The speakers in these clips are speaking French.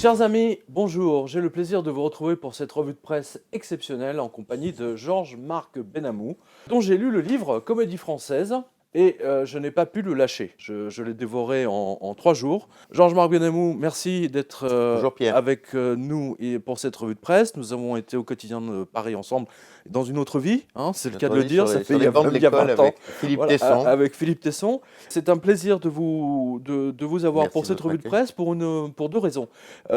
Chers amis, bonjour. J'ai le plaisir de vous retrouver pour cette revue de presse exceptionnelle en compagnie de Georges-Marc Benamou, dont j'ai lu le livre Comédie française et je n'ai pas pu le lâcher. Je l'ai dévoré en 3 jours. Georges-Marc Benamou, merci d'être Bonjour Pierre. avec nous et pour cette revue de presse. Nous avons été au quotidien de Paris ensemble dans une autre vie, hein, c'est le cas de le dire, ça fait Sur les bancs de il y a l'école 20 ans. avec Philippe Voilà, Tesson. avec Philippe Tesson. C'est un plaisir de vous avoir Merci pour de cette votre revue de accueil. presse pour 2 raisons.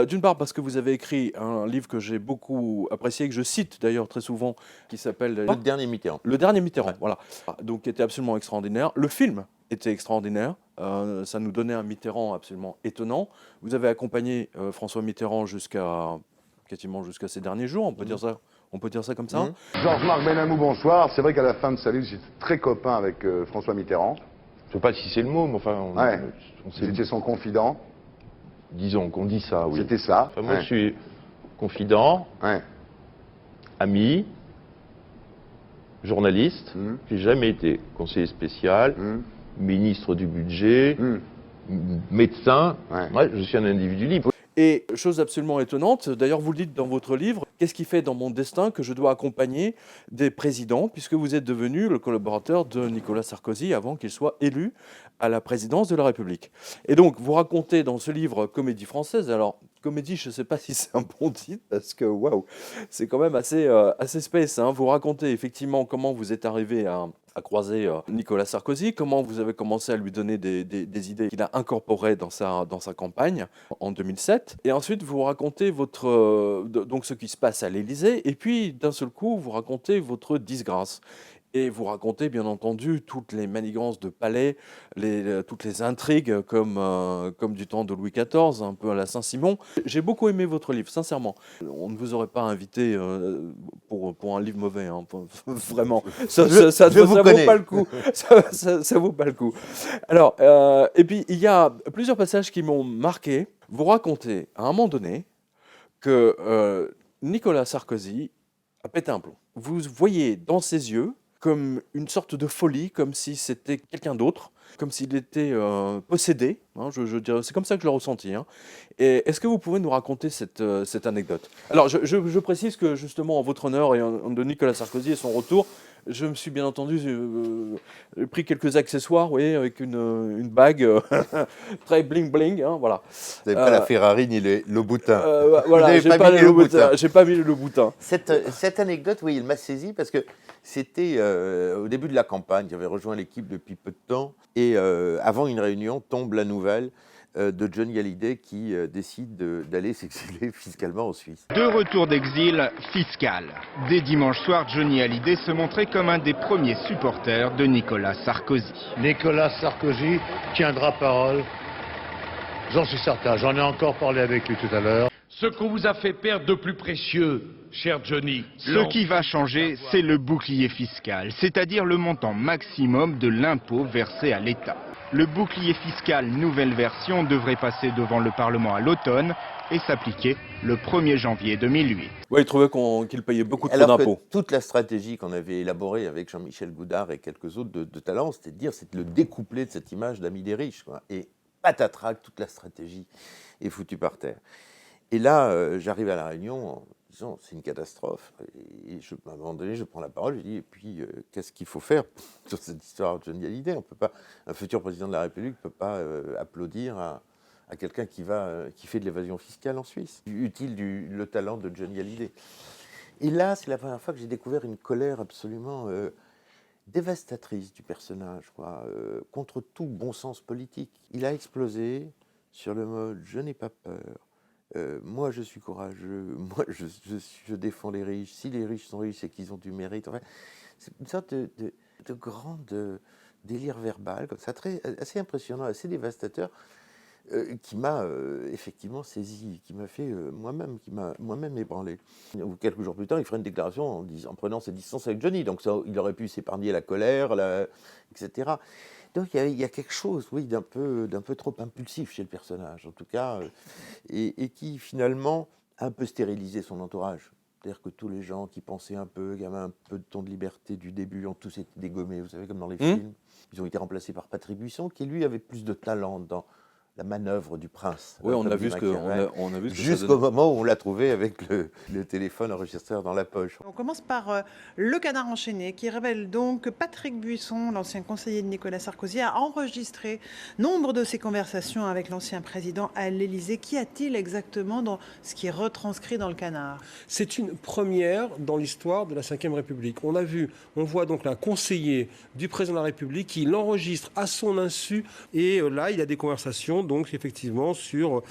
D'une part parce que vous avez écrit un livre que j'ai beaucoup apprécié, que je cite d'ailleurs très souvent, qui s'appelle Le dernier Mitterrand. Le dernier Mitterrand, Ouais. voilà. Donc qui était absolument extraordinaire. Le film était extraordinaire. Ça nous donnait un Mitterrand absolument étonnant. Vous avez accompagné François Mitterrand quasiment jusqu'à ces derniers jours, on peut dire ça. On peut dire ça comme ça. Georges-Marc Benamou, bonsoir. C'est vrai qu'à la fin de sa vie, j'étais très copain avec François Mitterrand. Je sais pas si c'est le mot, mais enfin, Ouais. on s'est- J'étais son confident. disons qu'on dit ça, oui. C'était ça. Enfin, moi, Ouais. je suis confident, Ouais. ami, journaliste. Mhm. J'ai jamais été conseiller spécial, Hum, ministre du budget, hum. médecin. Ouais. Moi, je suis un individu libre. Et chose absolument étonnante, d'ailleurs vous le dites dans votre livre, qu'est-ce qui fait dans mon destin que je dois accompagner des présidents, puisque vous êtes devenu le collaborateur de Nicolas Sarkozy avant qu'il soit élu à la présidence de la République. Et donc vous racontez dans ce livre Comédie française, alors comédie je ne sais pas si c'est un bon titre, parce que waouh, c'est quand même assez space, hein. Vous racontez effectivement comment vous êtes arrivé à croiser Nicolas Sarkozy, comment vous avez commencé à lui donner des idées qu'il a incorporées dans sa campagne en 2007. Et ensuite, vous racontez donc ce qui se passe à l'Élysée. Et puis, d'un seul coup, vous racontez votre disgrâce. Et vous racontez, bien entendu, toutes les manigances de palais, toutes les intrigues comme du temps de Louis XIV, un peu à la Saint-Simon. J'ai beaucoup aimé votre livre, sincèrement. On ne vous aurait pas invité pour un livre mauvais, hein, vraiment. Ça je vous vaut connais. pas le coup. Ça vaut pas le coup. Alors, et puis, il y a plusieurs passages qui m'ont marqué. Vous racontez, à un moment donné, que Nicolas Sarkozy a pété un plomb. Vous voyez dans ses yeux comme une sorte de folie, comme si c'était quelqu'un d'autre, comme s'il était possédé, hein, je dirais, c'est comme ça que je l'ai ressenti, hein. Et est-ce que vous pouvez nous raconter cette anecdote? Alors, je précise que justement, en votre honneur et de Nicolas Sarkozy et son retour, je me suis bien entendu pris quelques accessoires, oui, avec une bague très bling bling, hein, voilà. Vous n'avez pas la Ferrari ni le boutin. Voilà, n'avez j'ai pas pas, mis le le boutin, boutin. j'ai pas mis le boutin. Cette anecdote, oui, elle m'a saisi parce que c'était au début de la campagne. J'avais rejoint l'équipe depuis peu de temps. Et avant une réunion, tombe la nouvelle de Johnny Hallyday qui décide d'aller s'exiler fiscalement en Suisse. De retour d'exil fiscal. Dès dimanche soir, Johnny Hallyday se montrait comme un des premiers supporters de Nicolas Sarkozy. Nicolas Sarkozy tiendra parole. J'en suis certain, j'en ai encore parlé avec lui tout à l'heure. Ce qu'on vous a fait perdre de plus précieux, cher Johnny. Ce qui va changer, c'est le bouclier fiscal, c'est-à-dire le montant maximum de l'impôt versé à l'État. Le bouclier fiscal nouvelle version devrait passer devant le Parlement à l'automne et s'appliquer le 1er janvier 2008. Ouais, il trouvait qu'il payait beaucoup trop Alors que d'impôts. toute la stratégie qu'on avait élaborée avec Jean-Michel Goudard et quelques autres de talent, c'était de dire, c'est de le découpler de cette image d'ami des riches, quoi. Et patatrac, toute la stratégie est foutue par terre. Et là, j'arrive à la réunion en disant, c'est une catastrophe. Et à un moment donné, je prends la parole, je dis, et puis, qu'est-ce qu'il faut faire sur cette histoire de Johnny Hallyday? On peut pas, un futur président de la République ne peut pas applaudir à quelqu'un qui fait de l'évasion fiscale en Suisse. Utile le talent de Johnny Hallyday. Et là, c'est la première fois que j'ai découvert une colère absolument dévastatrice du personnage, quoi, contre tout bon sens politique. Il a explosé sur le mode « je n'ai pas peur ». Moi, je suis courageux. Moi, je défends les riches. Si les riches sont riches, c'est qu'ils ont du mérite. Enfin, c'est une sorte de grand délire verbal, comme ça, assez impressionnant, assez dévastateur, qui m'a effectivement saisi, qui m'a fait moi-même ébranlé. Quelques jours plus tard, il ferait une déclaration en prenant ses distances avec Johnny. Donc, ça, il aurait pu s'épargner la colère, etc. Donc il y a quelque chose, oui, d'un peu trop impulsif chez le personnage, en tout cas, et qui finalement a un peu stérilisé son entourage. C'est-à-dire que tous les gens qui pensaient un peu, qui avaient un peu de ton de liberté du début, ont tous été dégommés, vous savez, comme dans les films. Ils ont été remplacés par Patrick Buisson, qui lui avait plus de talent la manœuvre du prince. Oui, on comme a dit vu ce que, Machiavel, on a vu ce que ça jusqu'au donnait. moment où on l'a trouvé avec le téléphone enregistreur dans la poche. On commence par le canard enchaîné qui révèle donc que Patrick Buisson, l'ancien conseiller de Nicolas Sarkozy, a enregistré nombre de ses conversations avec l'ancien président à l'Élysée. Qu'y a-t-il exactement dans ce qui est retranscrit dans le canard? C'est une première dans l'histoire de la Ve République. On voit donc un conseiller du président de la République qui l'enregistre à son insu et là il a des conversations donc effectivement sur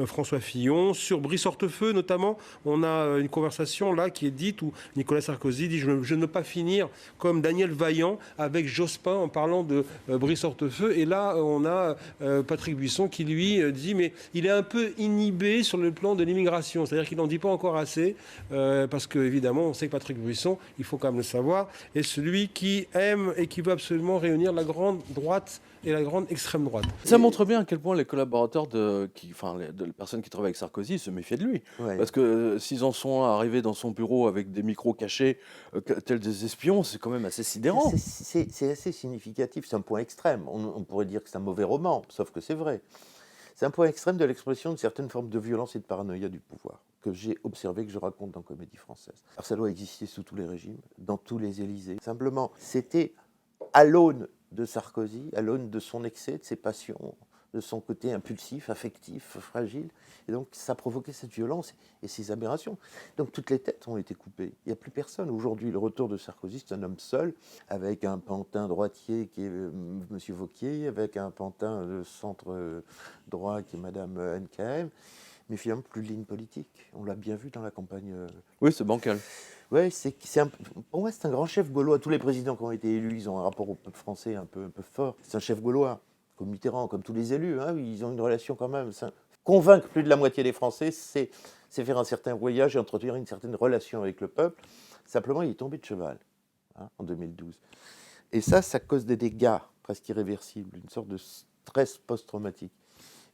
François Fillon, sur Brice Hortefeux notamment. On a une conversation là qui est dite où Nicolas Sarkozy dit je ne veux pas finir comme Daniel Vaillant avec Jospin en parlant de Brice Hortefeux. Et là on a Patrick Buisson qui lui dit mais il est un peu inhibé sur le plan de l'immigration, c'est-à-dire qu'il n'en dit pas encore assez parce que évidemment on sait que Patrick Buisson, il faut quand même le savoir, est celui qui aime et qui veut absolument réunir la grande droite et la grande extrême droite. Ça montre bien à quel point les collaborateurs de les personnes qui travaillent avec Sarkozy se méfiaient de lui. Ouais. Parce que s'ils en sont arrivés dans son bureau avec des micros cachés, tels des espions, c'est quand même assez sidérant. C'est assez significatif, c'est un point extrême. On pourrait dire que c'est un mauvais roman, sauf que c'est vrai. C'est un point extrême de l'expression de certaines formes de violence et de paranoïa du pouvoir, que j'ai observé, que je raconte dans Comédie Française. Alors ça doit exister sous tous les régimes, dans tous les Élysées. Simplement, c'était à l'aune de Sarkozy, à l'aune de son excès, de ses passions, de son côté impulsif, affectif, fragile. Et donc ça provoquait cette violence et ces aberrations. Donc toutes les têtes ont été coupées. Il n'y a plus personne. Aujourd'hui, le retour de Sarkozy, c'est un homme seul, avec un pantin droitier qui est M. Wauquiez, avec un pantin de centre droit qui est Mme NKM. Mais finalement, plus de ligne politique. On l'a bien vu dans la campagne. Oui, c'est bancal. Oui, pour moi, c'est un grand chef gaulois. Tous les présidents qui ont été élus, ils ont un rapport au peuple français un peu fort. C'est un chef gaulois, comme Mitterrand, comme tous les élus. Hein, ils ont une relation quand même. Convaincre plus de la moitié des Français, c'est faire un certain voyage et entretenir une certaine relation avec le peuple. Simplement, il est tombé de cheval en 2012. Et ça cause des dégâts presque irréversibles, une sorte de stress post-traumatique.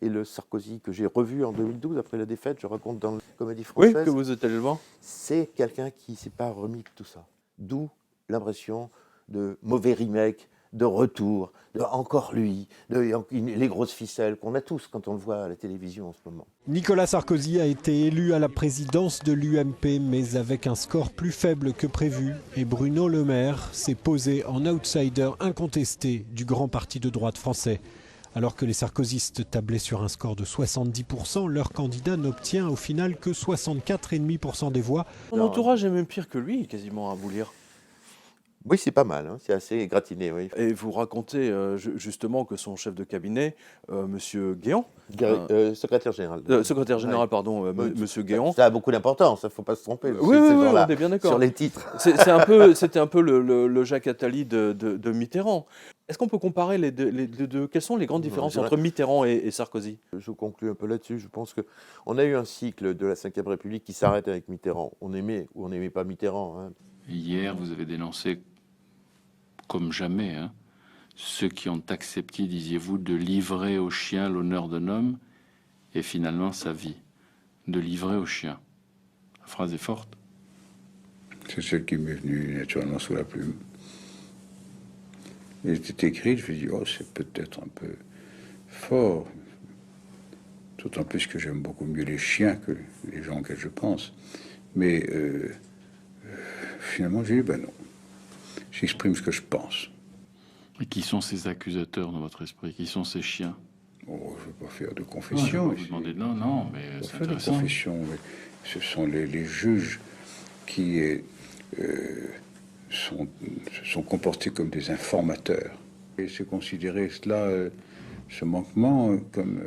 Et le Sarkozy que j'ai revu en 2012, après la défaite, je raconte dans la Comédie Française. Oui, que vous êtes allé le voir. C'est quelqu'un qui ne s'est pas remis de tout ça. D'où l'impression de mauvais remake, de retour, de encore lui, les grosses ficelles qu'on a tous quand on le voit à la télévision en ce moment. Nicolas Sarkozy a été élu à la présidence de l'UMP, mais avec un score plus faible que prévu. Et Bruno Le Maire s'est posé en outsider incontesté du grand parti de droite français. Alors que les sarkozystes tablaient sur un score de 70%, leur candidat n'obtient au final que 64,5% des voix. Son entourage est même pire que lui, quasiment, à vous lire. Oui, c'est pas mal, hein, c'est assez gratiné, oui. Et vous racontez justement que son chef de cabinet, Monsieur Guéant, Secrétaire général. Secrétaire général, Ouais. pardon, Monsieur Guéant. Ça a beaucoup d'importance, il ne faut pas se tromper. Oui, on est bien d'accord. Sur les titres. C'était un peu le Jacques Attali de Mitterrand. Est-ce qu'on peut comparer les deux? Quelles sont les grandes différences entre Mitterrand et Sarkozy? Je conclue un peu là-dessus. Je pense qu'on a eu un cycle de la Ve République qui s'arrête avec Mitterrand. On aimait ou on n'aimait pas Mitterrand. Hein. Hier, vous avez dénoncé, comme jamais, ceux qui ont accepté, disiez-vous, de livrer au chien l'honneur d'un homme et finalement sa vie. De livrer au chien. La phrase est forte. C'est celle qui m'est venue naturellement sous la plume. Elle était écrite, je me dis, oh, c'est peut-être un peu fort. D'autant plus que j'aime beaucoup mieux les chiens que les gens auxquels je pense. Mais finalement, j'ai dit, ben non. J'exprime ce que je pense. Et qui sont ces accusateurs dans votre esprit? Qui sont ces chiens? Oh, je ne vais pas faire de confession. Vous demandez non, mais Je c'est vais faire de intéressant. confession. Mais ce sont les juges qui se sont comportés comme des informateurs. Et c'est considérer cela, ce manquement, comme...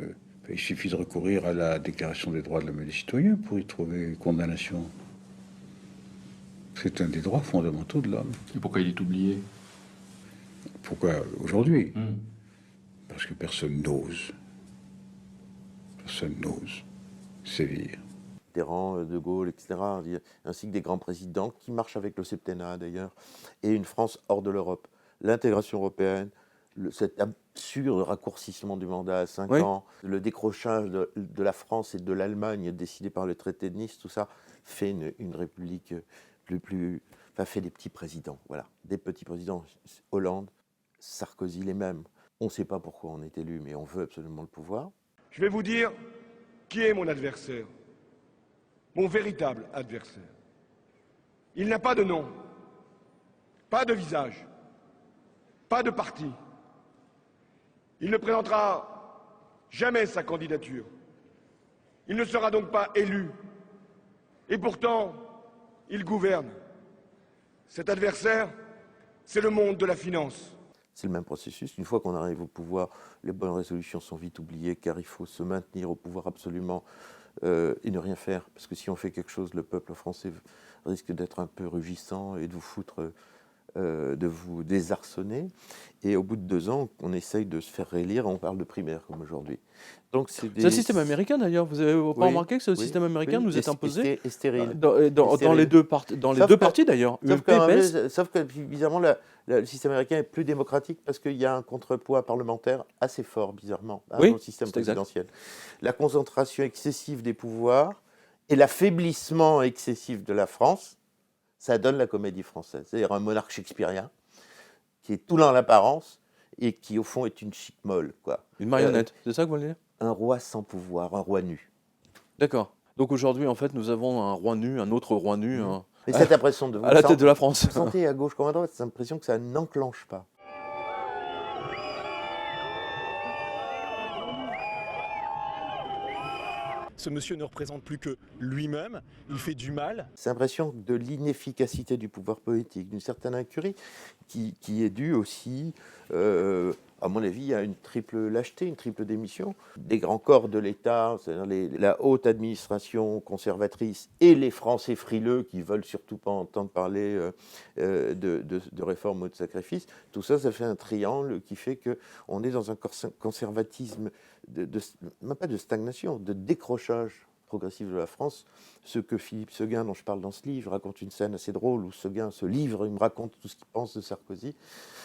il suffit de recourir à la Déclaration des droits de l'homme et des citoyens pour y trouver condamnation. C'est un des droits fondamentaux de l'homme. Et pourquoi il est oublié? Pourquoi aujourd'hui? Parce que personne n'ose. Personne n'ose sévir. Mitterrand, De Gaulle, etc., ainsi que des grands présidents qui marchent avec le septennat d'ailleurs, et une France hors de l'Europe. L'intégration européenne, cet absurde raccourcissement du mandat à 5 ans, le décrochage de la France et de l'Allemagne décidé par le traité de Nice, tout ça fait une république fait des petits présidents, voilà, des petits présidents. Hollande, Sarkozy, les mêmes. On ne sait pas pourquoi on est élu, mais on veut absolument le pouvoir. Je vais vous dire qui est mon adversaire, mon véritable adversaire. Il n'a pas de nom, pas de visage, pas de parti. Il ne présentera jamais sa candidature. Il ne sera donc pas élu. Et pourtant, il gouverne. Cet adversaire, c'est le monde de la finance. C'est le même processus. Une fois qu'on arrive au pouvoir, les bonnes résolutions sont vite oubliées car il faut se maintenir au pouvoir absolument et ne rien faire. Parce que si on fait quelque chose, le peuple français risque d'être un peu rugissant et de vous foutre, de vous désarçonner. Et au bout de 2 ans, on essaye de se faire réélire. On parle de primaire comme aujourd'hui. Donc c'est le système américain d'ailleurs. Vous n'avez pas remarqué que c'est le système américain nous est imposé et stérile. Dans les deux parties d'ailleurs. Sauf que bizarrement, le système américain est plus démocratique parce qu'il y a un contrepoids parlementaire assez fort, bizarrement, dans le système présidentiel. La concentration excessive des pouvoirs et l'affaiblissement excessif de la France, ça donne la comédie française. C'est-à-dire un monarque shakespearien qui est tout dans l'apparence et qui, au fond, est une chic molle, quoi. Une marionnette, c'est ça que vous voulez dire? Un roi sans pouvoir, un roi nu. D'accord. Donc aujourd'hui, en fait, nous avons un roi nu, un autre roi nu. Et cette impression de vous à la tête de la France. Vous sentez à gauche comme à droite, cette impression que ça n'enclenche pas. Ce monsieur ne représente plus que lui-même, il fait du mal. C'est l'impression de l'inefficacité du pouvoir politique, d'une certaine incurie, qui est due aussi, à mon avis, à une triple lâcheté, une triple démission. Des grands corps de l'État, c'est-à-dire la haute administration conservatrice et les Français frileux qui veulent surtout pas entendre parler de réforme ou de sacrifice, tout ça, ça fait un triangle qui fait qu'on est dans un conservatisme, même pas de stagnation, de décrochage progressif de la France. Ce que Philippe Séguin, dont je parle dans ce livre, raconte une scène assez drôle où Séguin, ce livre, il me raconte tout ce qu'il pense de Sarkozy.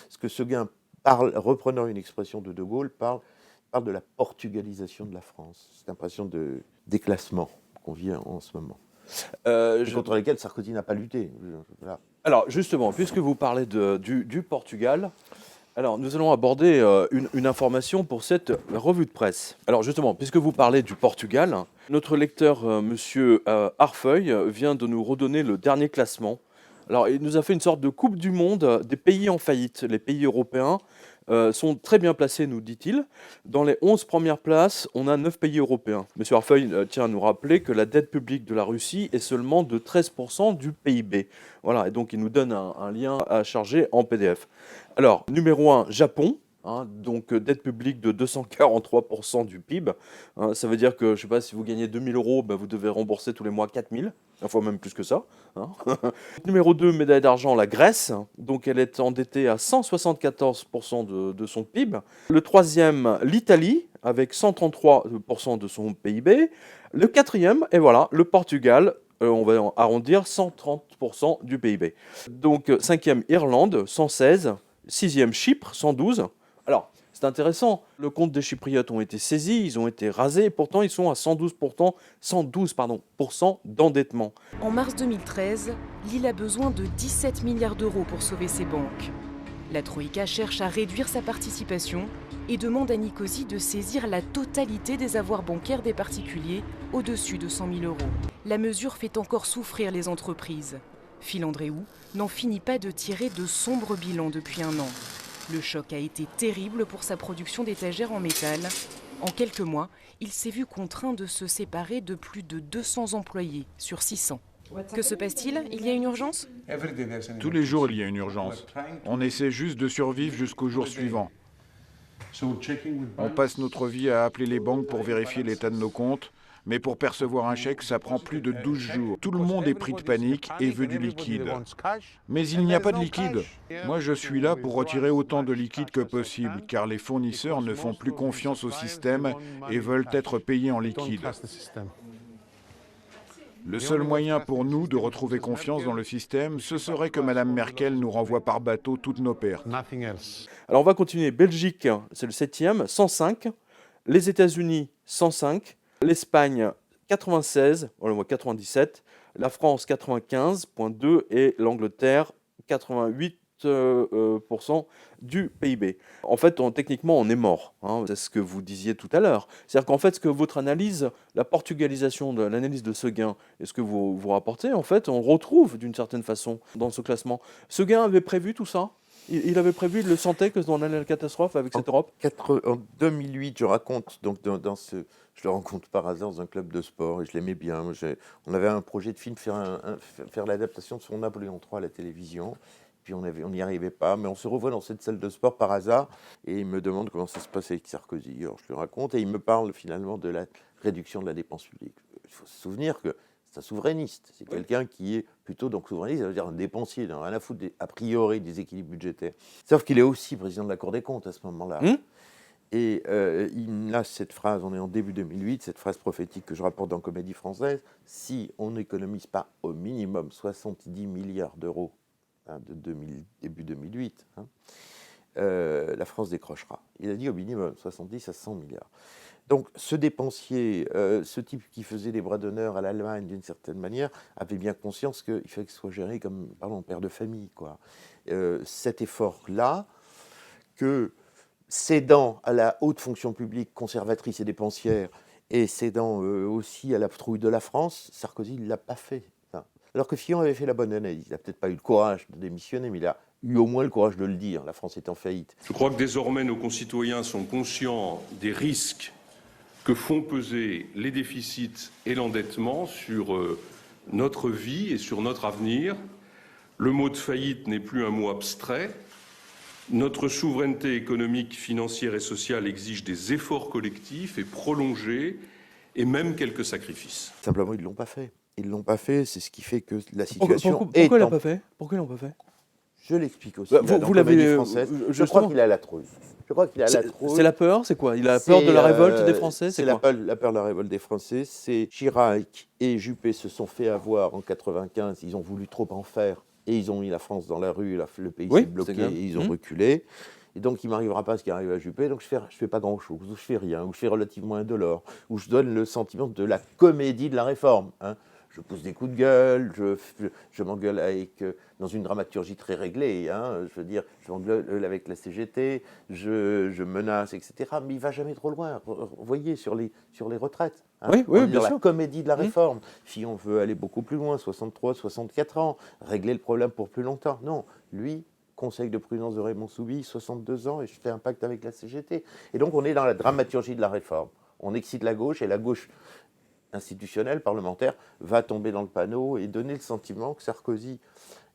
Ce que Séguin parle, reprenant une expression de De Gaulle, parle de la portugalisation de la France. Cette impression de déclassement qu'on vit en ce moment. Contre lesquels Sarkozy n'a pas lutté. Voilà. Alors justement, puisque vous parlez du Portugal, alors nous allons aborder une information pour cette revue de presse. Alors justement, puisque vous parlez du Portugal, notre lecteur, monsieur Arfeuil, vient de nous redonner le dernier classement. Alors il nous a fait une sorte de coupe du monde des pays en faillite. Les pays européens sont très bien placés, nous dit-il. Dans les 11 premières places, on a 9 pays européens. Monsieur Arfeuil tient à nous rappeler que la dette publique de la Russie est seulement de 13% du PIB. Voilà, et donc il nous donne un lien à charger en PDF. Alors, numéro 1, Japon. Donc dette publique de 243% du PIB. Ça veut dire que, je ne sais pas, si vous gagnez 2 000 €, vous devez rembourser tous les mois 4 000, fois même plus que ça. Numéro 2, médaille d'argent, la Grèce. Donc elle est endettée à 174% de son PIB. Le troisième, l'Italie, avec 133% de son PIB. Le quatrième, et voilà, le Portugal, on va arrondir, 130% du PIB. Donc cinquième, Irlande, 116. Sixième, Chypre, 112. Alors, c'est intéressant, le compte des Chypriotes ont été saisis, ils ont été rasés, et pourtant ils sont à 112% d'endettement. En mars 2013, l'île a besoin de 17 milliards d'euros pour sauver ses banques. La Troïka cherche à réduire sa participation et demande à Nicosie de saisir la totalité des avoirs bancaires des particuliers au-dessus de 100 000 €. La mesure fait encore souffrir les entreprises. Phil Andréou n'en finit pas de tirer de sombres bilans depuis un an. Le choc a été terrible pour sa production d'étagères en métal. En quelques mois, il s'est vu contraint de se séparer de plus de 200 employés sur 600. Que se passe-t-il? Il y a une urgence? Tous les jours, il y a une urgence. On essaie juste de survivre jusqu'au jour suivant. On passe notre vie à appeler les banques pour vérifier l'état de nos comptes. Mais pour percevoir un chèque, ça prend plus de 12 jours. Tout le monde est pris de panique et veut du liquide. Mais il n'y a pas de liquide. Moi, je suis là pour retirer autant de liquide que possible, car les fournisseurs ne font plus confiance au système et veulent être payés en liquide. Le seul moyen pour nous de retrouver confiance dans le système, ce serait que Mme Merkel nous renvoie par bateau toutes nos pertes. Alors on va continuer. Belgique, c'est le 7e, 105. Les États-Unis, 105. L'Espagne, 96, 97, la France, 95,2 et l'Angleterre, 88,2. 7% du PIB. En fait, techniquement, on est mort. Hein. C'est ce que vous disiez tout à l'heure. C'est-à-dire qu'en fait, ce que votre analyse, la portugalisation de l'analyse de Seguin et ce que vous rapportez, en fait, on retrouve d'une certaine façon dans ce classement. Seguin avait prévu tout ça ? Il avait prévu, il le sentait que on allait à la catastrophe avec cette Europe ? En 2008, je raconte, donc je le rencontre par hasard dans un club de sport et je l'aimais bien. On avait un projet de film, faire l'adaptation de son Napoléon III à la télévision. Puis on n'y arrivait pas, mais on se revoit dans cette salle de sport par hasard et il me demande comment ça se passe avec Sarkozy. Alors je lui raconte et il me parle finalement de la réduction de la dépense publique. Il faut se souvenir que c'est un souverainiste, c'est quelqu'un qui est plutôt donc souverainiste, ça veut dire un dépensier, il n'a rien à foutre a priori des équilibres budgétaires. Sauf qu'il est aussi président de la Cour des comptes à ce moment-là. Et il a cette phrase, on est en début 2008, cette phrase prophétique que je rapporte dans Comédie Française, si on n'économise pas au minimum 70 milliards d'euros de début 2008, la France décrochera. Il a dit au minimum 70 à 100 milliards. Donc ce dépensier, ce type qui faisait des bras d'honneur à l'Allemagne d'une certaine manière, avait bien conscience qu'il fallait que ce soit géré comme, pardon, père de famille, quoi. Cet effort-là, que cédant à la haute fonction publique conservatrice et dépensière, et cédant aussi à la patrouille de la France, Sarkozy ne l'a pas fait. Alors que Fillon avait fait la bonne analyse. Il n'a peut-être pas eu le courage de démissionner, mais il a eu au moins le courage de le dire. La France est en faillite. Je crois que désormais nos concitoyens sont conscients des risques que font peser les déficits et l'endettement sur notre vie et sur notre avenir. Le mot de faillite n'est plus un mot abstrait. Notre souveraineté économique, financière et sociale exige des efforts collectifs et prolongés, et même quelques sacrifices. Simplement, ils ne l'ont pas fait. Ils ne l'ont pas fait, c'est ce qui fait que la situation Pourquoi ils ne l'ont pas fait ? Pourquoi ils l'ont pas fait ? Je l'explique aussi. Vous l'avez française. Je crois qu'il a la trouille. C'est la peur, c'est quoi ? Il a peur de la révolte des Français, c'est la peur de la révolte des Français. C'est Chirac et Juppé se sont fait avoir en 95. Ils ont voulu trop en faire et ils ont mis la France dans la rue. Le pays s'est bloqué et ils ont reculé. Et donc, il ne m'arrivera pas ce qui arrive à Juppé. Donc, je fais pas grand-chose, ou je fais rien, ou je fais relativement indolore, ou je donne le sentiment de la comédie de la réforme. Je pousse des coups de gueule, je m'engueule dans une dramaturgie très réglée. Je veux dire, je m'engueule avec la CGT, je menace, etc. Mais il ne va jamais trop loin. Vous voyez, sur les retraites. Oui, bien sûr. La comédie de la réforme. Fillon veut aller beaucoup plus loin, 63, 64 ans, régler le problème pour plus longtemps. Non, lui, conseil de prudence de Raymond Soubi, 62 ans, et je fais un pacte avec la CGT. Et donc, on est dans la dramaturgie de la réforme. On excite la gauche, et la gauche institutionnelle, parlementaire, va tomber dans le panneau et donner le sentiment que Sarkozy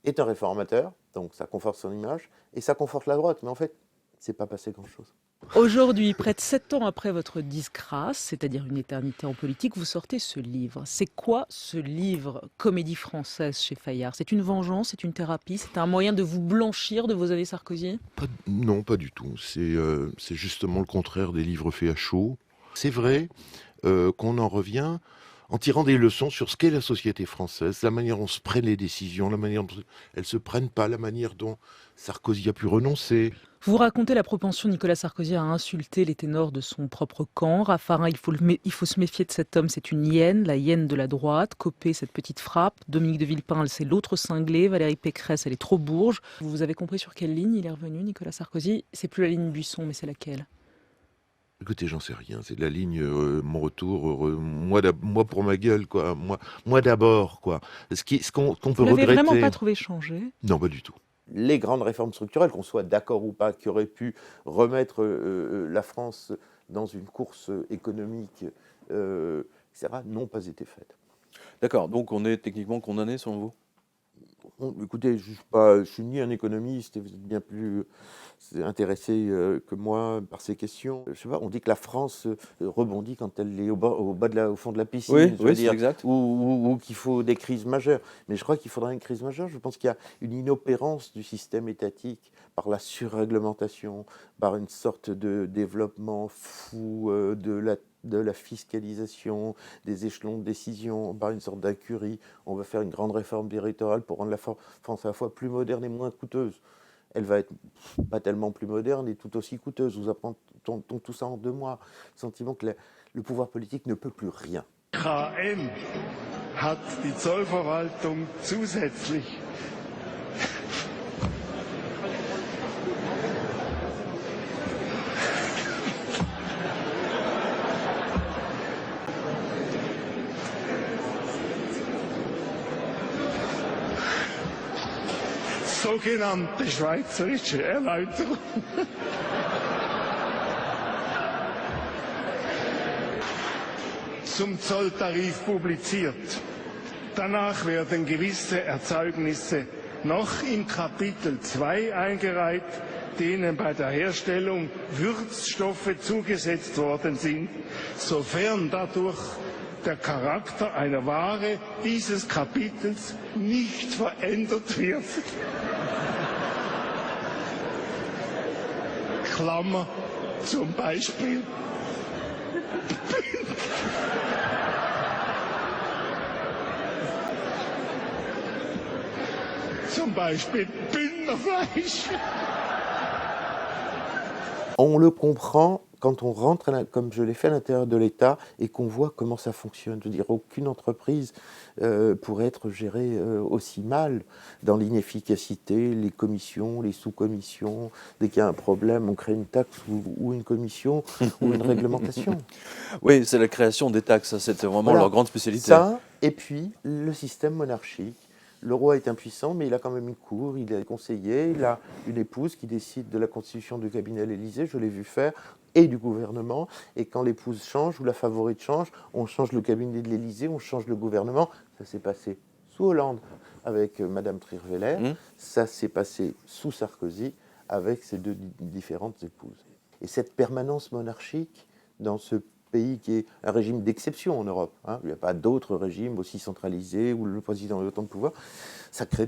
est un réformateur, donc ça conforte son image, et ça conforte la droite. Mais en fait, c'est pas passé grand-chose. Aujourd'hui, près de 7 ans après votre disgrâce, c'est-à-dire une éternité en politique, vous sortez ce livre. C'est quoi ce livre, Comédie Française chez Fayard ? C'est une vengeance, c'est une thérapie, c'est un moyen de vous blanchir de vos années Sarkozy ? Non, pas du tout. C'est justement le contraire des livres faits à chaud. C'est vrai qu'on en revient en tirant des leçons sur ce qu'est la société française, la manière dont se prennent les décisions, la manière dont elles ne se prennent pas, la manière dont Sarkozy a pu renoncer. Vous racontez la propension de Nicolas Sarkozy à insulter les ténors de son propre camp. Raffarin, il faut se méfier de cet homme, c'est une hyène, la hyène de la droite. Copé, cette petite frappe. Dominique de Villepin, c'est l'autre cinglé. Valérie Pécresse, elle est trop bourge. Vous avez compris sur quelle ligne il est revenu, Nicolas Sarkozy ? C'est plus la ligne Buisson, mais c'est laquelle ? Écoutez, j'en sais rien. C'est de la ligne mon retour, moi pour ma gueule, quoi. Moi d'abord, quoi. Ce qu'on peut regretter. Vous l'avez vraiment pas trouvé changé ? Non, pas du tout. Les grandes réformes structurelles, qu'on soit d'accord ou pas, qui auraient pu remettre la France dans une course économique, etc., n'ont pas été faites. D'accord, donc on est techniquement condamné selon vous ? Écoutez, je suis ni un économiste et vous êtes bien plus intéressé que moi par ces questions. Je sais pas, on dit que la France rebondit quand elle est au fond de la piscine, oui, c'est exact. Ou qu'il faut des crises majeures. Mais je crois qu'il faudra une crise majeure. Je pense qu'il y a une inopérance du système étatique par la surréglementation, par une sorte de développement fou de la fiscalisation, des échelons de décision, par une sorte d'incurie. On va faire une grande réforme territoriale pour rendre la France à la fois plus moderne et moins coûteuse. Elle va être pas tellement plus moderne et tout aussi coûteuse. Nous apprendons tout ça en 2 mois. Le sentiment que le pouvoir politique ne peut plus rien. KM hat die Zollverwaltung zusätzlich sogenannte schweizerische Erläuterung. Zum Zolltarif publiziert. Danach werden gewisse Erzeugnisse noch im Kapitel 2 eingereiht, denen bei der Herstellung Würzstoffe zugesetzt worden sind, sofern dadurch der Charakter einer Ware dieses Kapitels nicht verändert wird. Klammer zum Beispiel. Zum Beispiel Bündnerfleisch. On le comprend quand on rentre, comme je l'ai fait à l'intérieur de l'État, et qu'on voit comment ça fonctionne. Je veux dire, aucune entreprise pourrait être gérée aussi mal dans l'inefficacité, les commissions, les sous-commissions. Dès qu'il y a un problème, on crée une taxe ou une commission ou une réglementation. Oui, c'est la création des taxes, c'était vraiment Voilà. leur grande spécialité. Ça, et puis le système monarchique. Le roi est impuissant, mais il a quand même une cour, il est conseiller, il a une épouse qui décide de la constitution du cabinet à l'Élysée, je l'ai vu faire, et du gouvernement. Et quand l'épouse change ou la favorite change, on change le cabinet de l'Élysée, on change le gouvernement. Ça s'est passé sous Hollande avec Madame Trierweiler, ça s'est passé sous Sarkozy avec ses deux différentes épouses. Et cette permanence monarchique dans ce pays qui est un régime d'exception en Europe, hein. Il n'y a pas d'autres régimes aussi centralisés où le président a autant de pouvoir. Ça crée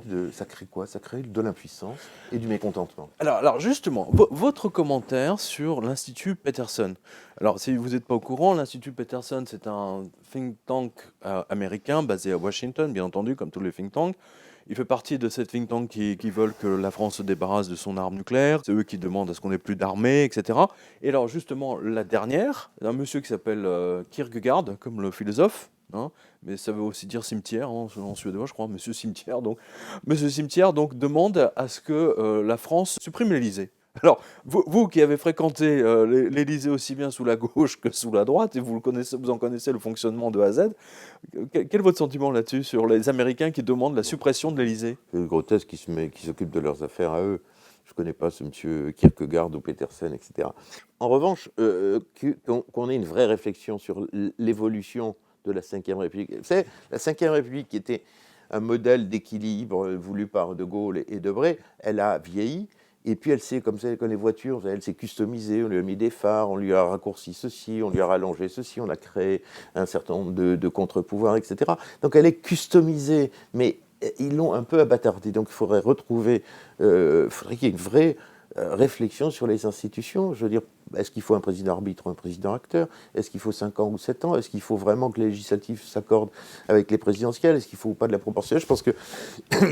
quoi? Ça crée de l'impuissance et du mécontentement. Alors justement, votre commentaire sur l'Institut Peterson. Alors si vous n'êtes pas au courant, l'Institut Peterson, c'est un think tank américain basé à Washington, bien entendu, comme tous les think tanks. Il fait partie de cette think tank qui veulent que la France se débarrasse de son arme nucléaire. C'est eux qui demandent à ce qu'on ait plus d'armée, etc. Et alors justement, la dernière, un monsieur qui s'appelle Kierkegaard, comme le philosophe, hein, mais ça veut aussi dire cimetière en suédois, je crois, Monsieur Cimetière. Donc, Monsieur Cimetière donc, demande à ce que la France supprime l'Élysée. Alors, vous qui avez fréquenté l'Élysée aussi bien sous la gauche que sous la droite, et vous en connaissez le fonctionnement de A à Z, quel est votre sentiment là-dessus, sur les Américains qui demandent la suppression de l'Élysée? C'est grotesque qui s'occupent de leurs affaires à eux. Je ne connais pas ce monsieur Kierkegaard ou Peterson, etc. En revanche, qu'on ait une vraie réflexion sur l'évolution de la Ve République. Vous savez, la Ve République, qui était un modèle d'équilibre voulu par De Gaulle et Debré, elle a vieilli. Et puis elle s'est, comme les voitures, elle s'est customisée, on lui a mis des phares, on lui a raccourci ceci, on lui a rallongé ceci, on a créé un certain nombre de contre-pouvoirs, etc. Donc elle est customisée, mais ils l'ont un peu abâtardée. Donc il faudrait retrouver, faudrait qu'il y ait une vraie réflexion sur les institutions. Je veux dire, est-ce qu'il faut un président arbitre ou un président acteur? Est-ce qu'il faut 5 ans ou 7 ans? Est-ce qu'il faut vraiment que les législatifs s'accordent avec les présidentielles? Est-ce qu'il ne faut pas de la proportionnelle? Je pense qu'il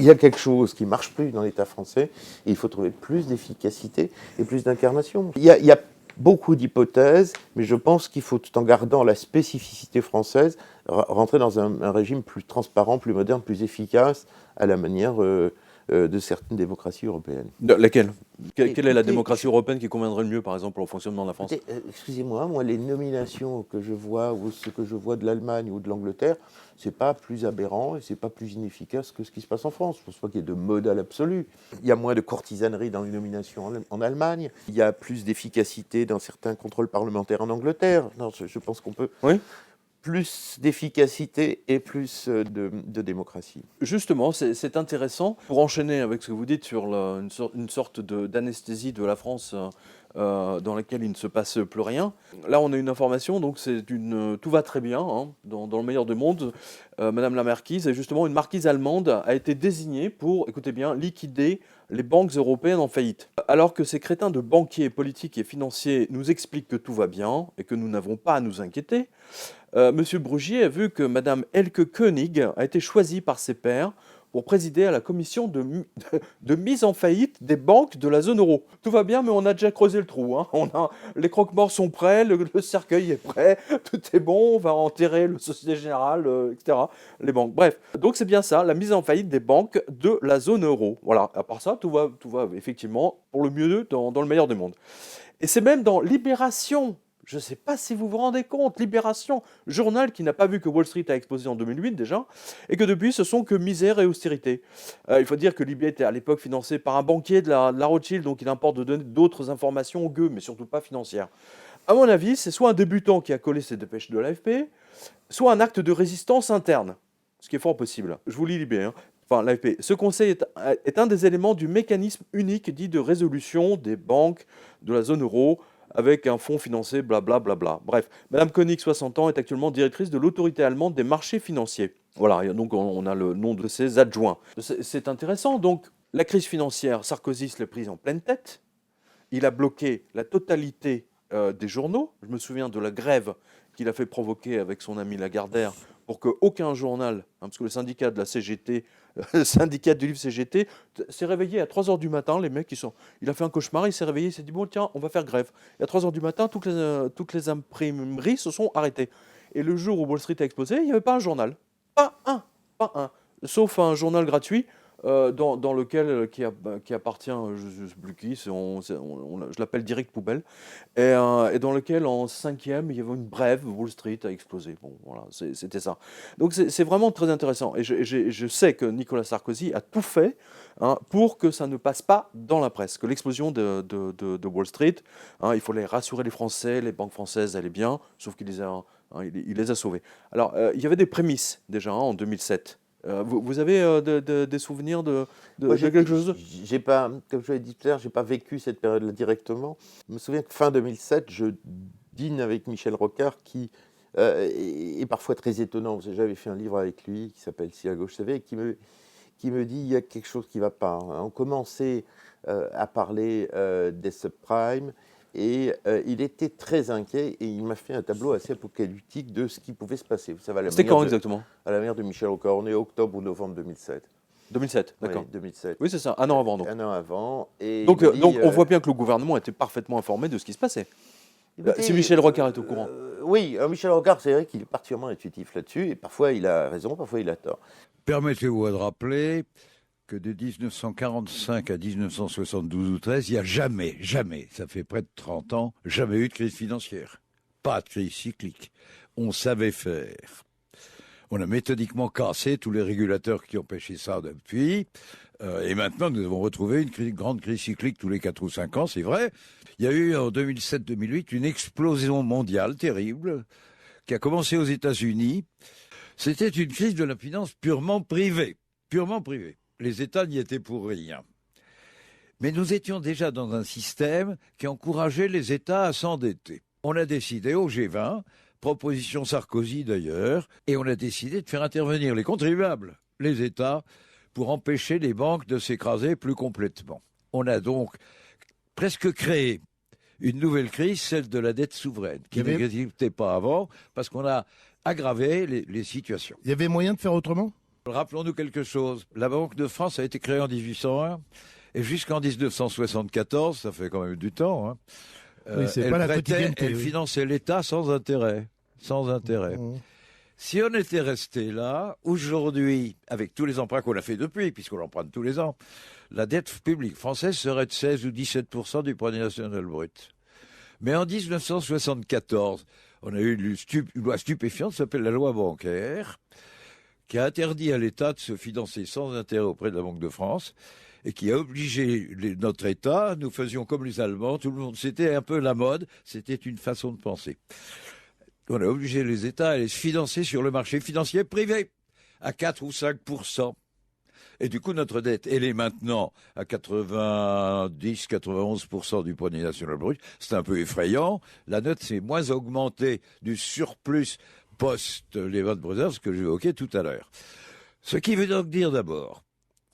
y a quelque chose qui ne marche plus dans l'État français et il faut trouver plus d'efficacité et plus d'incarnation. Il y a beaucoup d'hypothèses, mais je pense qu'il faut, tout en gardant la spécificité française, rentrer dans un régime plus transparent, plus moderne, plus efficace, à la manière de certaines démocraties européennes. Laquelle? Quelle est la démocratie européenne qui conviendrait le mieux, par exemple, au fonctionnement de la France? Excusez-moi, moi, les nominations que je vois, ou ce que je vois de l'Allemagne ou de l'Angleterre, c'est pas plus aberrant et c'est pas plus inefficace que ce qui se passe en France. Je ne pense pas qu'il y ait de modèle absolu. Il y a moins de courtisanerie dans les nominations en Allemagne. Il y a plus d'efficacité dans certains contrôles parlementaires en Angleterre. Non, je pense qu'on peut... Oui. Plus d'efficacité et plus de démocratie. Justement, c'est intéressant. Pour enchaîner avec ce que vous dites sur une sorte d'anesthésie de la France dans laquelle il ne se passe plus rien. Là, on a une information, donc tout va très bien, hein, dans le meilleur des mondes. Madame la marquise, et justement, une marquise allemande a été désignée pour, écoutez bien, liquider les banques européennes en faillite. Alors que ces crétins de banquiers politiques et financiers nous expliquent que tout va bien et que nous n'avons pas à nous inquiéter, Monsieur Brugier a vu que Madame Elke König a été choisie par ses pairs pour présider à la commission de mise en faillite des banques de la zone euro. Tout va bien, mais on a déjà creusé le trou. Hein. Les croque-morts sont prêts, le cercueil est prêt, tout est bon, on va enterrer le Société Générale, etc. Les banques. Bref, donc c'est bien ça, la mise en faillite des banques de la zone euro. Voilà, à part ça, tout va effectivement pour le mieux dans le meilleur des mondes. Et c'est même dans Libération, Je ne sais pas si vous vous rendez compte. Libération, journal qui n'a pas vu que Wall Street a explosé en 2008 déjà, et que depuis, ce sont que misère et austérité. Il faut dire que Libé était à l'époque financé par un banquier de la Rothschild, donc il importe de donner d'autres informations aux gueux, mais surtout pas financières. À mon avis, c'est soit un débutant qui a collé ses dépêches de l'AFP, soit un acte de résistance interne, ce qui est fort possible. Je vous lis Libé, hein. Enfin, l'AFP. Ce conseil est un des éléments du mécanisme unique dit de résolution des banques de la zone euro, avec un fonds financé, blablabla. Bla, bla, bla. Bref, Madame Koenig, 60 ans, est actuellement directrice de l'autorité allemande des marchés financiers. Voilà, et donc on a le nom de ses adjoints. C'est intéressant, donc la crise financière, Sarkozy se l'est prise en pleine tête. Il a bloqué la totalité des journaux. Je me souviens de la grève qu'il a fait provoquer avec son ami Lagardère pour qu'aucun journal, parce que le syndicat de la CGT, le syndicat du livre CGT, s'est réveillé à 3h du matin. Les mecs, il a fait un cauchemar, il s'est réveillé, il s'est dit, bon tiens, on va faire grève. Et à 3h du matin, toutes les imprimeries se sont arrêtées. Et le jour où Wall Street a explosé, il n'y avait pas un journal. Pas un. Sauf un journal gratuit dans lequel, qui appartient, je ne sais plus qui, je l'appelle Direct Poubelle, et dans lequel, en 5e, il y avait une brève, Wall Street a explosé. Bon, voilà, c'était ça. Donc c'est vraiment très intéressant. Et je sais que Nicolas Sarkozy a tout fait pour que ça ne passe pas dans la presse, que l'explosion de Wall Street, il fallait rassurer les Français, les banques françaises allaient bien, sauf qu'il il les a sauvés. Alors, il y avait des prémices déjà en 2007. Vous avez des souvenirs de quelque chose? J'ai pas, comme je l'ai dit tout à l'heure, j'ai pas vécu cette période-là directement. Je me souviens que fin 2007, je dîne avec Michel Rocard, qui est parfois très étonnant. J'avais fait un livre avec lui qui s'appelle Si la gauche savait, et qui me dit il y a quelque chose qui va pas. On commençait à parler des subprimes. Et il était très inquiet et il m'a fait un tableau assez apocalyptique de ce qui pouvait se passer. C'était quand exactement? À la manière de Michel Rocard. On est octobre ou novembre 2007. 2007, d'accord. Oui, 2007. Oui, c'est ça, un an avant. Donc. Un an avant. Et donc on voit bien que le gouvernement était parfaitement informé de ce qui se passait. Si Michel Rocard est au courant. Oui, Michel Rocard, c'est vrai qu'il est particulièrement intuitif là-dessus. Et parfois il a raison, parfois il a tort. Permettez-moi de rappeler que de 1945 à 1972 ou 13, il n'y a jamais, ça fait près de 30 ans, jamais eu de crise financière. Pas de crise cyclique. On savait faire. On a méthodiquement cassé tous les régulateurs qui empêchaient ça depuis. Et maintenant, nous avons retrouvé une grande crise cyclique tous les 4 ou 5 ans, c'est vrai. Il y a eu en 2007-2008 une explosion mondiale terrible qui a commencé aux États-Unis. C'était une crise de la finance purement privée. Purement privée. Les États n'y étaient pour rien. Mais nous étions déjà dans un système qui encourageait les États à s'endetter. On a décidé au G20, proposition Sarkozy d'ailleurs, et on a décidé de faire intervenir les contribuables, les États, pour empêcher les banques de s'écraser plus complètement. On a donc presque créé une nouvelle crise, celle de la dette souveraine, qui n'existait pas avant, parce qu'on a aggravé les situations. Il y avait moyen de faire autrement ? Rappelons-nous quelque chose. La Banque de France a été créée en 1801 et jusqu'en 1974, ça fait quand même du temps, oui, elle finançait l'État sans intérêt. Sans intérêt. Si on était resté là, aujourd'hui, avec tous les emprunts qu'on a fait depuis, puisqu'on emprunte tous les ans, la dette publique française serait de 16 ou 17% du produit national brut. Mais en 1974, on a eu une loi stupéfiante qui s'appelle la loi bancaire, qui a interdit à l'État de se financer sans intérêt auprès de la Banque de France et qui a obligé notre État, nous faisions comme les Allemands, tout le monde, c'était un peu la mode, c'était une façon de penser. On a obligé les États à aller se financer sur le marché financier privé à 4 ou 5%. Et du coup, notre dette, elle est maintenant à 90-91% du produit national brut. C'est un peu effrayant. La note s'est moins augmentée du surplus post-Lehman Brothers, que j'évoquais tout à l'heure. Ce qui veut donc dire d'abord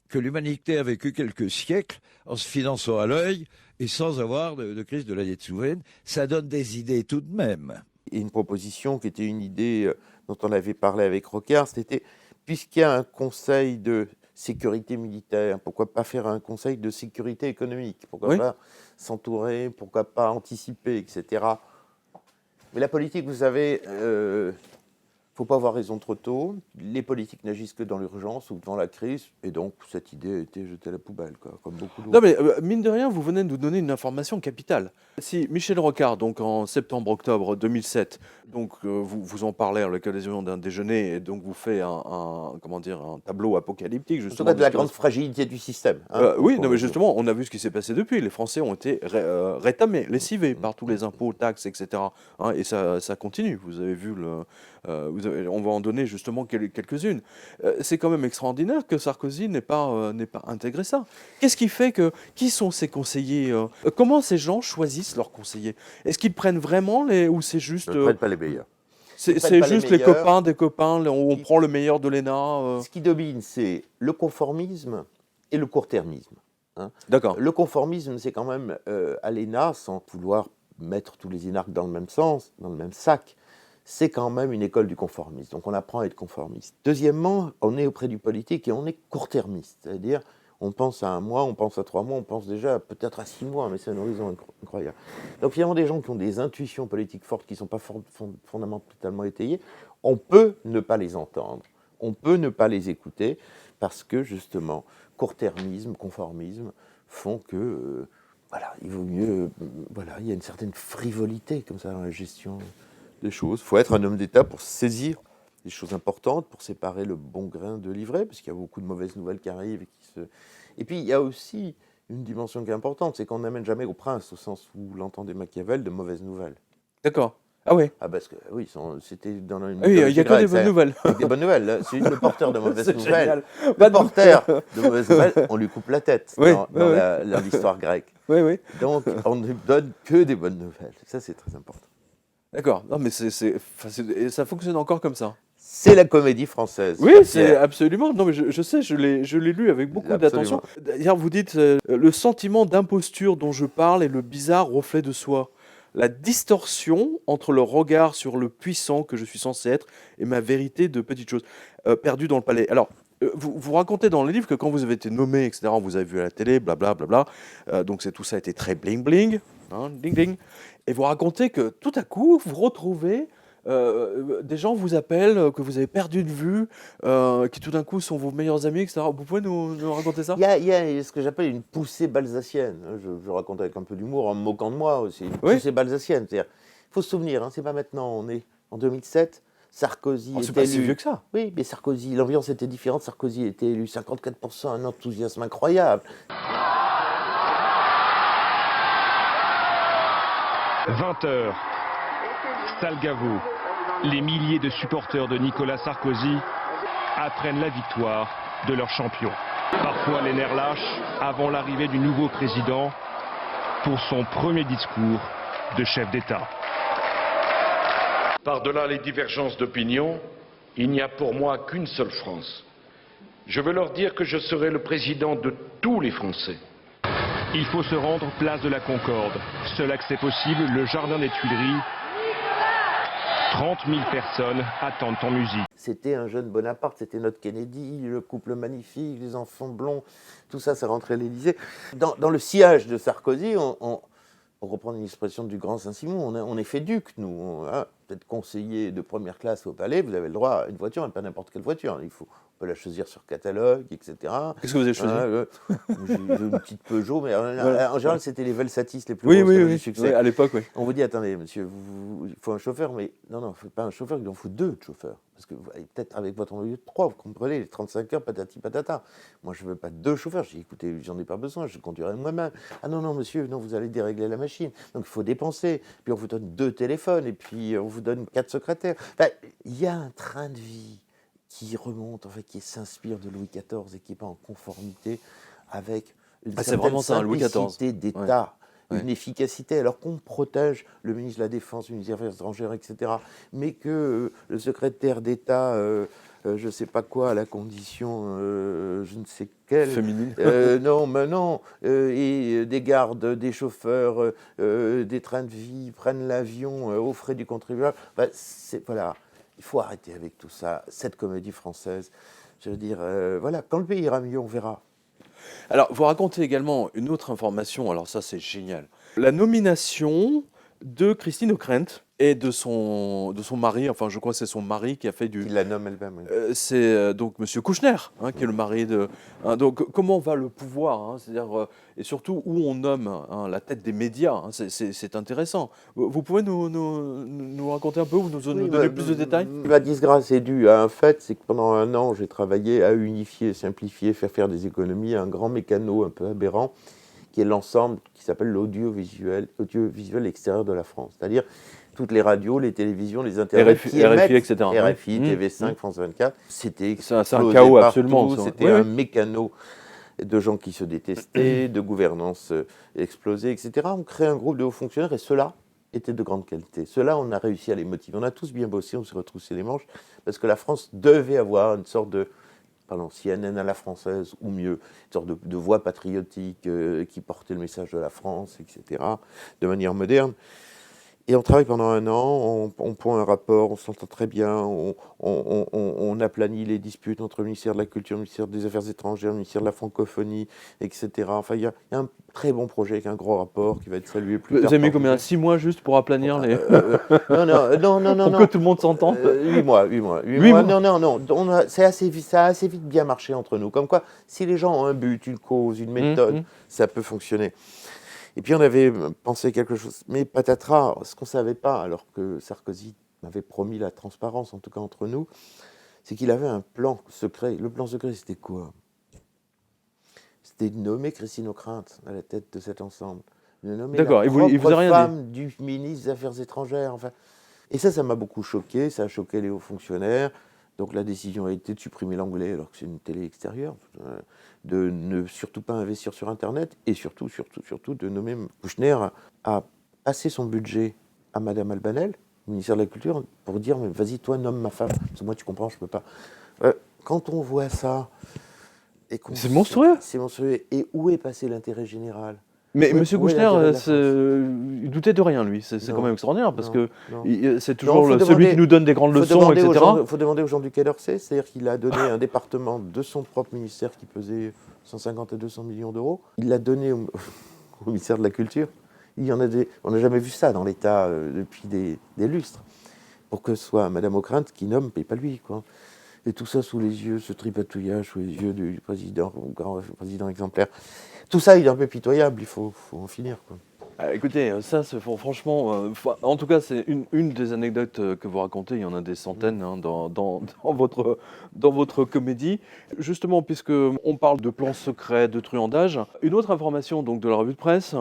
que l'humanité a vécu quelques siècles en se finançant à l'œil et sans avoir de crise de la dette souveraine. Ça donne des idées tout de même. Et une proposition qui était une idée dont on avait parlé avec Rocard, c'était, puisqu'il y a un conseil de sécurité militaire, pourquoi pas faire un conseil de sécurité économique? Pourquoi pas s'entourer, pourquoi pas anticiper, etc. Mais la politique, vous savez, faut pas avoir raison trop tôt. Les politiques n'agissent que dans l'urgence ou devant la crise. Et donc, cette idée a été jetée à la poubelle, quoi, comme beaucoup d'autres. Non mais mine de rien, vous venez de nous donner une information capitale. Si Michel Rocard, donc en septembre-octobre 2007, donc vous en parlez à l'occasion d'un déjeuner, et donc vous faites comment dire, un tableau apocalyptique, En tout justement. cas, de la grande fragilité du système. Hein, oui, non mais justement, on a vu ce qui s'est passé depuis. Les Français ont été rétamés, lessivés par tous les impôts, taxes, etc. Hein, et ça continue. Vous avez vu on va en donner justement quelques-unes. C'est quand même extraordinaire que Sarkozy n'ait pas intégré ça. Qu'est-ce qui fait qui sont ces conseillers comment ces gens choisissent leurs conseillers? Est-ce qu'ils prennent vraiment ou c'est juste... Ils ne prennent pas les meilleurs. C'est juste les copains des copains, on prend le meilleur de l'ENA Ce qui domine, c'est le conformisme et le court-termisme. Hein. D'accord. Le conformisme, c'est quand même à l'ENA, sans vouloir mettre tous les énarques dans le même sens, dans le même sac, c'est quand même une école du conformisme. Donc on apprend à être conformiste. Deuxièmement, on est auprès du politique et on est court-termiste. C'est-à-dire, on pense à 1 mois, on pense à 3 mois, on pense déjà peut-être à 6 mois, mais c'est un horizon incroyable. Donc finalement, des gens qui ont des intuitions politiques fortes, qui ne sont pas fondamentalement étayées, on peut ne pas les entendre, on peut ne pas les écouter, parce que justement, court-termisme, conformisme font que, il vaut mieux, il y a une certaine frivolité comme ça dans la gestion des choses. Il faut être un homme d'État pour saisir des choses importantes, pour séparer le bon grain de l'ivraie, parce qu'il y a beaucoup de mauvaises nouvelles qui arrivent. Et puis, il y a aussi une dimension qui est importante, c'est qu'on n'amène jamais au prince, au sens où l'entendait Machiavel, de mauvaises nouvelles. D'accord. Ah oui. Ah parce que oui, c'était dans une... Oui, il n'y a que des bonnes nouvelles. Des bonnes nouvelles. C'est le porteur de mauvaises nouvelles. Le porteur de mauvaises nouvelles, on lui coupe la tête dans l'histoire grecque. Oui, oui. Donc, on ne donne que des bonnes nouvelles. Ça, c'est très important. D'accord. Non, mais ça fonctionne encore comme ça. C'est la comédie française. Oui, c'est absolument. Non, mais je sais, je l'ai lu avec beaucoup d'attention. D'ailleurs, vous dites le sentiment d'imposture dont je parle est le bizarre reflet de soi. La distorsion entre le regard sur le puissant que je suis censé être et ma vérité de petite chose perdue dans le palais. Alors, vous racontez dans le livre que quand vous avez été nommé, etc., vous avez vu à la télé, blablabla, donc tout ça a été très bling-bling, hein, ding-ding, et vous racontez que tout à coup, vous retrouvez, des gens vous appellent, que vous avez perdu de vue, qui tout d'un coup sont vos meilleurs amis, etc. Vous pouvez nous raconter ça? Il y a ce que j'appelle une poussée balsacienne. Je raconte avec un peu d'humour, en me moquant de moi aussi. Une poussée balsacienne. C'est-à-dire, il faut se souvenir, c'est pas maintenant, on est en 2007. Sarkozy était c'est pas si vieux que ça. Oui, mais Sarkozy, l'ambiance était différente. Sarkozy était élu 54%, un enthousiasme incroyable. 20h, Salgavo, les milliers de supporters de Nicolas Sarkozy apprennent la victoire de leur champion. Parfois les nerfs lâches avant l'arrivée du nouveau président pour son premier discours de chef d'État. Par-delà les divergences d'opinion, il n'y a pour moi qu'une seule France. Je veux leur dire que je serai le président de tous les Français. Il faut se rendre place de la Concorde. Seul accès possible, le jardin des Tuileries. 30 000 personnes attendent en musique. C'était un jeune Bonaparte, c'était notre Kennedy, le couple magnifique, les enfants blonds, tout ça, c'est rentré à l'Élysée. Dans le sillage de Sarkozy, on reprend une expression du grand Saint-Simon, on est fait duc, nous. Vous êtes conseiller de première classe au palais, vous avez le droit à une voiture, mais pas n'importe quelle voiture. On peut la choisir sur catalogue, etc. Qu'est-ce que vous avez choisi? J'ai une petite Peugeot, mais en général, c'était les Velsatis les plus gros du succès. Oui, à l'époque, oui. On vous dit, attendez, monsieur, il faut un chauffeur, mais non, il ne faut pas un chauffeur, il en faut 2 de chauffeurs. Parce que peut-être avec votre milieu de 3, vous comprenez, les 35 heures, patati patata. Moi, je ne veux pas 2 chauffeurs. J'ai dit, écoutez, j'en ai pas besoin, je conduirai moi-même. Ah non, monsieur, non, vous allez dérégler la machine. Donc, il faut dépenser. Puis, on vous donne 2 téléphones, et puis, on vous donne 4 secrétaires. Il y a un train de vie qui remonte, qui s'inspire de Louis XIV et qui n'est pas en conformité avec une certaine simplicité d'État, une efficacité, alors qu'on protège le ministre de la Défense, le ministre des Affaires étrangères, etc., mais que le secrétaire d'État, je ne sais pas quoi, à la condition, je ne sais quelle... Féminine. Non, et des gardes, des chauffeurs, des trains de vie, prennent l'avion aux frais du contribuable. Voilà. Il faut arrêter avec tout ça, cette comédie française. Je veux dire, quand le pays ira mieux, on verra. Alors, vous racontez également une autre information, alors ça c'est génial. La nomination de Christine Ockrent et de son mari, enfin je crois que c'est son mari qui a fait du... Il la nomme elle-même. Oui. C'est donc Monsieur Kouchner, hein, qui est le mari de... hein, donc comment va le pouvoir, hein, c'est-à-dire, et surtout où on nomme, hein, la tête des médias, hein, c'est intéressant. Vous pouvez nous raconter un peu, ou nous donner plus de détails? Ma disgrâce est due à un fait, c'est que pendant un an, j'ai travaillé à unifier, simplifier, faire des économies à un grand mécano un peu aberrant, qui est l'ensemble qui s'appelle l'audiovisuel extérieur de la France. C'est-à-dire toutes les radios, les télévisions, les internets qui émettent, RFI, etc. RFI, TV5, France 24, c'était un chaos absolument. C'était un mécano de gens qui se détestaient, de gouvernance explosée, etc. On crée un groupe de hauts fonctionnaires et ceux-là étaient de grande qualité. Ceux-là, on a réussi à les motiver. On a tous bien bossé, on s'est retroussé les manches, parce que la France devait avoir une sorte de, pardon, CNN à la française, ou mieux, une sorte de voix patriotique qui portait le message de la France, etc., de manière moderne. Et on travaille pendant un an, on pond un rapport, on s'entend très bien, on aplanit les disputes entre le ministère de la Culture, le ministère des Affaires étrangères, le ministère de la Francophonie, etc. Enfin, il y a un très bon projet avec un gros rapport qui va être salué plus tard. Vous avez mis combien? 6 mois juste pour aplanir les... Non. Pour que tout le monde s'entende? 8 mois. 8 mois. Non. Ça a assez vite bien marché entre nous. Comme quoi, si les gens ont un but, une cause, une méthode, ça peut fonctionner. Et puis on avait pensé quelque chose, mais patatras, ce qu'on ne savait pas, alors que Sarkozy m'avait promis la transparence, en tout cas entre nous, c'est qu'il avait un plan secret. Le plan secret, c'était quoi? C'était de nommer Christine Ockrent à la tête de cet ensemble. De nommer la propre femme du ministre des Affaires étrangères. Enfin. Et ça m'a beaucoup choqué, ça a choqué les hauts fonctionnaires. Donc la décision a été de supprimer l'anglais, alors que c'est une télé extérieure, de ne surtout pas investir sur Internet, et surtout de nommer Kouchner à passer son budget à Madame Albanel, ministère de la Culture, pour dire mais vas-y toi nomme ma femme, parce que moi tu comprends, je peux pas. Quand on voit ça, c'est monstrueux. C'est monstrueux. Et où est passé l'intérêt général? Mais M. Kouchner, il doutait de rien, lui. C'est quand même extraordinaire, parce que c'est toujours celui qui nous donne des grandes leçons, etc. Il faut demander aux gens du Quai d'Orsay, c'est-à-dire qu'il a donné un département de son propre ministère qui pesait 150 à 200 millions d'euros. Il l'a donné au ministère de la Culture. On n'a jamais vu ça dans l'État depuis des lustres. Pour que ce soit Mme Ockrent qui nomme, et pas lui, quoi. Et tout ça sous les yeux, ce tripatouillage sous les yeux du président, grand président exemplaire. Tout ça, il est un peu pitoyable, il faut en finir, quoi. Écoutez, ça, franchement, en tout cas, c'est une des anecdotes que vous racontez. Il y en a des centaines, hein, dans votre comédie. Justement, puisqu'on parle de plans secrets, de truandage, une autre information donc, de la revue de presse,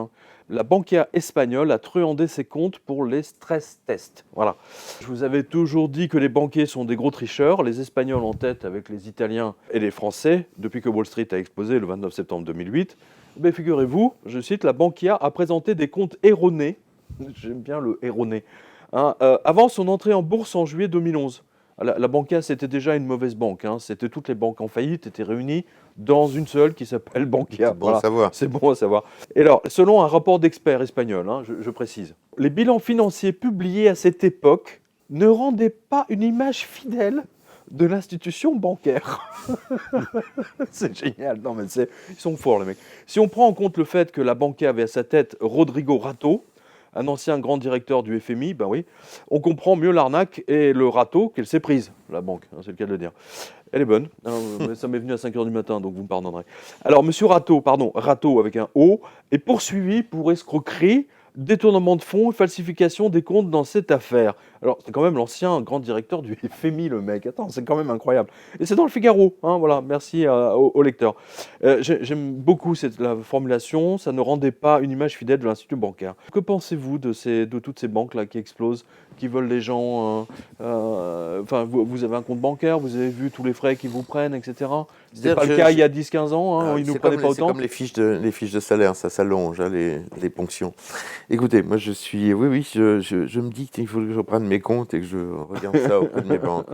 la Bankia espagnole a truandé ses comptes pour les stress tests. Voilà. Je vous avais toujours dit que les banquiers sont des gros tricheurs, les Espagnols en tête avec les Italiens et les Français, depuis que Wall Street a explosé le 29 septembre 2008. Mais figurez-vous, je cite, la Bankia a présenté des comptes erronés, j'aime bien le erroné, hein, avant son entrée en bourse en juillet 2011. La Bankia, c'était déjà une mauvaise banque, hein, c'était toutes les banques en faillite étaient réunies dans une seule qui s'appelle Bankia. C'est bon à savoir. C'est bon à savoir. Et alors, selon un rapport d'experts espagnols, hein, je précise, les bilans financiers publiés à cette époque ne rendaient pas une image fidèle de l'institution bancaire. C'est génial. Non, mais ils sont forts, les mecs. Si on prend en compte le fait que la Bankia avait à sa tête Rodrigo Rato, un ancien grand directeur du FMI, ben oui, on comprend mieux l'arnaque et le râteau qu'elle s'est prise, la banque, hein, c'est le cas de le dire. Elle est bonne, hein, ça m'est venu à 5h du matin, donc vous me pardonnerez. Alors, monsieur Rato avec un O, est poursuivi pour escroquerie, détournement de fonds et falsification des comptes dans cette affaire. Alors, c'est quand même l'ancien grand directeur du FMI, le mec. Attends, c'est quand même incroyable. Et c'est dans le Figaro, hein, voilà, merci au lecteur. J'aime beaucoup la formulation, ça ne rendait pas une image fidèle de l'institut bancaire. Que pensez-vous de toutes ces banques-là qui explosent, qui veulent les gens... Enfin, vous avez un compte bancaire, vous avez vu tous les frais qu'ils vous prennent, etc. C'était pas le cas il y a 10-15 ans, hein, ils ne nous prenaient pas autant. C'est comme les fiches de salaire, ça s'allonge, hein, les ponctions. Écoutez, moi je me dis qu'il faut que je reprenne mes comptes et que je regarde ça auprès de mes banques.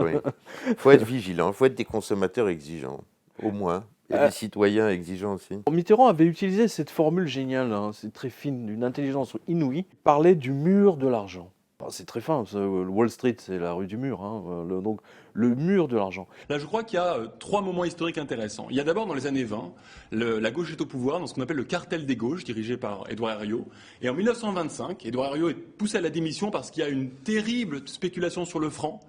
Il faut être vigilant, il faut être des consommateurs exigeants, au moins, et des citoyens exigeants aussi. Mitterrand avait utilisé cette formule géniale, hein, c'est très fine, d'une intelligence inouïe, il parlait du mur de l'argent. c'est très fin. Wall Street, c'est la rue du mur. Hein, donc, le mur de l'argent. Là, je crois qu'il y a 3 moments historiques intéressants. Il y a d'abord, dans les années 20, la gauche est au pouvoir dans ce qu'on appelle le cartel des gauches, dirigé par Édouard Herriot. Et en 1925, Édouard Herriot est poussé à la démission parce qu'il y a une terrible spéculation sur le franc.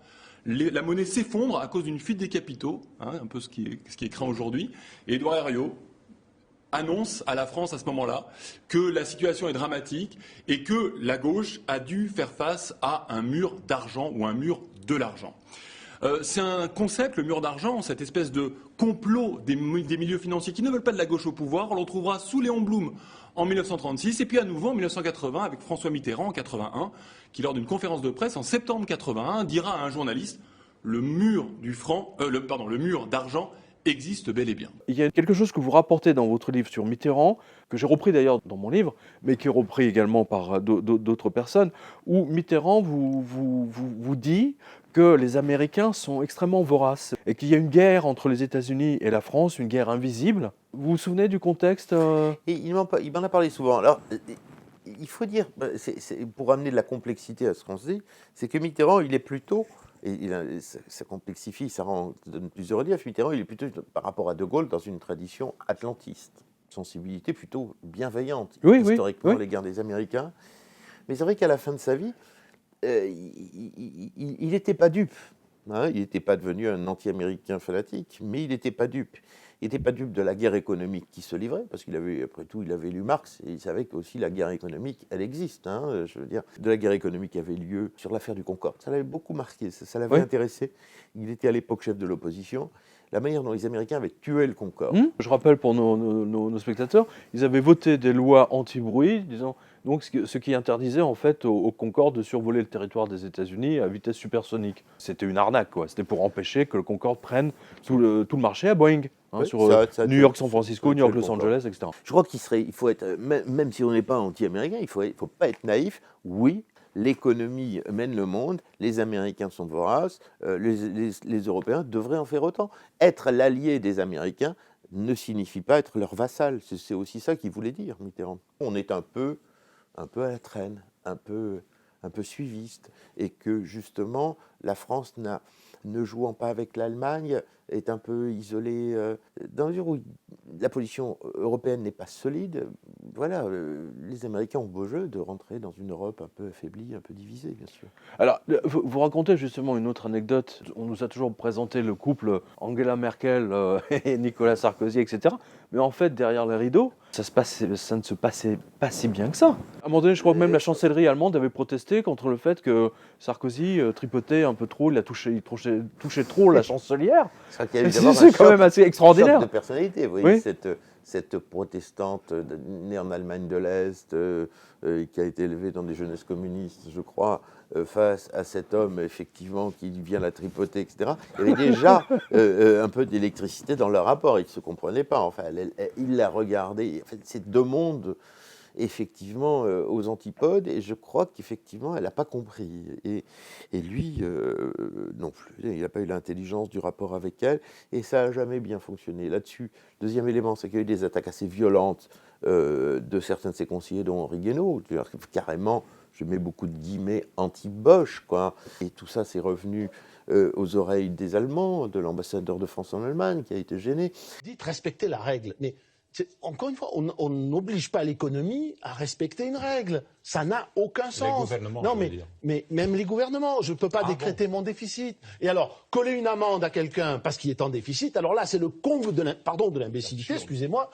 La monnaie s'effondre à cause d'une fuite des capitaux, hein, un peu ce qui est craint aujourd'hui. Et Édouard Herriot annonce à la France à ce moment-là que la situation est dramatique et que la gauche a dû faire face à un mur d'argent ou un mur de l'argent. C'est un concept, le mur d'argent, cette espèce de complot des milieux financiers qui ne veulent pas de la gauche au pouvoir. On le retrouvera sous Léon Blum en 1936 et puis à nouveau en 1980 avec François Mitterrand en 81 qui, lors d'une conférence de presse en septembre 81, dira à un journaliste le mur d'argent existe bel et bien. Il y a quelque chose que vous rapportez dans votre livre sur Mitterrand, que j'ai repris d'ailleurs dans mon livre, mais qui est repris également par d'autres personnes, où Mitterrand vous dit que les Américains sont extrêmement voraces et qu'il y a une guerre entre les États-Unis et la France, une guerre invisible. Vous vous souvenez du contexte Et il m'en a parlé souvent. Alors, il faut dire, pour amener de la complexité à ce qu'on se dit, c'est que Mitterrand, il est plutôt... Et ça complexifie, ça donne plusieurs reliefs. Mitterrand, il est plutôt, par rapport à De Gaulle, dans une tradition atlantiste. Sensibilité plutôt bienveillante, historiquement, à l'égard des Américains. Mais c'est vrai qu'à la fin de sa vie, il n'était pas dupe. Hein, il n'était pas devenu un anti-américain fanatique, mais il n'était pas dupe. Il n'était pas dupe de la guerre économique qui se livrait, parce qu'il avait, après tout, il avait lu Marx, et il savait qu'aussi la guerre économique, elle existe. Hein, je veux dire, de la guerre économique qui avait lieu sur l'affaire du Concorde. Ça l'avait beaucoup marqué, ça l'avait intéressé. Il était à l'époque chef de l'opposition. La manière dont les Américains avaient tué le Concorde. Je rappelle pour nos spectateurs, ils avaient voté des lois anti-bruit, disons, donc ce qui interdisait en fait au Concorde de survoler le territoire des États-Unis à vitesse supersonique. C'était une arnaque, quoi. C'était pour empêcher que le Concorde prenne tout le marché à Boeing. Hein, sur New York, San Francisco, New York, Los Angeles, etc. Je crois il faut être, même si on n'est pas anti-américain, il ne faut pas être naïf. Oui, l'économie mène le monde, les Américains sont voraces, les Européens devraient en faire autant. Être l'allié des Américains ne signifie pas être leur vassal. C'est aussi ça qu'il voulait dire, Mitterrand. On est un peu à la traîne, un peu suiviste, et que justement la France ne jouant pas avec l'Allemagne est un peu isolée dans la mesure où la position européenne n'est pas solide. Voilà, les Américains ont beau jeu de rentrer dans une Europe un peu affaiblie, un peu divisée, bien sûr. Alors, vous racontez justement une autre anecdote. On nous a toujours présenté le couple Angela Merkel et Nicolas Sarkozy, etc. Mais en fait, derrière les rideaux, ça ne se passait pas si bien que ça. À un moment donné, je crois que même la chancellerie allemande avait protesté contre le fait que Sarkozy tripotait un peu trop, il touchait trop la chancelière. C'est quand même assez extraordinaire. Choc de personnalité, vous voyez, cette protestante née en Allemagne de l'Est, qui a été élevée dans des jeunesses communistes, je crois, face à cet homme, effectivement, qui vient la tripoter, etc. Il y avait déjà un peu d'électricité dans leur rapport. Ils ne se comprenaient pas. Enfin, il la regardait. En fait, c'est deux mondes, effectivement, aux antipodes. Et je crois qu'effectivement, elle n'a pas compris. Et lui, non plus. Il n'a pas eu l'intelligence du rapport avec elle. Et ça n'a jamais bien fonctionné. Là-dessus, deuxième élément, c'est qu'il y a eu des attaques assez violentes de certains de ses conseillers, dont Henri Guénaud, carrément, je mets beaucoup de guillemets, anti-Bosch, quoi. Et tout ça, c'est revenu aux oreilles des Allemands, de l'ambassadeur de France en Allemagne, qui a été gêné. Dites respecter la règle, mais encore une fois, on n'oblige pas l'économie à respecter une règle. Ça n'a aucun sens. Les gouvernements, non, mais même les gouvernements, je ne peux pas décréter mon déficit. Et alors, coller une amende à quelqu'un parce qu'il est en déficit, alors là, c'est le comble de l'imbécilité, excusez-moi,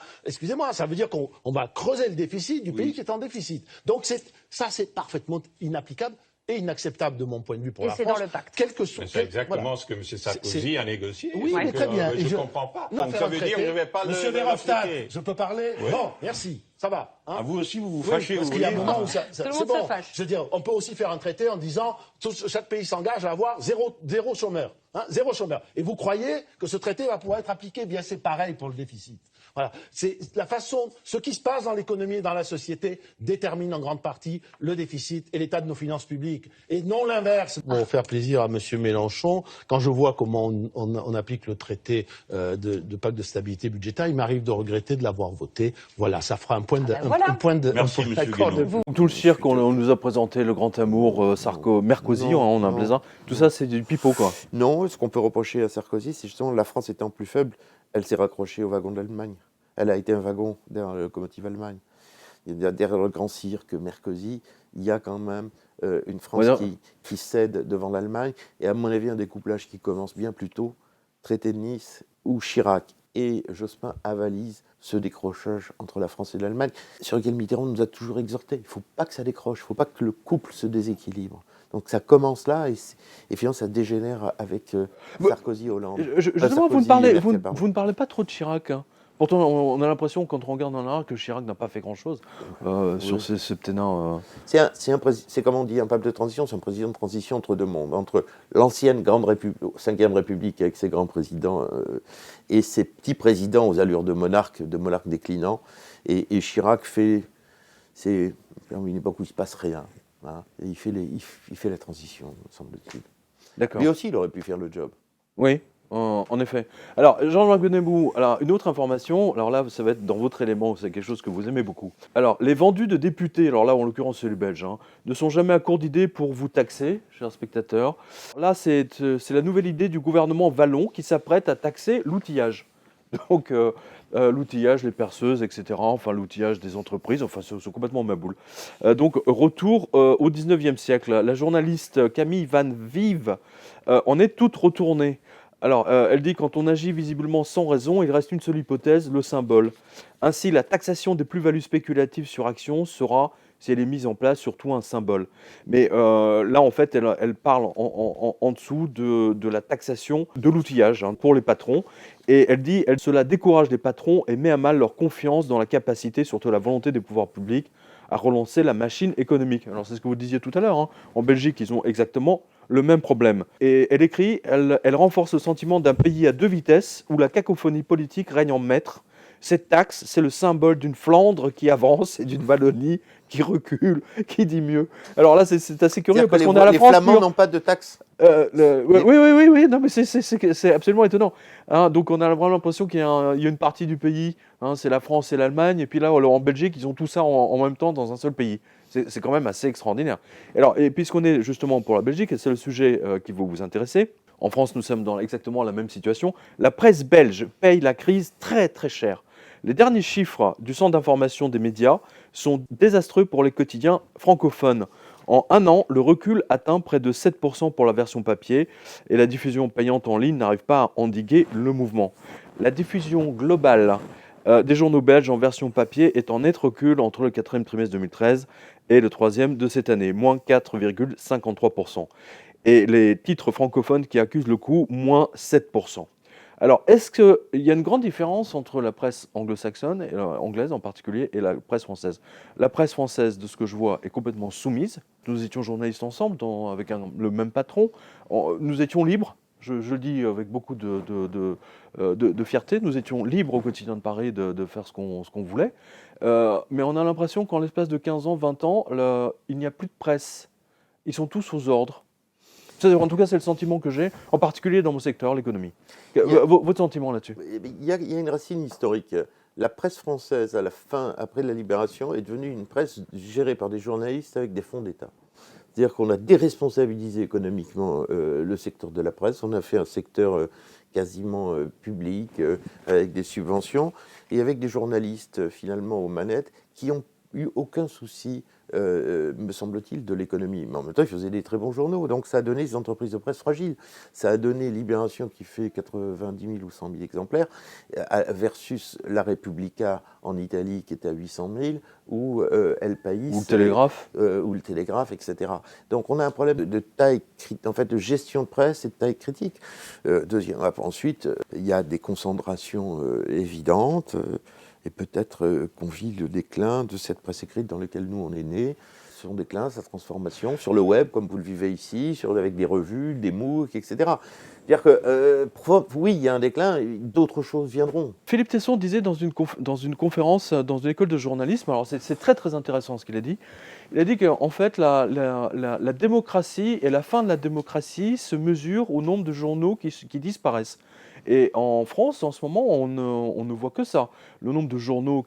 ça veut dire qu'on va creuser le déficit du pays qui est en déficit. Donc ça, c'est parfaitement inapplicable et inacceptable de mon point de vue pour la France. Et c'est dans le pacte. C'est exactement ce que M. Sarkozy a négocié. Oui, mais très bien. Je ne comprends pas. Donc ça veut dire que je ne vais pas Monsieur Verhofstadt, je peux parler? Oui. Bon, merci, ça va. Hein, vous aussi, vous vous fâchez. Parce qu'il y a un moment où c'est bon. Je veux dire, on peut aussi faire un traité en disant chaque pays s'engage à avoir zéro chômeur. Hein, zéro chômeur. Et vous croyez que ce traité va pouvoir être appliqué? Bien, c'est pareil pour le déficit. Voilà. C'est la façon, ce qui se passe dans l'économie et dans la société détermine en grande partie le déficit et l'état de nos finances publiques. Et non l'inverse. Pour faire plaisir à M. Mélenchon, quand je vois comment on applique le traité de pacte de stabilité budgétaire, il m'arrive de regretter de l'avoir voté. Voilà, ça fera un point. Merci, monsieur Guénon. Tout le cirque, on nous a présenté le grand amour, Merkozy, on a un plaisir. Tout ça, c'est du pipeau, quoi. Non, ce qu'on peut reprocher à Sarkozy, c'est justement la France étant plus faible, elle s'est raccrochée au wagon de l'Allemagne. Elle a été un wagon derrière la locomotive Allemagne. Derrière le grand cirque Merkozy, il y a quand même une France qui cède devant l'Allemagne. Et à mon avis, un découplage qui commence bien plus tôt, traité de Nice, où Chirac et Jospin avalisent ce décrochage entre la France et l'Allemagne, sur lequel Mitterrand nous a toujours exhortés. Il ne faut pas que ça décroche, il ne faut pas que le couple se déséquilibre. Donc ça commence là et finalement ça dégénère avec Sarkozy-Hollande. Justement, vous ne parlez pas trop de Chirac. Hein. Pourtant, on a l'impression, quand on regarde en arrière, que Chirac n'a pas fait grand-chose sur ce septennat. C'est comme on dit, un pape de transition, c'est un président de transition entre deux mondes, entre l'ancienne grande Ve République avec ses grands présidents et ses petits présidents aux allures de monarque déclinant. Et Chirac fait une époque où il ne se passe rien. Hein, et il fait la transition, me semble-t-il. D'accord. Lui aussi, il aurait pu faire le job. Oui. En effet. Alors, Jean-Jacques Godinbout, une autre information, alors là, ça va être dans votre élément, c'est quelque chose que vous aimez beaucoup. Alors, les vendus de députés, alors là, en l'occurrence, c'est les Belges, ne sont jamais à court d'idées pour vous taxer, chers spectateurs. Là, c'est la nouvelle idée du gouvernement wallon qui s'apprête à taxer l'outillage. Donc, l'outillage, les perceuses, etc., enfin, l'outillage des entreprises, enfin, c'est complètement ma boule. Donc, retour au 19e siècle. La journaliste Camille Van Vive en est toute retournée. Alors, elle dit, quand on agit visiblement sans raison, il reste une seule hypothèse, le symbole. Ainsi, la taxation des plus-values spéculatives sur actions sera, si elle est mise en place, surtout un symbole. Mais là, en fait, elle parle en dessous de la taxation de l'outillage pour les patrons. Et elle dit, cela décourage les patrons et met à mal leur confiance dans la capacité, surtout la volonté des pouvoirs publics, à relancer la machine économique. Alors, c'est ce que vous disiez tout à l'heure. En Belgique, ils ont exactement le même problème. Et elle écrit, elle renforce le sentiment d'un pays à deux vitesses où la cacophonie politique règne en maître. Cette taxe, c'est le symbole d'une Flandre qui avance et d'une Wallonie qui recule, qui dit mieux. Alors là, c'est assez curieux parce qu'on a la France. Les Flamands n'ont pas de taxe. Oui, non, mais c'est absolument étonnant. Donc on a vraiment l'impression qu'il y a une partie du pays, c'est la France et l'Allemagne, et puis là, en Belgique, ils ont tout ça en même temps dans un seul pays. C'est quand même assez extraordinaire. Et puisqu'on est justement pour la Belgique, et c'est le sujet qui va vous intéresser, en France, nous sommes dans exactement la même situation. La presse belge paye la crise très très cher. Les derniers chiffres du Centre d'information des médias sont désastreux pour les quotidiens francophones. En un an, le recul atteint près de 7% pour la version papier et la diffusion payante en ligne n'arrive pas à endiguer le mouvement. La diffusion globale des journaux belges en version papier est en net recul entre le 4e trimestre 2013 et le 3e de cette année, moins 4,53%. Et les titres francophones qui accusent le coup, moins 7%. Alors, est-ce qu'il y a une grande différence entre la presse anglo-saxonne, et anglaise en particulier, et la presse française ? La presse française, de ce que je vois, est complètement soumise. Nous étions journalistes ensemble, avec le même patron. Nous étions libres, je le dis avec beaucoup de fierté. Nous étions libres au quotidien de Paris de faire ce qu'on voulait. Mais on a l'impression qu'en l'espace de 15 ans, 20 ans, il n'y a plus de presse. Ils sont tous aux ordres. En tout cas, c'est le sentiment que j'ai, en particulier dans mon secteur, l'économie. Votre sentiment là-dessus ? Il y a une racine historique. La presse française, après la Libération, est devenue une presse gérée par des journalistes avec des fonds d'État. C'est-à-dire qu'on a déresponsabilisé économiquement le secteur de la presse. On a fait un secteur quasiment public, avec des subventions, et avec des journalistes, finalement, aux manettes, qui n'ont eu aucun souci, me semble-t-il, de l'économie. Mais en même temps, ils faisaient des très bons journaux. Donc ça a donné des entreprises de presse fragiles. Ça a donné Libération qui fait 90 000 ou 100 000 exemplaires versus La Repubblica en Italie qui est à 800 000 ou El País. Ou le Télégraphe. Etc. Donc on a un problème de taille, en fait, de gestion de presse et de taille critique. Ensuite, il y a des concentrations évidentes. Et peut-être qu'on vit le déclin de cette presse écrite dans laquelle nous on est nés, son déclin, sa transformation sur le web, comme vous le vivez ici, avec des revues, des MOOC, etc. C'est-à-dire que, oui, il y a un déclin, d'autres choses viendront. Philippe Tesson disait dans une conférence, dans une école de journalisme, alors c'est très très intéressant ce qu'il a dit, Il a dit qu'en fait, la démocratie et la fin de la démocratie se mesurent au nombre de journaux qui disparaissent. Et en France, en ce moment, on ne voit que ça. Le nombre de journaux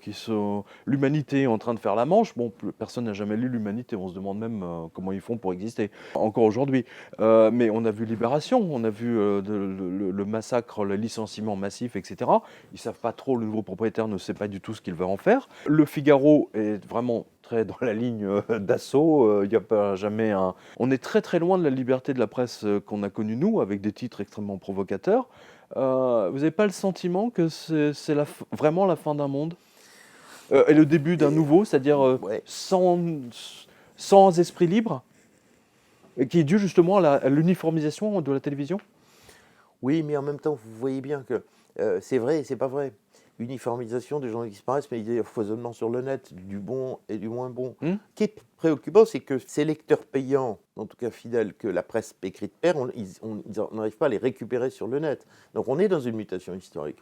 l'Humanité est en train de faire la manche. Bon, personne n'a jamais lu l'Humanité. On se demande même comment ils font pour exister, encore aujourd'hui. Mais on a vu Libération, on a vu le massacre, le licenciement massif, etc. Ils ne savent pas trop, le nouveau propriétaire ne sait pas du tout ce qu'il va en faire. Le Figaro est vraiment très dans la ligne d'assaut. Il n'y a pas jamais un... On est très très loin de la liberté de la presse qu'on a connue, nous, avec des titres extrêmement provocateurs. Vous n'avez pas le sentiment que c'est vraiment la fin d'un monde et le début d'un nouveau, c'est-à-dire sans esprit libre, et qui est dû justement à l'uniformisation de la télévision? Oui, mais en même temps, vous voyez bien que c'est vrai et c'est pas vrai. Uniformisation des gens qui disparaissent, mais il y a foisonnement sur le net, du bon et du moins bon. Ce qui est préoccupant, c'est que ces lecteurs payants, en tout cas fidèles, que la presse écrite perd, on n'arrive pas à les récupérer sur le net. Donc on est dans une mutation historique.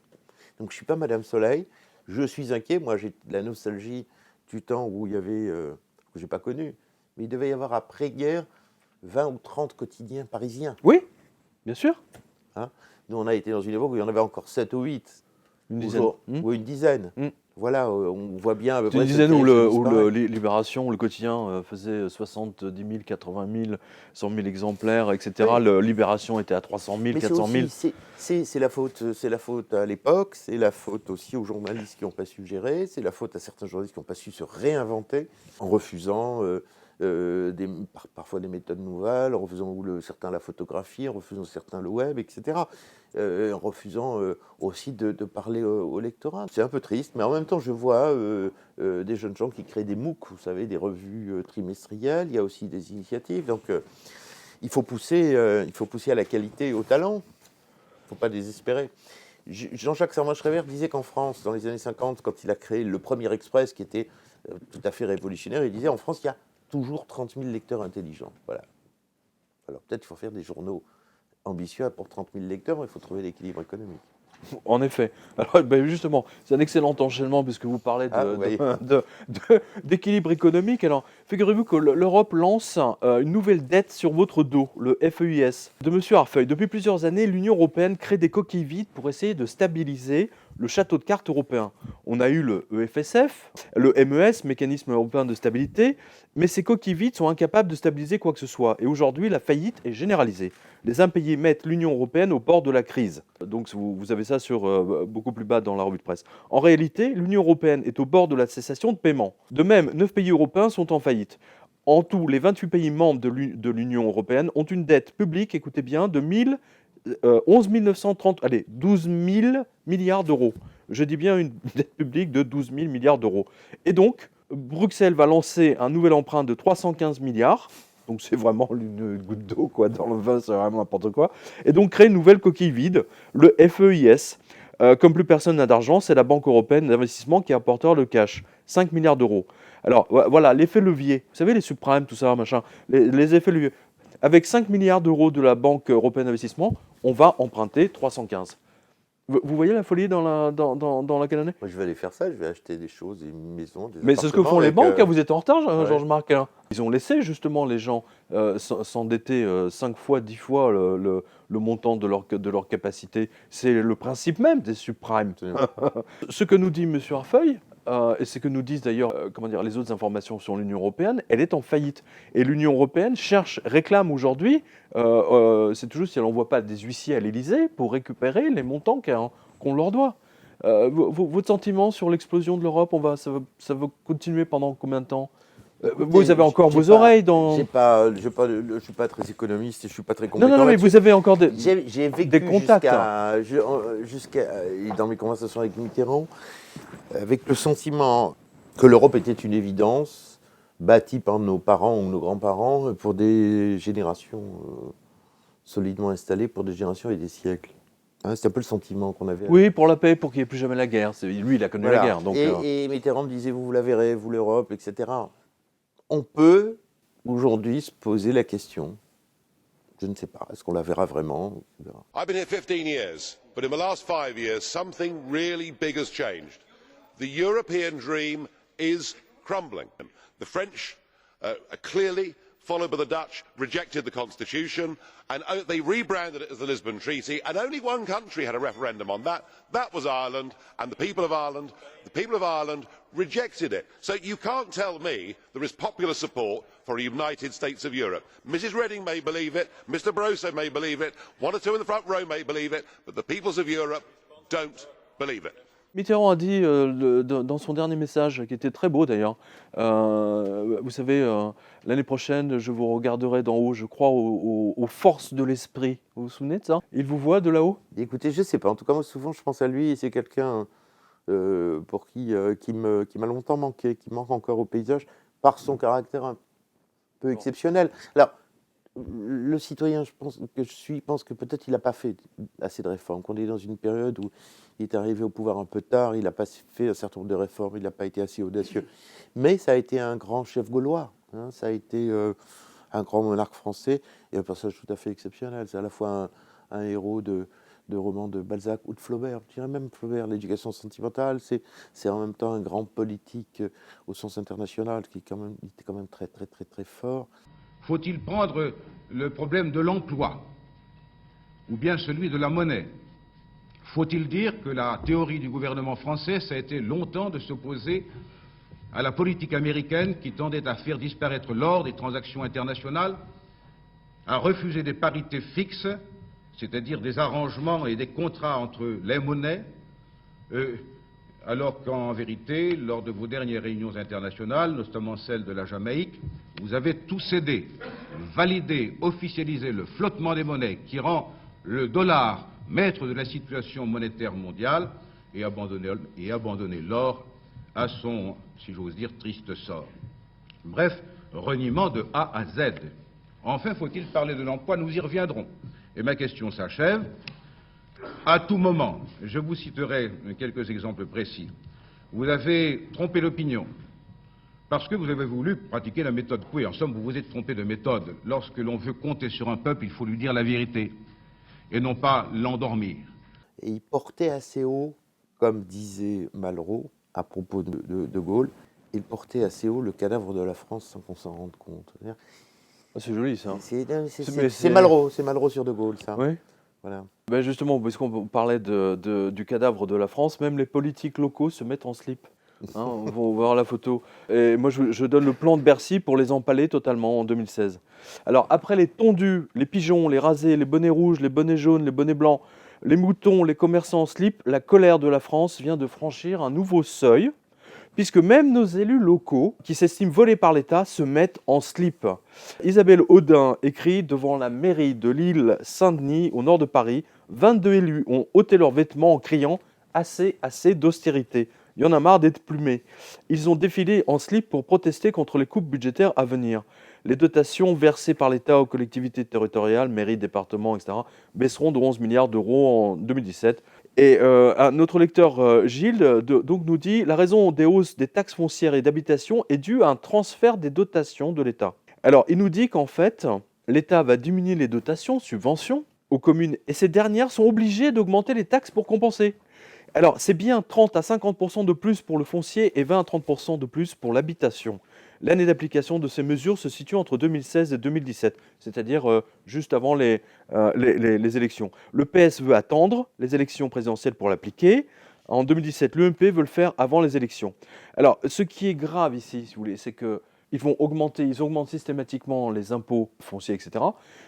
Donc je ne suis pas Madame Soleil, je suis inquiet. Moi, j'ai de la nostalgie du temps où il y avait, que je n'ai pas connu, mais il devait y avoir après-guerre 20 ou 30 quotidiens parisiens. Oui, bien sûr. Hein, nous, on a été dans une époque où il y en avait encore 7 ou 8. Une dizaine. Ou une dizaine. Voilà, on voit bien à peu près. Une dizaine où le Libération, le quotidien faisait 70 000, 80 000, 100 000 exemplaires, etc. Oui. Le Libération était à 300 000, 400 000. C'est la faute à l'époque, c'est la faute aussi aux journalistes qui n'ont pas su gérer, c'est la faute à certains journalistes qui n'ont pas su se réinventer en refusant parfois des méthodes nouvelles, en refusant certains la photographie, en refusant certains le web, etc. En refusant aussi de parler au lectorat. C'est un peu triste, mais en même temps, je vois des jeunes gens qui créent des MOOC, vous savez, des revues trimestrielles. Il y a aussi des initiatives. Donc, il faut pousser à la qualité et au talent. Il ne faut pas désespérer. Jean-Jacques Servan-Schreiber disait qu'en France, dans les années 50, quand il a créé le premier Express, qui était tout à fait révolutionnaire, il disait en France, il y a toujours 30 000 lecteurs intelligents. Voilà. Alors peut-être qu'il faut faire des journaux ambitieux pour 30 000 lecteurs, mais il faut trouver l'équilibre économique. En effet. Alors, ben justement, c'est un excellent enchaînement puisque vous parlez d'équilibre économique. Alors, figurez-vous que l'Europe lance une nouvelle dette sur votre dos, le FEIS, de M. Arfeuil. Depuis plusieurs années, l'Union européenne crée des coquilles vides pour essayer de stabiliser le château de cartes européen. On a eu le EFSF, le MES, Mécanisme européen de stabilité, mais ces coquilles vides sont incapables de stabiliser quoi que ce soit. Et aujourd'hui, la faillite est généralisée. Les impayés mettent l'Union européenne au bord de la crise. Donc vous avez ça beaucoup plus bas dans la revue de presse. En réalité, l'Union européenne est au bord de la cessation de paiement. De même, 9 pays européens sont en faillite. En tout, les 28 pays membres de l'Union européenne ont une dette publique, écoutez bien, de 12 000 milliards d'euros. Je dis bien une dette publique de 12 000 milliards d'euros. Et donc, Bruxelles va lancer un nouvel emprunt de 315 milliards. Donc c'est vraiment une goutte d'eau quoi, dans le vin, c'est vraiment n'importe quoi. Et donc créer une nouvelle coquille vide, le FEIS. Comme plus personne n'a d'argent, c'est la Banque européenne d'investissement qui est apporteur de cash, 5 milliards d'euros. Alors voilà, l'effet levier, vous savez les subprimes, tout ça, machin, les effets leviers. Avec 5 milliards d'euros de la Banque européenne d'investissement, on va emprunter 315. Vous voyez la folie dans laquelle on est ? Moi, je vais aller faire ça, je vais acheter des choses, des maisons, des Mais c'est ce que font les banques, vous êtes en retard, Georges-Marc. Ils ont laissé justement les gens s'endetter 5 fois, 10 fois le montant de leur capacité. C'est le principe même des subprimes. Ce que nous dit M. Arfeuil, et c'est que nous disent d'ailleurs les autres informations sur l'Union européenne, elle est en faillite. Et l'Union européenne réclame aujourd'hui, c'est toujours si elle n'envoie pas des huissiers à l'Élysée pour récupérer les montants qu'on leur doit. Votre sentiment sur l'explosion de l'Europe, ça va continuer pendant combien de temps ? Vous avez encore vos oreilles dans... Je ne suis pas très économiste et je ne suis pas très compétent. Non, mais vous avez encore des contacts. Dans mes conversations avec Mitterrand, avec le sentiment que l'Europe était une évidence, bâtie par nos parents ou nos grands-parents pour des générations solidement installées, pour des générations et des siècles. Hein, c'est un peu le sentiment qu'on avait. Oui, pour la paix, pour qu'il n'y ait plus jamais la guerre. Lui, il a connu la guerre. Donc, et Mitterrand me disait, vous la verrez, vous l'Europe, etc. On peut aujourd'hui se poser la question, je ne sais pas, est-ce qu'on la verra vraiment ? I've been here 15 years, but in the last 5 years, something really big has changed. The European dream is crumbling. The French clearly, followed by the Dutch, rejected the constitution, and they rebranded it as the Lisbon Treaty, and only one country had a referendum on that. That was Ireland, and the people of Ireland rejected it. So you can't tell me there is popular support for a United States of Europe. Mrs Reding may believe it, Mr Barroso may believe it, one or two in the front row may believe it, but the peoples of Europe don't believe it. Mitterrand a dit dans son dernier message, qui était très beau d'ailleurs, vous savez, l'année prochaine, je vous regarderai d'en haut, je crois aux forces de l'esprit. Vous vous souvenez de ça? Il vous voit de là-haut? Écoutez, je ne sais pas. En tout cas, moi, souvent, je pense à lui et c'est quelqu'un pour qui m'a longtemps manqué, qui manque encore au paysage par son caractère un peu exceptionnel. Alors, le citoyen, pense que peut-être il n'a pas fait assez de réformes, qu'on est dans une période où il est arrivé au pouvoir un peu tard, il n'a pas fait un certain nombre de réformes, il n'a pas été assez audacieux. Mais ça a été un grand chef gaulois, hein, ça a été un grand monarque français et un personnage tout à fait exceptionnel. C'est à la fois un héros de romans de Balzac ou de Flaubert, je dirais même Flaubert, l'éducation sentimentale, c'est en même temps un grand politique au sens international qui était quand même très très très très fort. Faut-il prendre le problème de l'emploi ou bien celui de la monnaie? Faut-il dire que la théorie du gouvernement français, ça a été longtemps de s'opposer à la politique américaine qui tendait à faire disparaître l'or des transactions internationales, à refuser des parités fixes, c'est-à-dire des arrangements et des contrats entre les monnaies, alors qu'en vérité, lors de vos dernières réunions internationales, notamment celle de la Jamaïque, vous avez tout cédé, validé, officialisé le flottement des monnaies qui rend le dollar maître de la situation monétaire mondiale et abandonné l'or à son, si j'ose dire, triste sort. Bref, reniement de A à Z. Enfin, faut-il parler de l'emploi? Nous y reviendrons. Et ma question s'achève. À tout moment, je vous citerai quelques exemples précis. Vous avez trompé l'opinion parce que vous avez voulu pratiquer la méthode Coué. En somme, vous vous êtes trompé de méthode. Lorsque l'on veut compter sur un peuple, il faut lui dire la vérité et non pas l'endormir. Et il portait assez haut, comme disait Malraux à propos de Gaulle, il portait assez haut le cadavre de la France sans qu'on s'en rende compte. C'est joli ça. C'est Malraux sur de Gaulle, ça. Oui. Voilà. Ben justement, puisqu'on parlait du cadavre de la France, même les politiques locaux se mettent en slip. Hein, on va voir la photo. Et moi, je donne le plan de Bercy pour les empaler totalement en 2016. Alors, après les tondus, les pigeons, les rasés, les bonnets rouges, les bonnets jaunes, les bonnets blancs, les moutons, les commerçants en slip, la colère de la France vient de franchir un nouveau seuil, puisque même nos élus locaux, qui s'estiment volés par l'État, se mettent en slip. Isabelle Audin écrit devant la mairie de l'île Saint-Denis, au nord de Paris, 22 élus ont ôté leurs vêtements en criant « assez, assez d'austérité ». Il y en a marre d'être plumés. Ils ont défilé en slip pour protester contre les coupes budgétaires à venir. Les dotations versées par l'État aux collectivités territoriales, mairies, départements, etc., baisseront de 11 milliards d'euros en 2017. Et notre lecteur Gilles donc nous dit « La raison des hausses des taxes foncières et d'habitation est due à un transfert des dotations de l'État ». Alors, il nous dit qu'en fait, l'État va diminuer les dotations, subventions, aux communes, et ces dernières sont obligées d'augmenter les taxes pour compenser. Alors, c'est bien 30 à 50% de plus pour le foncier et 20 à 30% de plus pour l'habitation. L'année d'application de ces mesures se situe entre 2016 et 2017, c'est-à-dire juste avant les élections. Le PS veut attendre les élections présidentielles pour l'appliquer. En 2017, l'UMP veut le faire avant les élections. Alors, ce qui est grave ici, si vous voulez, c'est que ils augmentent systématiquement les impôts fonciers, etc.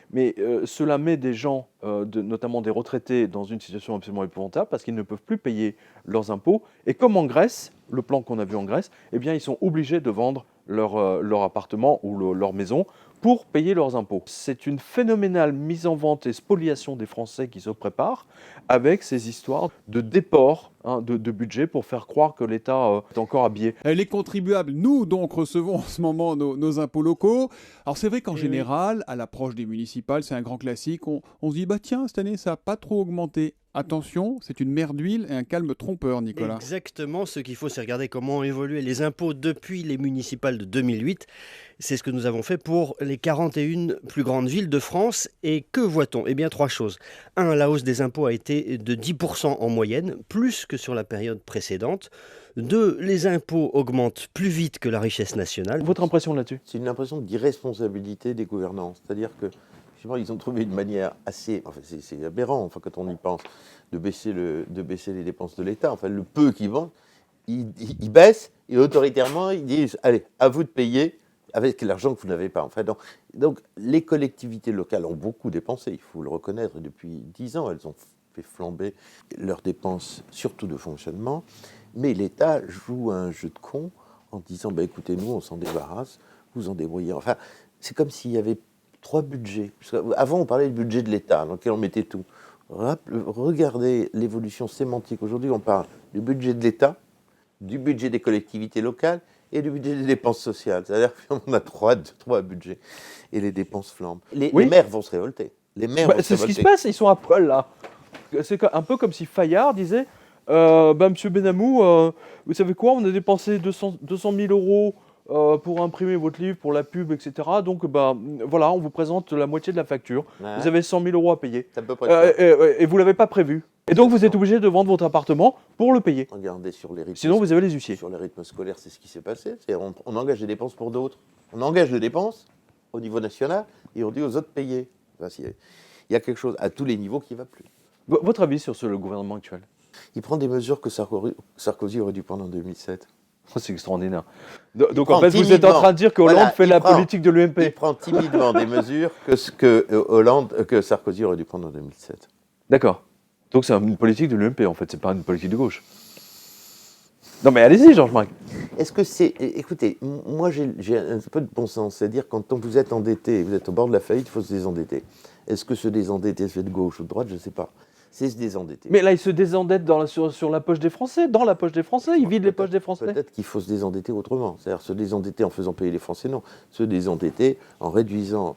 Mais cela met des gens, notamment des retraités, dans une situation absolument épouvantable parce qu'ils ne peuvent plus payer leurs impôts. Et comme en Grèce, le plan qu'on a vu en Grèce, eh bien, ils sont obligés de vendre leur appartement ou leur maison pour payer leurs impôts. C'est une phénoménale mise en vente et spoliation des Français qui se préparent avec ces histoires de déport de budget pour faire croire que l'État est encore habillé. Les contribuables, nous donc, recevons en ce moment nos impôts locaux. Alors c'est vrai qu'en général, à l'approche des municipales, c'est un grand classique, on se dit, bah tiens, cette année, ça n'a pas trop augmenté. Attention, c'est une mer d'huile et un calme trompeur, Nicolas. Exactement, ce qu'il faut, c'est regarder comment ont évolué les impôts depuis les municipales de 2008. C'est ce que nous avons fait pour les 41 plus grandes villes de France. Et que voit-on ? Eh bien, 3 choses. 1, la hausse des impôts a été de 10% en moyenne, plus que sur la période précédente. 2, les impôts augmentent plus vite que la richesse nationale. Votre impression là-dessus ? C'est une impression d'irresponsabilité des gouvernants. C'est-à-dire que, justement, ils ont trouvé une manière assez... Enfin, c'est aberrant, enfin, quand on y pense, de baisser les dépenses de l'État. Enfin, le peu qu'ils vendent, ils baissent et autoritairement, ils disent « Allez, à vous de payer avec l'argent que vous n'avez pas. » Enfin, donc, les collectivités locales ont beaucoup dépensé, il faut le reconnaître. Depuis 10 ans, elles ont fait flamber leurs dépenses, surtout de fonctionnement. Mais l'État joue un jeu de con en disant « écoutez, nous, on s'en débarrasse, vous en débrouillez. » Enfin, c'est comme s'il y avait 3 budgets. Avant, on parlait du budget de l'État, dans lequel on mettait tout. Regardez l'évolution sémantique. Aujourd'hui, on parle du budget de l'État, du budget des collectivités locales et du budget des dépenses sociales. C'est-à-dire qu'on a 3 budgets. Et les dépenses flambent. Les maires vont se révolter. C'est ce qui se passe, ils sont à poil, là. C'est un peu comme si Fayard disait... Monsieur Benamou, vous savez quoi, on a dépensé 200 000 euros pour imprimer votre livre, pour la pub, etc. Donc, voilà, on vous présente la moitié de la facture. Ouais. Vous avez 100 000 euros à payer. C'est à peu près et vous ne l'avez pas prévu. Et donc, vous êtes obligé de vendre votre appartement pour le payer. Regardez sur les rythmes. Sinon, vous avez les huissiers. Sur les rythmes scolaires, c'est ce qui s'est passé. On engage des dépenses pour d'autres. On engage des dépenses au niveau national et on dit aux autres payer. Enfin, il y a quelque chose à tous les niveaux qui ne va plus. Votre avis sur le gouvernement actuel ? Il prend des mesures que Sarkozy aurait dû prendre en 2007. C'est extraordinaire. Donc en fait, vous êtes en train de dire que Hollande fait la politique de l'UMP. Il prend timidement des mesures que Sarkozy aurait dû prendre en 2007. D'accord. Donc c'est une politique de l'UMP en fait, c'est pas une politique de gauche. Non mais allez-y, Georges Marc. Est-ce que c'est... Écoutez, moi j'ai un peu de bon sens, c'est-à-dire quand vous êtes endetté, vous êtes au bord de la faillite, il faut se désendetter. Est-ce que se désendetter se fait de gauche ou de droite, je ne sais pas. C'est se désendetter. Mais là, il se désendette sur la poche des Français, dans la poche des Français, il vide les poches des Français. Peut-être qu'il faut se désendetter autrement. C'est-à-dire se désendetter en faisant payer les Français, non. Se désendetter en réduisant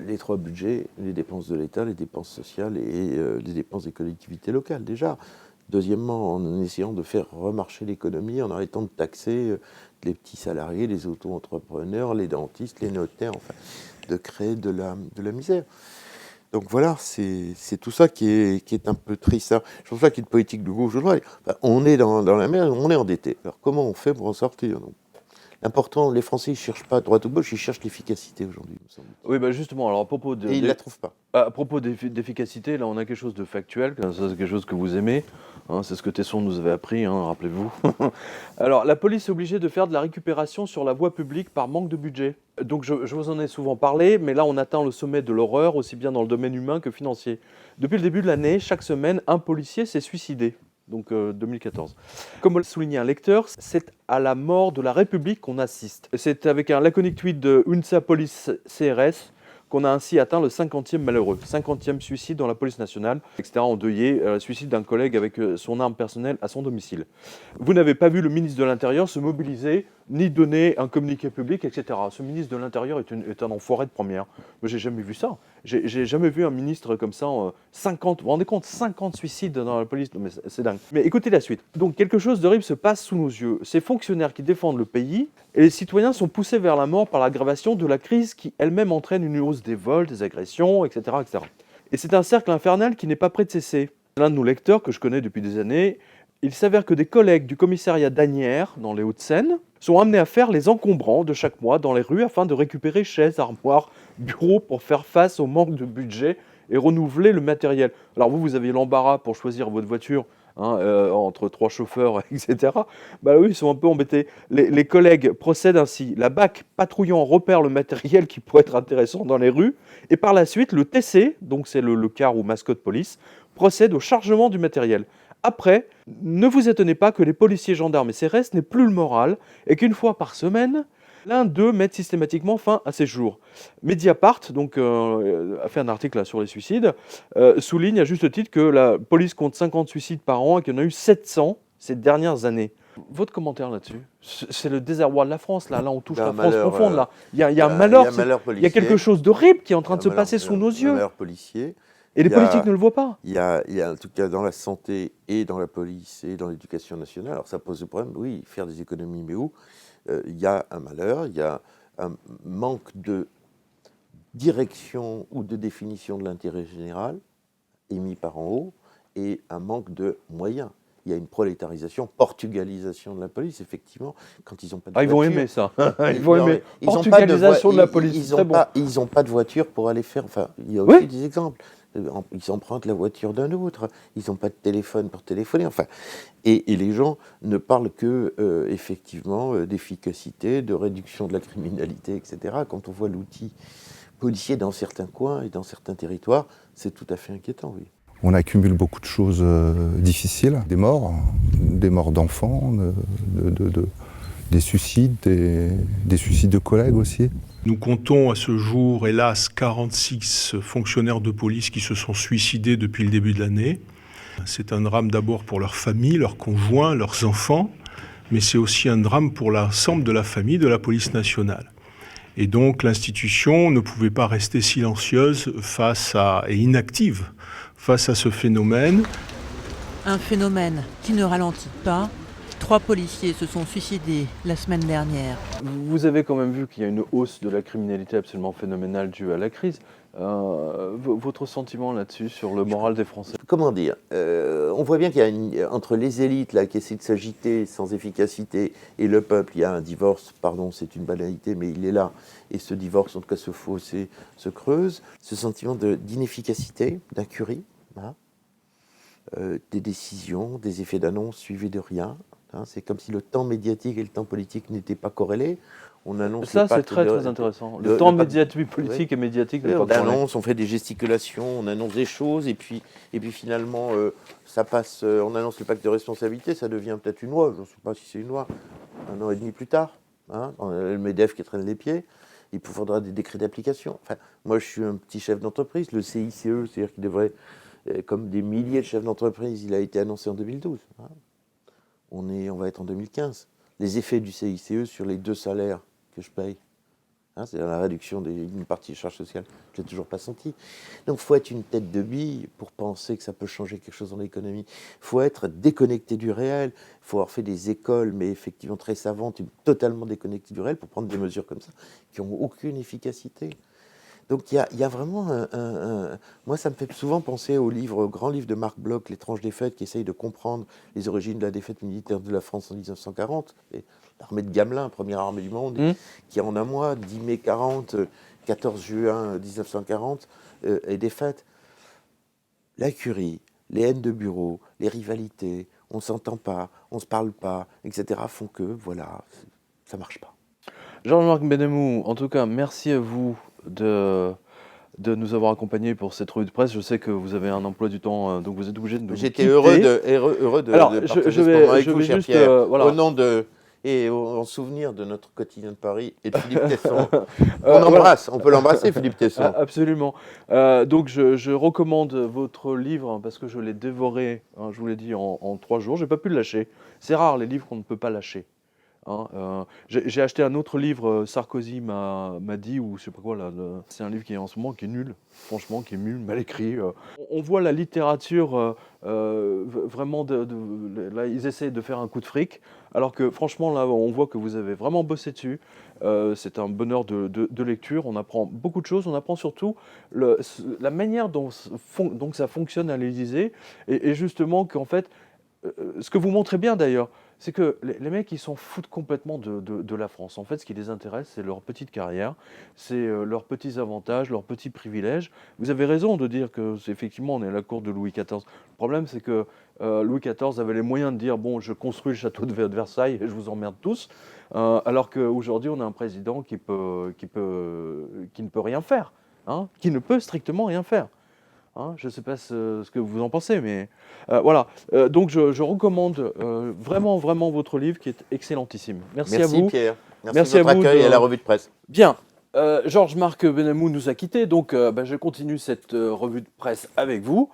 les 3 budgets, les dépenses de l'État, les dépenses sociales et les dépenses des collectivités locales, déjà. Deuxièmement, en essayant de faire remarcher l'économie, en arrêtant de taxer les petits salariés, les auto-entrepreneurs, les dentistes, les notaires, enfin, de créer de la misère. Donc voilà, c'est tout ça qui est un peu triste. Je pense pas qu'il y ait de politique de gauche ou de droite. Enfin, on est dans la mer, on est endetté. Alors comment on fait pour en sortir ? L'important, les Français ne cherchent pas droite ou gauche, ils cherchent l'efficacité aujourd'hui. Oui, justement, alors à propos de... Et ils ne la trouvent pas. À propos d'efficacité, là on a quelque chose de factuel, ça c'est quelque chose que vous aimez, c'est ce que Tesson nous avait appris, rappelez-vous. Alors la police est obligée de faire de la récupération sur la voie publique par manque de budget. Donc je vous en ai souvent parlé, mais là on atteint le sommet de l'horreur, aussi bien dans le domaine humain que financier. Depuis le début de l'année, chaque semaine, un policier s'est suicidé. Donc 2014. Comme le soulignait un lecteur, c'est à la mort de la République qu'on assiste. C'est avec un laconique tweet de UNSA Police CRS qu'on a ainsi atteint le 50e malheureux, 50e suicide dans la police nationale, etc. endeuillé, suicide d'un collègue avec son arme personnelle à son domicile. Vous n'avez pas vu le ministre de l'Intérieur se mobiliser, ni donner un communiqué public, etc. Ce ministre de l'Intérieur est un enfoiré de première. Moi, j'ai jamais vu ça. J'ai jamais vu un ministre comme ça, 50, vous vous rendez compte, 50 suicides dans la police, non, mais c'est dingue. Mais écoutez la suite. Donc quelque chose d'horrible se passe sous nos yeux. Ces fonctionnaires qui défendent le pays et les citoyens sont poussés vers la mort par l'aggravation de la crise qui elle-même entraîne une hausse des vols, des agressions, etc. etc. Et c'est un cercle infernal qui n'est pas prêt de cesser. L'un de nos lecteurs, que je connais depuis des années, il s'avère que des collègues du commissariat d'Asnières, dans les Hauts-de-Seine, sont amenés à faire les encombrants de chaque mois dans les rues afin de récupérer chaises, armoires, bureaux pour faire face au manque de budget et renouveler le matériel. Alors vous avez l'embarras pour choisir votre voiture entre 3 chauffeurs, etc. Oui, ils sont un peu embêtés. Les collègues procèdent ainsi. La BAC patrouillant repère le matériel qui pourrait être intéressant dans les rues et par la suite, le TC, donc c'est le car ou mascotte police, procède au chargement du matériel. Après, ne vous étonnez pas que les policiers, gendarmes et CRS n'aient plus le moral et qu'une fois par semaine, l'un d'eux mette systématiquement fin à ses jours. Mediapart donc, a fait un article là, sur les suicides, souligne à juste titre que la police compte 50 suicides par an et qu'il y en a eu 700 ces dernières années. Votre commentaire là-dessus ? C'est le désarroi de la France, là on touche la France profonde. Là. Il y a un malheur, il y a quelque chose d'horrible qui est en train de se passer sous nos yeux. Un malheur policier. Et les politiques ne le voient pas. Il y a en tout cas dans la santé et dans la police et dans l'éducation nationale, alors ça pose le problème, oui, faire des économies, mais où il y a un malheur, il y a un manque de direction ou de définition de l'intérêt général émis par en haut et un manque de moyens. Il y a une prolétarisation, portugalisation de la police, effectivement, quand ils n'ont pas de voiture. Ils vont aimer ça. Ils vont aimer. Portugalisation de la police, très bon. Ils n'ont pas de voiture pour aller faire... Enfin, il y a aussi des exemples. Ils empruntent la voiture d'un autre. Ils n'ont pas de téléphone pour téléphoner. Enfin, et les gens ne parlent que, effectivement, d'efficacité, de réduction de la criminalité, etc. Quand on voit l'outil policier dans certains coins et dans certains territoires, c'est tout à fait inquiétant, oui. On accumule beaucoup de choses difficiles, des morts d'enfants, des suicides, des suicides de collègues aussi. Nous comptons à ce jour, hélas, 46 fonctionnaires de police qui se sont suicidés depuis le début de l'année. C'est un drame d'abord pour leurs familles, leurs conjoints, leurs enfants, mais c'est aussi un drame pour l'ensemble de la famille de la police nationale. Et donc l'institution ne pouvait pas rester silencieuse et inactive face à ce phénomène. Un phénomène qui ne ralentit pas. 3 policiers se sont suicidés la semaine dernière. Vous avez quand même vu qu'il y a une hausse de la criminalité absolument phénoménale due à la crise. Votre sentiment là-dessus, sur le moral des Français? Comment dire, on voit bien qu'il y a entre les élites là, qui essaient de s'agiter sans efficacité et le peuple, il y a un divorce, pardon, c'est une banalité, mais il est là. Et ce divorce, en tout cas ce fossé, se creuse. Ce sentiment d'inefficacité, d'incurie, hein, des décisions, des effets d'annonce suivis de rien. Hein, c'est comme si le temps médiatique et le temps politique n'étaient pas corrélés. On annonce ça, c'est très intéressant. Le temps médiatique, politique et médiatique n'est pas corrélé. On annonce, on fait des gesticulations, on annonce des choses, et puis finalement, ça passe. On annonce le pacte de responsabilité, ça devient peut-être une loi. Je ne sais pas si c'est une loi. 1 an et demi plus tard, hein, le MEDEF qui traîne les pieds, il faudra des décrets d'application. Enfin, moi, je suis un petit chef d'entreprise. Le CICE, c'est-à-dire qu'il devrait, comme des milliers de chefs d'entreprise, il a été annoncé en 2012. Hein. On va être en 2015. Les effets du CICE sur les 2 salaires que je paye, hein, c'est la réduction d'une partie des charges sociales, je ne l'ai toujours pas senti. Donc il faut être une tête de bille pour penser que ça peut changer quelque chose dans l'économie. Il faut être déconnecté du réel, il faut avoir fait des écoles, mais effectivement très savantes, totalement déconnectées du réel pour prendre des mesures comme ça, qui n'ont aucune efficacité. Donc il y a vraiment moi, ça me fait souvent penser au grand livre de Marc Bloch, L'étrange défaite, qui essaye de comprendre les origines de la défaite militaire de la France en 1940. Et l'armée de Gamelin, première armée du monde, qui en un mois, 10 mai 40, 14 juin 1940, est défaite. La curie, les haines de bureau, les rivalités, on ne s'entend pas, on ne se parle pas, etc., font que, voilà, ça ne marche pas. Jean-Marc Benamou, en tout cas, merci à vous de nous avoir accompagnés pour cette revue de presse. Je sais que vous avez un emploi du temps, donc vous êtes obligé de nous quitter. J'étais heureux de partager ce moment avec vous, cher Pierre, voilà. Au nom et en souvenir de notre quotidien de Paris et de Philippe Tesson. On peut l'embrasser, Philippe Tesson. Absolument. Donc je recommande votre livre, hein, parce que je l'ai dévoré, hein, je vous l'ai dit, en 3 jours. Je n'ai pas pu le lâcher. C'est rare les livres qu'on ne peut pas lâcher. Hein, j'ai acheté un autre livre, Sarkozy m'a dit, ou je sais pas quoi, là, c'est un livre qui est en ce moment qui est nul, franchement, qui est nul, mal écrit. On voit la littérature vraiment, là ils essaient de faire un coup de fric, alors que franchement là on voit que vous avez vraiment bossé dessus. C'est un bonheur de lecture, on apprend beaucoup de choses, on apprend surtout la manière dont ça fonctionne à l'Élysée, et justement qu'en fait, ce que vous montrez bien d'ailleurs, c'est que les mecs, ils s'en foutent complètement de la France. En fait, ce qui les intéresse, c'est leur petite carrière, c'est leurs petits avantages, leurs petits privilèges. Vous avez raison de dire que, effectivement, on est à la cour de Louis XIV. Le problème, c'est que Louis XIV avait les moyens de dire « bon, je construis le château de Versailles et je vous emmerde tous », alors qu'aujourd'hui, on a un président qui ne peut rien faire, hein, qui ne peut strictement rien faire. Hein, je ne sais pas ce que vous en pensez, mais voilà. Donc je recommande vraiment votre livre qui est excellentissime. Merci à vous. Pierre. Merci de votre accueil et à la revue de presse. Bien. Georges-Marc Benamou nous a quittés, donc je continue cette revue de presse avec vous.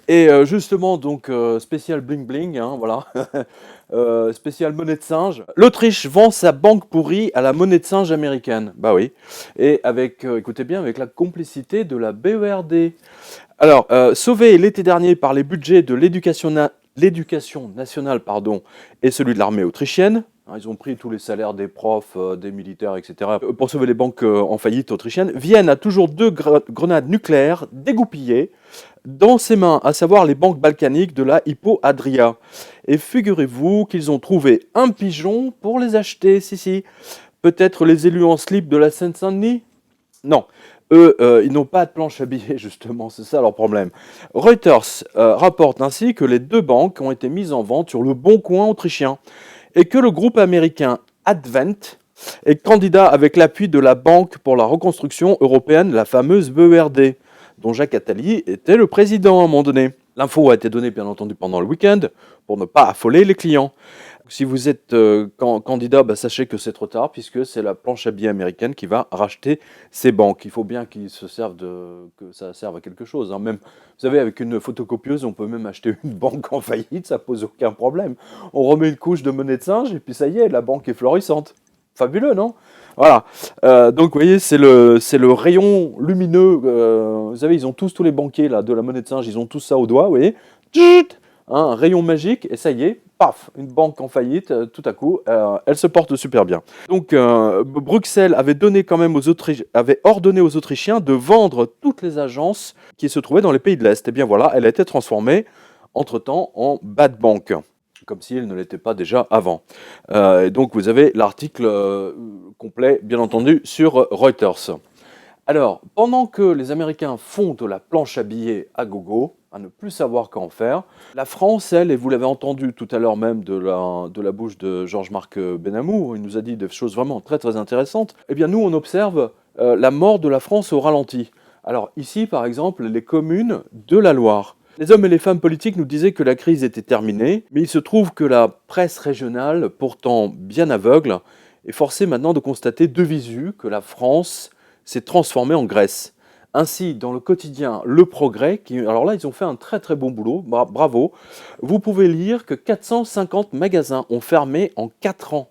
Et justement, donc spécial bling bling, hein, voilà. Spécial monnaie de singe. L'Autriche vend sa banque pourrie à la monnaie de singe américaine. Bah oui. Et avec, écoutez bien, avec la complicité de la BERD. Alors, sauvé l'été dernier par les budgets de l'éducation nationale et celui de l'armée autrichienne, Ils ont pris tous les salaires des profs, des militaires, etc. pour sauver les banques en faillite autrichiennes. Vienne a toujours 2 grenades nucléaires dégoupillées dans ses mains, à savoir les banques balkaniques de la Hypo Adria. Et figurez-vous qu'ils ont trouvé un pigeon pour les acheter, si. Peut-être les élus en slip de la Seine-Saint-Denis ? Non. Eux, ils n'ont pas de planche à billets, justement, c'est ça leur problème. Reuters rapporte ainsi que les 2 banques ont été mises en vente sur le Bon Coin autrichien et que le groupe américain Advent est candidat avec l'appui de la Banque pour la reconstruction européenne, la fameuse BERD, dont Jacques Attali était le président à un moment donné. L'info a été donnée, bien entendu, pendant le week-end pour ne pas affoler les clients. Si vous êtes candidat, sachez que c'est trop tard puisque c'est la planche à billets américaine qui va racheter ces banques. Il faut bien que ça serve à quelque chose. Même, vous savez, avec une photocopieuse, on peut même acheter une banque en faillite, ça pose aucun problème. On remet une couche de monnaie de singe et puis ça y est, la banque est florissante. Fabuleux, non ? Voilà. Donc, vous voyez, c'est le rayon lumineux. Vous savez, ils ont tous les banquiers là, de la monnaie de singe, ils ont tous ça au doigt, vous voyez. Un rayon magique, et ça y est, paf, une banque en faillite, tout à coup, elle se porte super bien. Donc, Bruxelles avait ordonné aux Autrichiens de vendre toutes les agences qui se trouvaient dans les pays de l'Est. Et bien voilà, elle a été transformée, entre-temps, en bad bank, comme si elle ne l'était pas déjà avant. Et donc, vous avez l'article complet, bien entendu, sur Reuters. Alors, pendant que les Américains font de la planche à billets à gogo, à ne plus savoir qu'en faire, la France, elle, et vous l'avez entendu tout à l'heure même de la bouche de Georges-Marc Benamou, il nous a dit des choses vraiment très très intéressantes, eh bien nous on observe la mort de la France au ralenti. Alors ici par exemple, les communes de la Loire. Les hommes et les femmes politiques nous disaient que la crise était terminée, mais il se trouve que la presse régionale, pourtant bien aveugle, est forcée maintenant de constater de visu que la France s'est transformée en Grèce. Ainsi, dans le quotidien Le Progrès, alors là, ils ont fait un très très bon boulot, bravo, vous pouvez lire que 450 magasins ont fermé en 4 ans.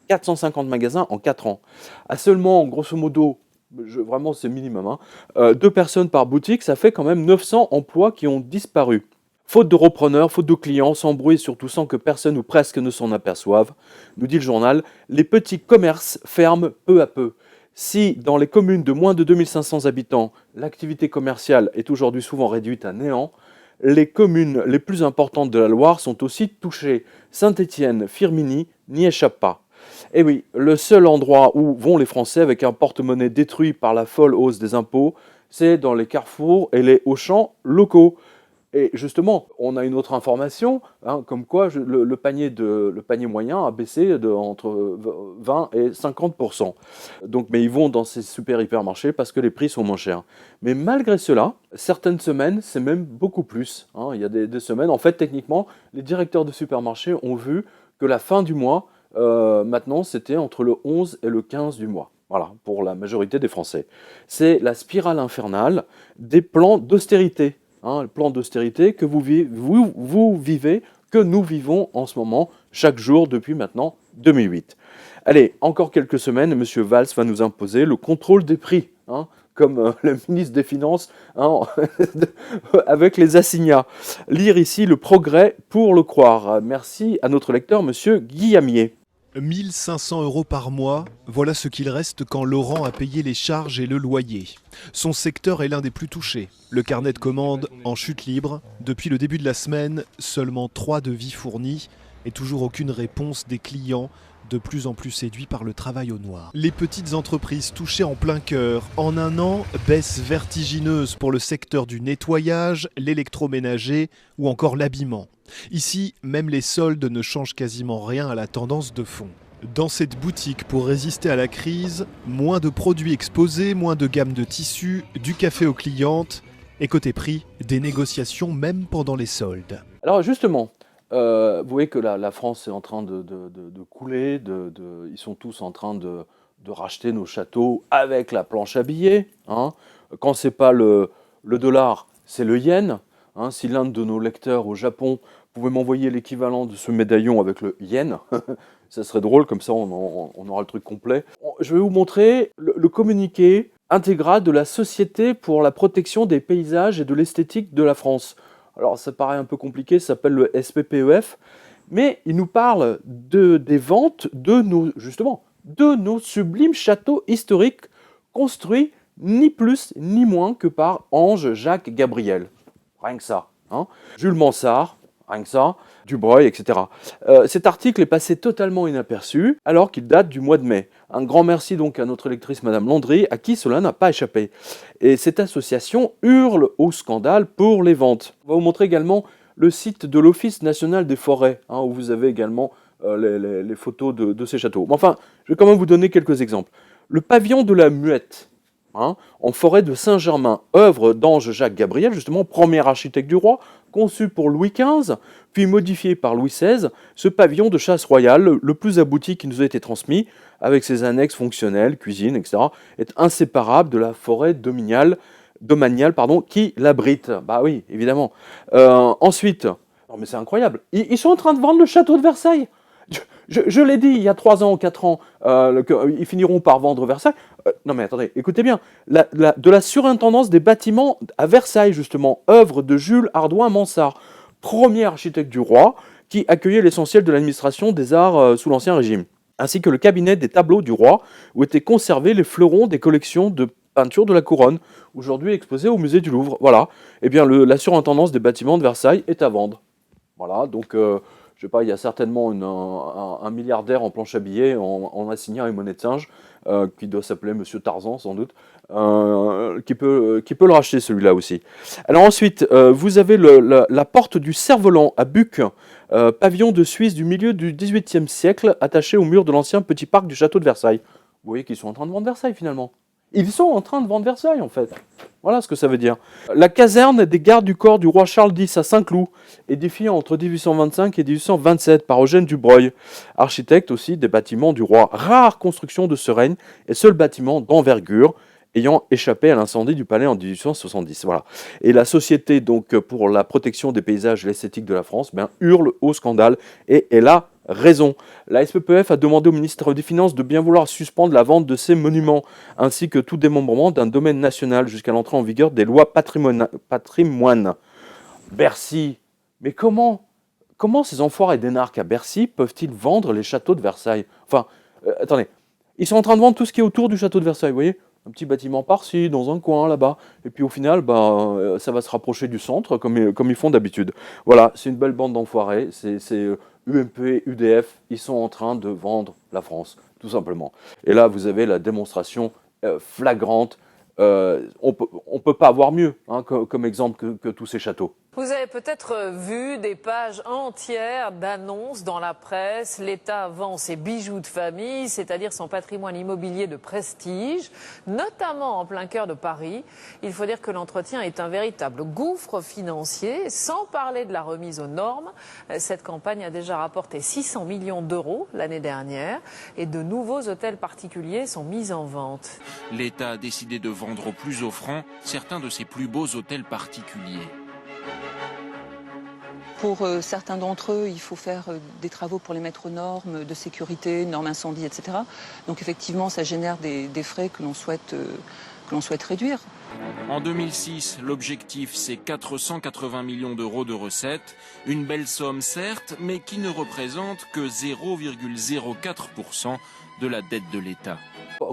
450 magasins en 4 ans. À seulement, grosso modo, vraiment c'est minimum, 2 personnes par boutique, ça fait quand même 900 emplois qui ont disparu. Faute de repreneurs, faute de clients, sans bruit et surtout sans que personne ou presque ne s'en aperçoive, nous dit le journal, les petits commerces ferment peu à peu. Si dans les communes de moins de 2500 habitants, l'activité commerciale est aujourd'hui souvent réduite à néant, les communes les plus importantes de la Loire sont aussi touchées. Saint-Étienne, Firminy n'y échappent pas. Et oui, le seul endroit où vont les Français avec un porte-monnaie détruit par la folle hausse des impôts, c'est dans les carrefours et les Auchan locaux. Et justement, on a une autre information, comme quoi le panier moyen a baissé entre 20 et 50%. Donc, mais ils vont dans ces super hypermarchés parce que les prix sont moins chers. Mais malgré cela, certaines semaines, c'est même beaucoup plus. Il y a des semaines, en fait, techniquement, les directeurs de supermarchés ont vu que la fin du mois, maintenant, c'était entre le 11 et le 15 du mois. Voilà, pour la majorité des Français. C'est la spirale infernale des plans d'austérité. Le plan d'austérité que vous vivez, que nous vivons en ce moment, chaque jour depuis maintenant 2008. Allez, encore quelques semaines, M. Valls va nous imposer le contrôle des prix, comme le ministre des Finances, avec les assignats. Lire ici Le Progrès pour le croire. Merci à notre lecteur, M. Guillamier. 1 500 € par mois, voilà ce qu'il reste quand Laurent a payé les charges et le loyer. Son secteur est l'un des plus touchés. Le carnet de commandes en chute libre. Depuis le début de la semaine, seulement 3 devis fournis et toujours aucune réponse des clients, de plus en plus séduits par le travail au noir. Les petites entreprises touchées en plein cœur. En un an, baisse vertigineuse pour le secteur du nettoyage, l'électroménager ou encore l'habillement. Ici, même les soldes ne changent quasiment rien à la tendance de fond. Dans cette boutique, pour résister à la crise, moins de produits exposés, moins de gamme de tissus, du café aux clientes, et côté prix, des négociations même pendant les soldes. Alors justement, vous voyez que la France est en train de couler, ils sont tous en train de racheter nos châteaux avec la planche à billets. Quand c'est pas le dollar, c'est le yen. Si l'un de nos lecteurs au Japon pouvait m'envoyer l'équivalent de ce médaillon avec le yen, ça serait drôle, comme ça on aura le truc complet. Je vais vous montrer le communiqué intégral de la Société pour la protection des paysages et de l'esthétique de la France. Alors ça paraît un peu compliqué, ça s'appelle le SPPEF, mais il nous parle des ventes de nos sublimes châteaux historiques construits ni plus ni moins que par Ange Jacques Gabriel. Rien que ça. Hein. Jules Mansart, rien que ça, Dubreuil, etc. Cet article est passé totalement inaperçu alors qu'il date du mois de mai. Un grand merci donc à notre lectrice Madame Landry, à qui cela n'a pas échappé. Et cette association hurle au scandale pour les ventes. On va vous montrer également le site de l'Office national des forêts, hein, où vous avez également les photos de ces châteaux. Mais enfin, je vais quand même vous donner quelques exemples. Le pavillon de la Muette, hein, en forêt de Saint-Germain, œuvre d'Ange Jacques Gabriel, justement premier architecte du roi, conçu pour Louis XV, puis modifié par Louis XVI, ce pavillon de chasse royale, le plus abouti qui nous a été transmis, avec ses annexes fonctionnelles, cuisine, etc., est inséparable de la forêt domaniale, qui l'abrite. Bah oui, évidemment. Ensuite, non mais c'est incroyable, ils sont en train de vendre le château de Versailles. Je l'ai dit il y a 3 ans ou 4 ans, ils finiront par vendre Versailles. Non mais attendez, écoutez bien, de la surintendance des bâtiments à Versailles, justement, œuvre de Jules Hardouin Mansart, premier architecte du roi, qui accueillait l'essentiel de l'administration des arts sous l'Ancien Régime, ainsi que le cabinet des tableaux du roi, où étaient conservés les fleurons des collections de peinture de la couronne, aujourd'hui exposée au musée du Louvre. Voilà, eh bien la surintendance des bâtiments de Versailles est à vendre. Voilà, donc je sais pas, il y a certainement un milliardaire en planche à billets en assignant une monnaie de singe, qui doit s'appeler Monsieur Tarzan sans doute, qui peut le racheter celui-là aussi. Alors ensuite, vous avez la porte du Cerf-Volant à Buc, pavillon de Suisse du milieu du XVIIIe siècle, attaché au mur de l'ancien petit parc du château de Versailles. Vous voyez qu'ils sont en train de vendre Versailles finalement. Ils sont en train de vendre Versailles en fait. Voilà ce que ça veut dire. La caserne des gardes du corps du roi Charles X à Saint-Cloud, édifiée entre 1825 et 1827 par Eugène Dubreuil, architecte aussi des bâtiments du roi. Rare construction de ce règne et seul bâtiment d'envergure ayant échappé à l'incendie du palais en 1870. Voilà. Et la Société donc pour la protection des paysages et l'esthétique de la France hurle au scandale et elle a raison. La SPPF a demandé au ministère des Finances de bien vouloir suspendre la vente de ces monuments, ainsi que tout démembrement d'un domaine national jusqu'à l'entrée en vigueur des lois patrimoine. Bercy. Mais comment ces enfoirés d'énarques à Bercy peuvent-ils vendre les châteaux de Versailles? Enfin, attendez, ils sont en train de vendre tout ce qui est autour du château de Versailles, vous voyez? Un petit bâtiment par-ci, dans un coin, là-bas. Et puis au final, ça va se rapprocher du centre, comme ils font d'habitude. Voilà, c'est une belle bande d'enfoirés. C'est UMP, UDF, ils sont en train de vendre la France, tout simplement. Et là, vous avez la démonstration flagrante. On peut pas avoir mieux comme exemple que tous ces châteaux. Vous avez peut-être vu des pages entières d'annonces dans la presse. L'État vend ses bijoux de famille, c'est-à-dire son patrimoine immobilier de prestige, notamment en plein cœur de Paris. Il faut dire que l'entretien est un véritable gouffre financier, sans parler de la remise aux normes. Cette campagne a déjà rapporté 600 millions d'euros l'année dernière et de nouveaux hôtels particuliers sont mis en vente. L'État a décidé de vendre aux plus offrants certains de ses plus beaux hôtels particuliers. Pour certains d'entre eux, il faut faire des travaux pour les mettre aux normes de sécurité, normes incendie, etc. Donc effectivement, ça génère des frais que l'on souhaite réduire. En 2006, l'objectif, c'est 480 millions d'euros de recettes. Une belle somme, certes, mais qui ne représente que 0,04% de la dette de l'État.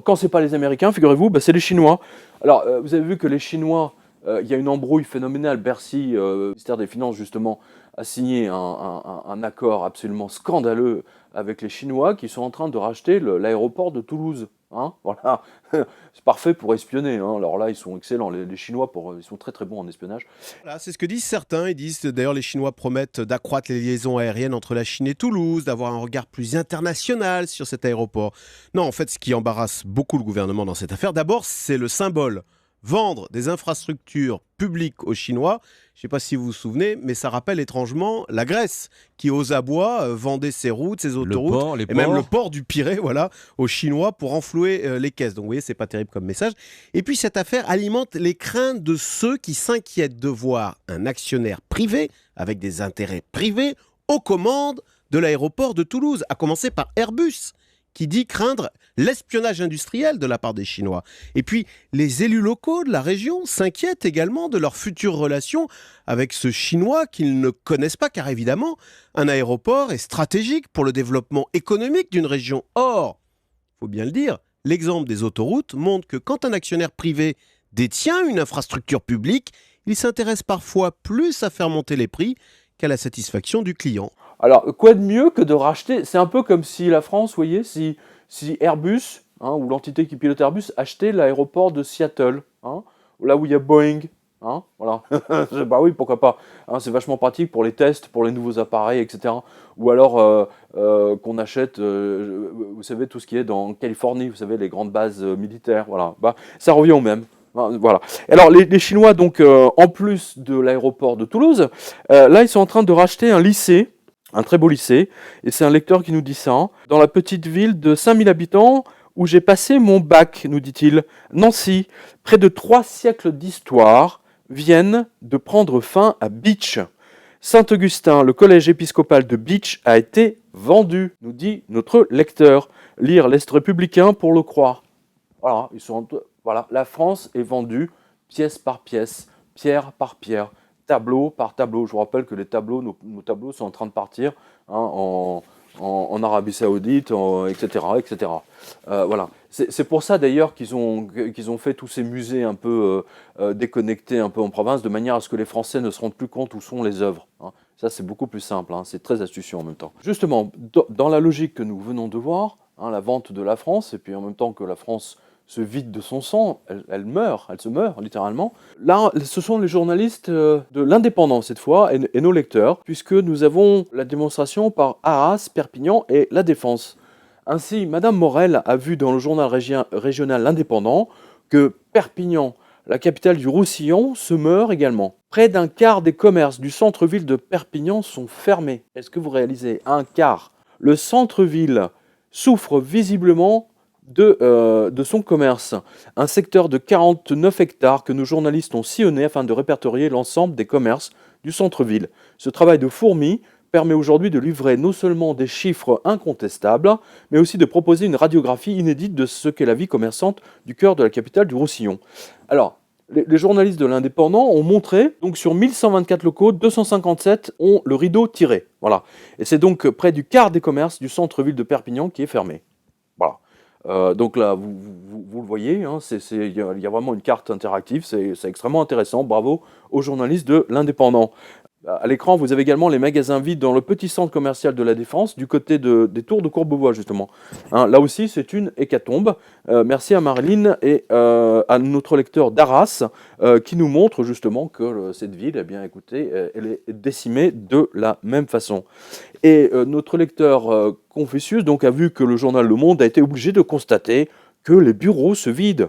Quand ce n'est pas les Américains, figurez-vous, c'est les Chinois. Alors, vous avez vu que les Chinois, il y a une embrouille phénoménale. Bercy, le ministère des Finances, justement, a signé un accord absolument scandaleux avec les Chinois qui sont en train de racheter l'aéroport de Toulouse. Voilà, c'est parfait pour espionner. Alors là, ils sont excellents. Les Chinois, ils sont très très bons en espionnage. Voilà, c'est ce que disent certains. Ils disent d'ailleurs les Chinois promettent d'accroître les liaisons aériennes entre la Chine et Toulouse, d'avoir un regard plus international sur cet aéroport. Non, en fait, ce qui embarrasse beaucoup le gouvernement dans cette affaire, d'abord, c'est le symbole. Vendre des infrastructures publiques aux Chinois, je ne sais pas si vous vous souvenez, mais ça rappelle étrangement la Grèce, qui aux abois vendait ses routes, ses autoroutes, et même le port du Pirée, voilà, aux Chinois pour enflouer les caisses. Donc vous voyez, c'est pas terrible comme message. Et puis cette affaire alimente les craintes de ceux qui s'inquiètent de voir un actionnaire privé, avec des intérêts privés, aux commandes de l'aéroport de Toulouse, à commencer par Airbus, qui dit craindre l'espionnage industriel de la part des Chinois. Et puis, les élus locaux de la région s'inquiètent également de leurs futures relations avec ce Chinois qu'ils ne connaissent pas, car évidemment, un aéroport est stratégique pour le développement économique d'une région. Or, il faut bien le dire, l'exemple des autoroutes montre que quand un actionnaire privé détient une infrastructure publique, il s'intéresse parfois plus à faire monter les prix qu'à la satisfaction du client. Alors, quoi de mieux que de racheter? C'est un peu comme si la France, vous voyez, si Airbus, ou l'entité qui pilote Airbus, achetait l'aéroport de Seattle, là où il y a Boeing. Voilà. Bah oui, pourquoi pas. C'est vachement pratique pour les tests, pour les nouveaux appareils, etc. Ou alors qu'on achète, vous savez, tout ce qui est dans Californie, vous savez, les grandes bases militaires. Voilà. Bah, ça revient au même. Voilà. Alors les Chinois, donc, en plus de l'aéroport de Toulouse, là, ils sont en train de racheter un lycée, un très beau lycée, et c'est un lecteur qui nous dit ça, dans la petite ville de 5000 habitants, où j'ai passé mon bac, nous dit-il. Nancy, près de 3 siècles d'histoire, viennent de prendre fin à Bitche. Saint-Augustin, le collège épiscopal de Bitche, a été vendu, nous dit notre lecteur. Lire l'Est républicain pour le croire. Voilà, voilà, la France est vendue pièce par pièce, pierre par pierre, tableau par tableau. Je vous rappelle que les tableaux, nos tableaux sont en train de partir en Arabie Saoudite, etc. etc. Voilà. C'est pour ça d'ailleurs qu'ils ont fait tous ces musées un peu déconnectés, un peu en province, de manière à ce que les Français ne se rendent plus compte où sont les œuvres. Ça, c'est beaucoup plus simple, c'est très astucieux en même temps. Justement, dans la logique que nous venons de voir, la vente de la France, et puis en même temps que la France se vide de son sang, elle se meurt littéralement. Là, ce sont les journalistes de l'Indépendant cette fois, et nos lecteurs, puisque nous avons la démonstration par Arras, Perpignan et La Défense. Ainsi, Madame Morel a vu dans le journal régional L'Indépendant que Perpignan, la capitale du Roussillon, se meurt également. Près d'un quart des commerces du centre-ville de Perpignan sont fermés. Est-ce que vous réalisez? Un quart. Le centre-ville souffre visiblement de son commerce. Un secteur de 49 hectares que nos journalistes ont sillonné afin de répertorier l'ensemble des commerces du centre-ville. Ce travail de fourmi permet aujourd'hui de livrer non seulement des chiffres incontestables, mais aussi de proposer une radiographie inédite de ce qu'est la vie commerçante du cœur de la capitale du Roussillon. Alors, les journalistes de l'Indépendant ont montré, donc sur 1124 locaux, 257 ont le rideau tiré. Voilà. Et c'est donc près du quart des commerces du centre-ville de Perpignan qui est fermé. Voilà. Donc là, vous le voyez, il y a vraiment une carte interactive, c'est extrêmement intéressant. Bravo aux journalistes de l'Indépendant. À l'écran, vous avez également les magasins vides dans le petit centre commercial de La Défense, du côté des tours de Courbevoie, justement. Là aussi, c'est une hécatombe. Merci à Marilyn et à notre lecteur d'Arras, qui nous montre justement que cette ville, eh bien, écoutez, elle est décimée de la même façon. Et notre lecteur Confucius donc, a vu que le journal Le Monde a été obligé de constater que les bureaux se vident.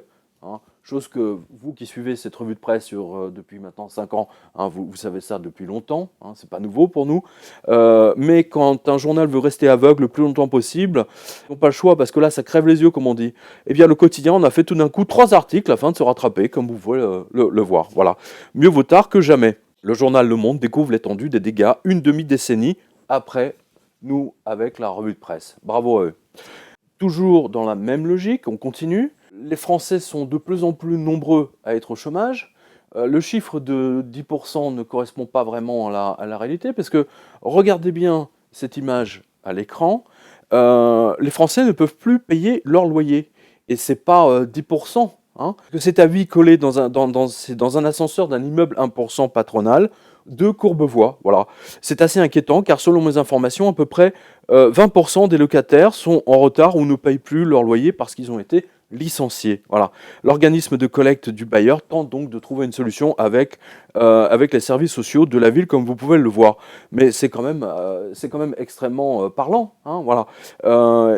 Chose que vous qui suivez cette revue de presse depuis maintenant 5 ans, vous savez ça depuis longtemps, c'est pas nouveau pour nous. Mais quand un journal veut rester aveugle le plus longtemps possible, ils n'ont pas le choix parce que là ça crève les yeux comme on dit. Eh bien le quotidien on a fait tout d'un coup 3 articles afin de se rattraper comme vous pouvez le voir. Voilà. Mieux vaut tard que jamais. Le journal Le Monde découvre l'étendue des dégâts une demi-décennie après nous avec la revue de presse. Bravo à eux. Toujours dans la même logique, on continue. Les Français sont de plus en plus nombreux à être au chômage. Le chiffre de 10% ne correspond pas vraiment à la réalité, parce que regardez bien cette image à l'écran, les Français ne peuvent plus payer leur loyer. Et ce n'est pas 10%. Que c'est avis collé dans un ascenseur d'un immeuble 1% patronal de Courbevoie. Voilà. C'est assez inquiétant, car selon mes informations, à peu près 20% des locataires sont en retard ou ne payent plus leur loyer parce qu'ils ont été licenciés. Voilà. L'organisme de collecte du bailleur tente donc de trouver une solution avec les services sociaux de la ville, comme vous pouvez le voir. Mais c'est quand même extrêmement parlant. Voilà.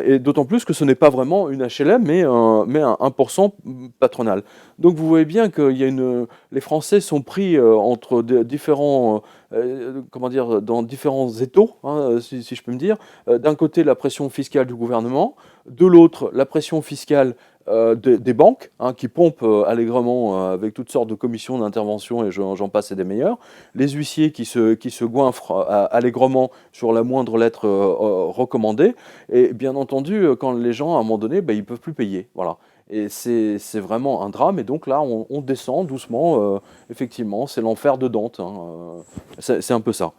Et d'autant plus que ce n'est pas vraiment une HLM, mais un 1% patronal. Donc vous voyez bien que les Français sont pris entre différents comment dire, dans différents étaux, hein, si je peux me dire. D'un côté, la pression fiscale du gouvernement, de l'autre, la pression fiscale des banques, hein, qui pompent allègrement avec toutes sortes de commissions d'intervention, et j'en passe et des meilleurs. Les huissiers qui se goinfrent allègrement sur la moindre lettre recommandée. Et bien entendu, quand les gens, à un moment donné, ils ne peuvent plus payer. Voilà. Et c'est vraiment un drame. Et donc là, on descend doucement. Effectivement, c'est l'enfer de Dante. Hein. C'est un peu ça.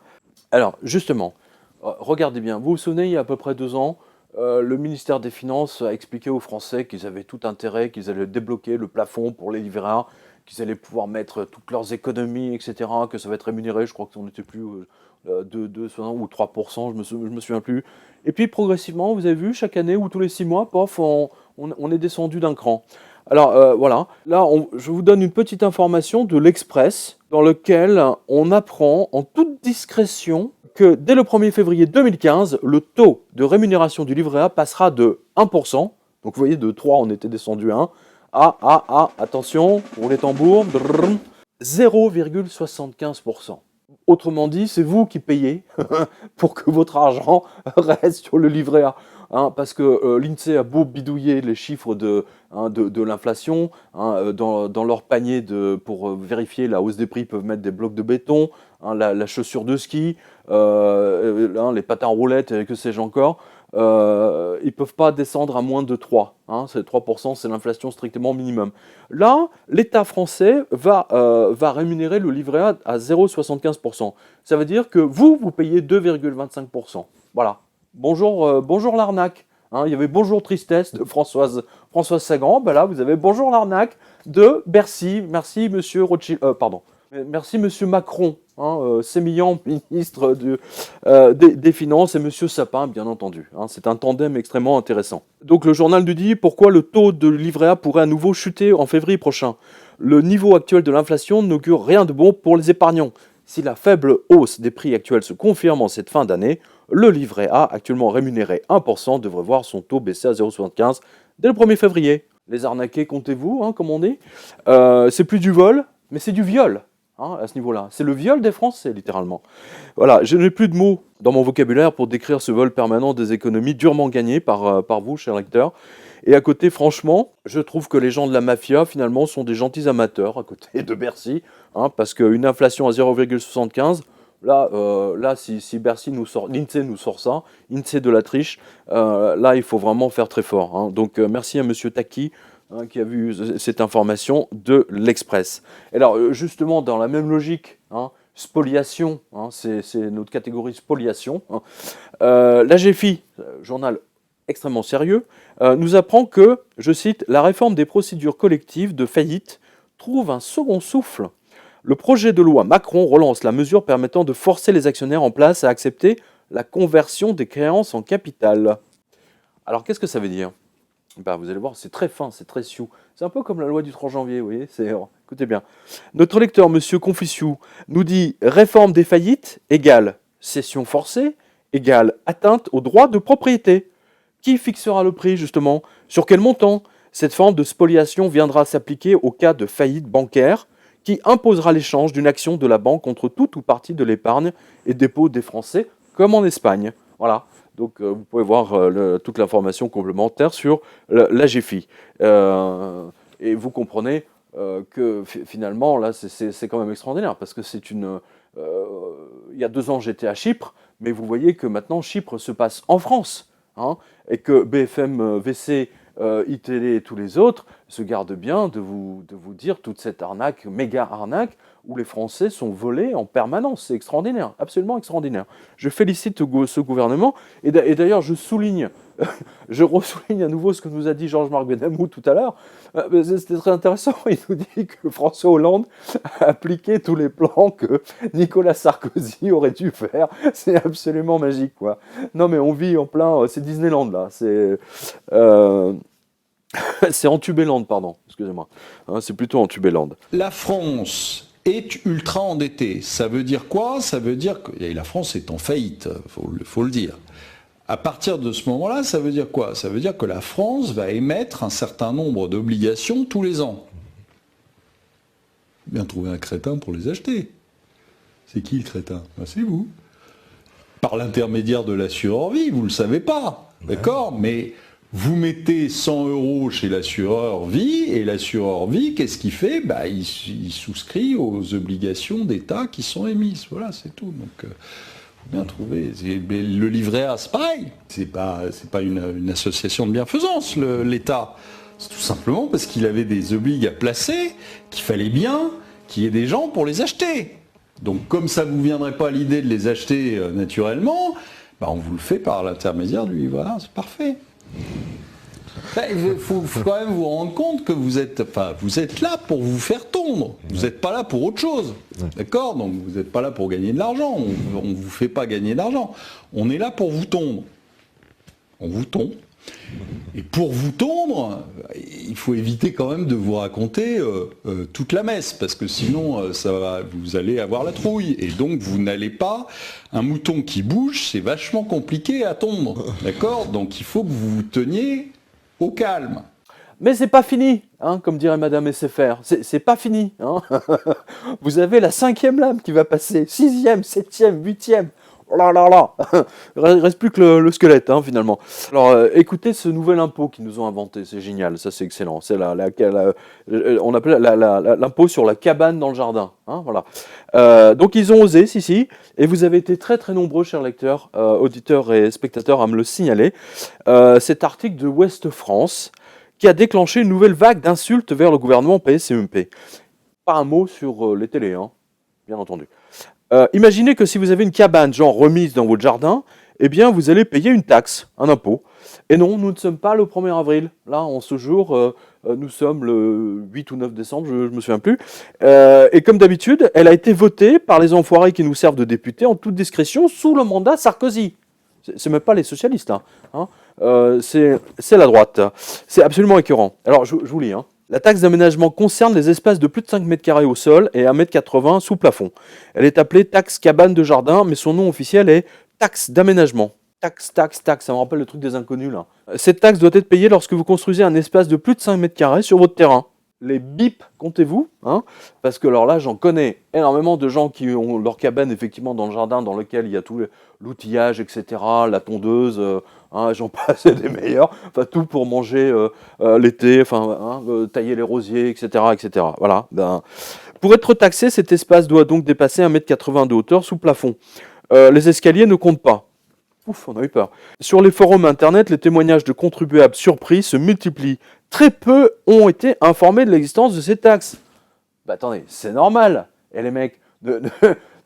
Alors, justement, regardez bien. Vous vous souvenez, il y a à peu près 2 ans, le ministère des Finances a expliqué aux Français qu'ils avaient tout intérêt, qu'ils allaient débloquer le plafond pour les livrets A, qu'ils allaient pouvoir mettre toutes leurs économies, etc., que ça va être rémunéré. Je crois qu'on n'était plus 2 ou 3%, je me souviens plus. Et puis progressivement, vous avez vu, chaque année ou tous les 6 mois, pof, on est descendu d'un cran. Alors voilà, là je vous donne une petite information de l'Express dans lequel on apprend en toute discrétion que dès le 1er février 2015, le taux de rémunération du livret A passera de 1%, donc vous voyez de 3 on était descendu à 1, attention, pour les tambours, 0,75%. Autrement dit, c'est vous qui payez pour que votre argent reste sur le livret A. Hein, parce que l'INSEE a beau bidouiller les chiffres de l'inflation, hein, dans leur panier pour vérifier la hausse des prix, ils peuvent mettre des blocs de béton, hein, la chaussure de ski, les patins roulettes, que sais-je encore. Ils ne peuvent pas descendre à moins de 3. Hein, 3%, c'est l'inflation strictement minimum. Là, l'État français va rémunérer le livret A à 0,75%. Ça veut dire que vous payez 2,25%. Voilà. Bonjour l'arnaque. Hein, il y avait Bonjour Tristesse de Françoise Sagan. Ben là, vous avez Bonjour l'arnaque de Bercy. Merci Monsieur Rothschild. Merci Monsieur Macron, hein, sémillant ministre des Finances, et Monsieur Sapin, bien entendu. Hein, c'est un tandem extrêmement intéressant. Donc le journal nous dit pourquoi le taux de livret A pourrait à nouveau chuter en février prochain. Le niveau actuel de l'inflation n'augure rien de bon pour les épargnants. Si la faible hausse des prix actuels se confirme en cette fin d'année, le livret A, actuellement rémunéré 1%, devrait voir son taux baisser à 0,75 dès le 1er février. Les arnaqués, comptez-vous, hein, comme on dit. C'est plus du vol, mais c'est du viol. Hein, à ce niveau-là. C'est le viol des Français, littéralement. Voilà, je n'ai plus de mots dans mon vocabulaire pour décrire ce vol permanent des économies durement gagnées par vous, chers lecteurs. Et à côté, franchement, je trouve que les gens de la mafia, finalement, sont des gentils amateurs à côté de Bercy, hein, parce qu'une inflation à 0,75, là, si Bercy nous sort, l'INSEE nous sort ça, INSEE de la triche, là, il faut vraiment faire très fort. Hein. Donc, merci à Monsieur Taki, qui a vu cette information de l'Express. Alors, justement, dans la même logique, hein, spoliation, hein, c'est notre catégorie spoliation, hein, l'AGFI, journal extrêmement sérieux, nous apprend que, je cite, « La réforme des procédures collectives de faillite trouve un second souffle. Le projet de loi Macron relance la mesure permettant de forcer les actionnaires en place à accepter la conversion des créances en capital. » Alors, qu'est-ce que ça veut dire ? Ben, vous allez voir, c'est très fin, c'est très sioux. C'est un peu comme la loi du 3 janvier, vous voyez. Écoutez bien. Notre lecteur, Monsieur Confucius, nous dit « Réforme des faillites égale cession forcée égale atteinte au droit de propriété. » Qui fixera le prix, justement ? Sur quel montant ? Cette forme de spoliation viendra s'appliquer au cas de faillite bancaire qui imposera l'échange d'une action de la banque contre tout ou partie de l'épargne et dépôt des Français, comme en Espagne. Voilà. Donc, vous pouvez voir toute l'information complémentaire sur l'AGFI. Et vous comprenez que finalement, là, c'est quand même extraordinaire, parce que c'est une... il y a 2 ans, j'étais à Chypre, mais vous voyez que maintenant, Chypre se passe en France. Hein, et que BFM, VC, iTélé et tous les autres se gardent bien de vous dire toute cette arnaque, méga arnaque, où les Français sont volés en permanence. C'est extraordinaire, absolument extraordinaire. Je félicite ce gouvernement, et d'ailleurs je souligne, je ressouligne à nouveau ce que nous a dit Georges-Marc Benamou tout à l'heure. C'était très intéressant, il nous dit que François Hollande a appliqué tous les plans que Nicolas Sarkozy aurait dû faire. C'est absolument magique, quoi. Non mais on vit en plein, c'est Disneyland là, c'est Antubéland, pardon, excusez-moi. Hein, c'est plutôt Antubéland. La France est ultra endettée. Ça veut dire quoi ? Ça veut dire que la France est en faillite, faut le dire. À partir de ce moment-là, ça veut dire quoi ? Ça veut dire que la France va émettre un certain nombre d'obligations tous les ans. Bien trouver un crétin pour les acheter. C'est qui le crétin? Ben, c'est vous. Par l'intermédiaire de l'assureur vie, vous ne le savez pas, d'accord? Mais vous mettez 100 € chez l'assureur vie, et l'assureur vie, qu'est-ce qu'il fait? Ben, il souscrit aux obligations d'État qui sont émises. Voilà, c'est tout. Donc, bien trouvé. Le livret A, c'est pareil. C'est pas une association de bienfaisance, l'État. C'est tout simplement parce qu'il avait des obliges à placer, qu'il fallait bien qu'il y ait des gens pour les acheter. Donc comme ça ne vous viendrait pas l'idée de les acheter naturellement, bah on vous le fait par l'intermédiaire du livret A, c'est parfait. Il faut quand même vous rendre compte que vous êtes là pour vous faire tondre. Vous n'êtes pas là pour autre chose. D'accord? Donc vous n'êtes pas là pour gagner de l'argent. On ne vous fait pas gagner d'argent. On est là pour vous tondre. On vous tond. Et pour vous tondre, il faut éviter quand même de vous raconter toute la messe, parce que sinon vous allez avoir la trouille. Et donc vous n'allez pas... Un mouton qui bouge, c'est vachement compliqué à tondre. D'accord? Donc il faut que vous vous teniez au calme. Mais c'est pas fini, hein, comme dirait Madame SFR. C'est pas fini. Hein. Vous avez la 5e lame qui va passer, 6e, 7e, 8e. Oh là là là. Il ne reste plus que le squelette, hein, finalement. Alors, écoutez ce nouvel impôt qu'ils nous ont inventé. C'est génial, ça c'est excellent. C'est on appelle l'impôt sur la cabane dans le jardin. Hein, voilà. Donc ils ont osé, si. Et vous avez été très très nombreux, chers lecteurs, auditeurs et spectateurs, à me le signaler. Cet article de Ouest France qui a déclenché une nouvelle vague d'insultes vers le gouvernement PS-CMP. Pas un mot sur les télés, hein, bien entendu. Imaginez que si vous avez une cabane, genre remise dans votre jardin, eh bien vous allez payer une taxe, un impôt. Et non, nous ne sommes pas le 1er avril. Là, en ce jour, nous sommes le 8 ou 9 décembre, je ne me souviens plus. Et comme d'habitude, elle a été votée par les enfoirés qui nous servent de députés en toute discrétion sous le mandat Sarkozy. C'est même pas les socialistes, hein. C'est la droite. C'est absolument écœurant. Alors, je vous lis, hein. La taxe d'aménagement concerne les espaces de plus de 5 mètres carrés au sol et 1,80 m sous plafond. Elle est appelée taxe cabane de jardin, mais son nom officiel est taxe d'aménagement. Taxe, ça me rappelle le truc des inconnus là. Cette taxe doit être payée lorsque vous construisez un espace de plus de 5 mètres carrés sur votre terrain. Les bips, comptez-vous, hein, parce que alors là, j'en connais énormément de gens qui ont leur cabane effectivement dans le jardin, dans lequel il y a tout l'outillage, etc., la tondeuse, hein, j'en passe des meilleurs, enfin tout pour manger l'été, enfin tailler les rosiers, etc., etc. Voilà. Pour être taxé, cet espace doit donc dépasser 1,80 m de hauteur sous plafond. Les escaliers ne comptent pas. Ouf, on a eu peur. Sur les forums internet, les témoignages de contribuables surpris se multiplient. Très peu ont été informés de l'existence de ces taxes. Bah attendez, c'est normal. Et les mecs,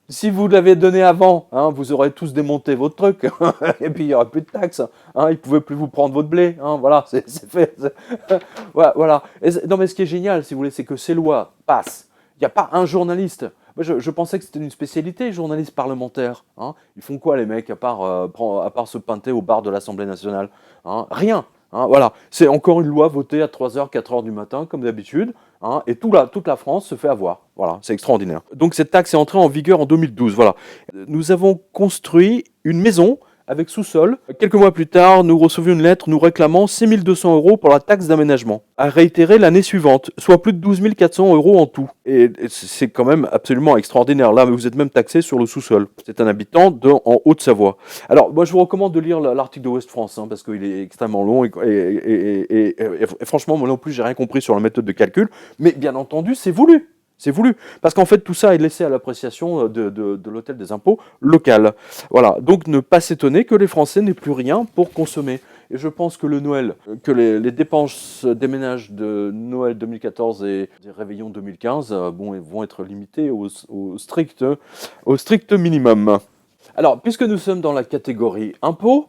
si vous l'avez donné avant, hein, vous aurez tous démonté votre truc, et puis il n'y aura plus de taxes. Hein, ils ne pouvaient plus vous prendre votre blé. Hein, voilà, c'est fait. Voilà. Non mais ce qui est génial, si vous voulez, c'est que ces lois passent. Il n'y a pas un journaliste. Moi, je pensais que c'était une spécialité, journaliste parlementaire. Hein. Ils font quoi, les mecs, à part se pinter au bar de l'Assemblée nationale, hein. Rien. Hein, voilà. C'est encore une loi votée à 3h, 4h du matin, comme d'habitude. Hein, et toute la France se fait avoir. Voilà, c'est extraordinaire. Donc cette taxe est entrée en vigueur en 2012. Voilà. Nous avons construit une maison avec sous-sol. Quelques mois plus tard, nous recevions une lettre nous réclamant 6 200 € pour la taxe d'aménagement, à réitérer l'année suivante, soit plus de 12 400 € en tout. Et c'est quand même absolument extraordinaire. Là, vous êtes même taxé sur le sous-sol. C'est un habitant en Haute-Savoie. Alors, moi, je vous recommande de lire l'article de Ouest France, hein, parce qu'il est extrêmement long et franchement, moi non plus, j'ai rien compris sur la méthode de calcul. Mais bien entendu, c'est voulu. C'est voulu, parce qu'en fait tout ça est laissé à l'appréciation de l'hôtel des impôts local. Voilà, donc ne pas s'étonner que les Français n'aient plus rien pour consommer. Et je pense que le Noël, que les dépenses des ménages de Noël 2014 et des réveillons 2015 vont être limitées au strict minimum. Alors, puisque nous sommes dans la catégorie impôts,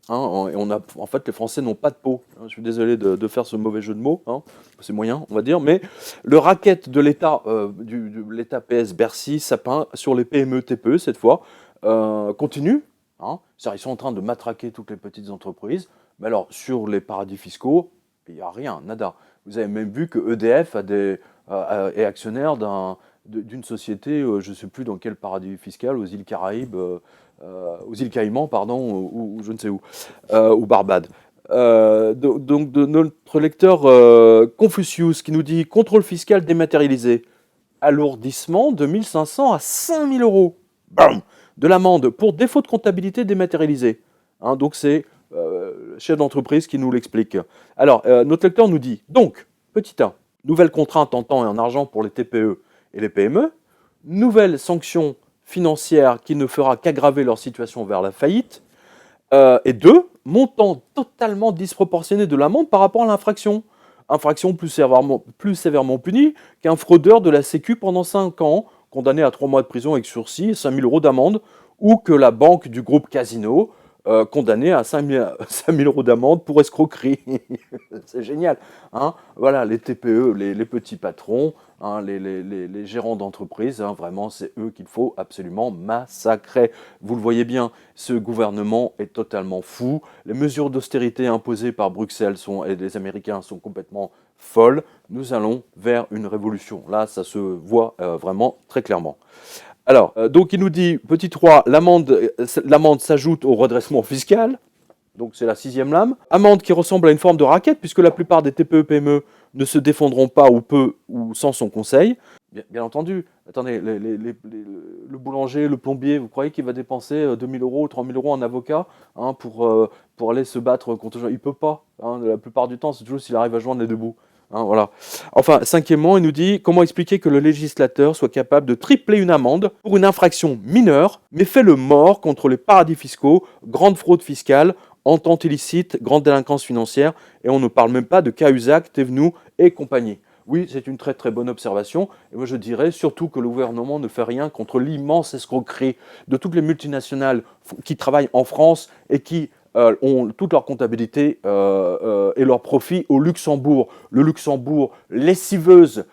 hein, en fait, les Français n'ont pas de peau. Hein, je suis désolé de faire ce mauvais jeu de mots. Hein, c'est moyen, on va dire. Mais le racket de l'État, l'État PS Bercy, Sapin, sur les PME, TPE, cette fois, continue. Hein, c'est-à-dire, ils sont en train de matraquer toutes les petites entreprises. Mais alors, sur les paradis fiscaux, il n'y a rien, nada. Vous avez même vu que EDF est actionnaire d'une société, je ne sais plus dans quel paradis fiscal, aux îles Caraïbes, aux îles Caïmans, pardon, ou je ne sais où, ou Barbade. Donc de notre lecteur Confucius qui nous dit « Contrôle fiscal dématérialisé ». alourdissement de 1 500 à 5 000 euros. Bam, de l'amende pour défaut de comptabilité dématérialisée. Hein, donc c'est le chef d'entreprise qui nous l'explique. Alors, notre lecteur nous dit, donc, petit 1, nouvelle contrainte en temps et en argent pour les TPE et les PME, nouvelle sanction financière qui ne fera qu'aggraver leur situation vers la faillite, et 2, montant totalement disproportionné de l'amende par rapport à l'infraction. Infraction plus sévèrement punie qu'un fraudeur de la Sécu pendant 5 ans, condamné à 3 mois de prison avec sursis et 5 000 euros d'amende, ou que la banque du groupe Casino, condamnée à 5 000 euros d'amende pour escroquerie. C'est génial. Hein, voilà, les TPE, les petits patrons, hein, les gérants d'entreprise, hein, vraiment, c'est eux qu'il faut absolument massacrer. Vous le voyez bien, ce gouvernement est totalement fou. Les mesures d'austérité imposées par Bruxelles et les Américains sont complètement folles. Nous allons vers une révolution. Là, ça se voit vraiment très clairement. Alors, donc il nous dit, petit 3, l'amende s'ajoute au redressement fiscal, donc c'est la 6e lame. Amende qui ressemble à une forme de raquette, puisque la plupart des TPE-PME ne se défendront pas ou peu ou sans son conseil. Bien entendu, attendez, le boulanger, le plombier, vous croyez qu'il va dépenser 2 000 euros ou 3 000 euros en avocat hein, pour aller se battre contre... Il ne peut pas, hein, la plupart du temps, c'est toujours s'il arrive à joindre les deux bouts. Hein, voilà. Enfin, 5e, il nous dit comment expliquer que le législateur soit capable de tripler une amende pour une infraction mineure, mais fait le mort contre les paradis fiscaux, grande fraude fiscale, entente illicite, grande délinquance financière, et on ne parle même pas de Cahuzac, Thévenoud et compagnie. Oui, c'est une très très bonne observation, et moi je dirais surtout que le gouvernement ne fait rien contre l'immense escroquerie de toutes les multinationales qui travaillent en France et qui ont toute leur comptabilité et leurs profits au Luxembourg. Le Luxembourg, lessiveuse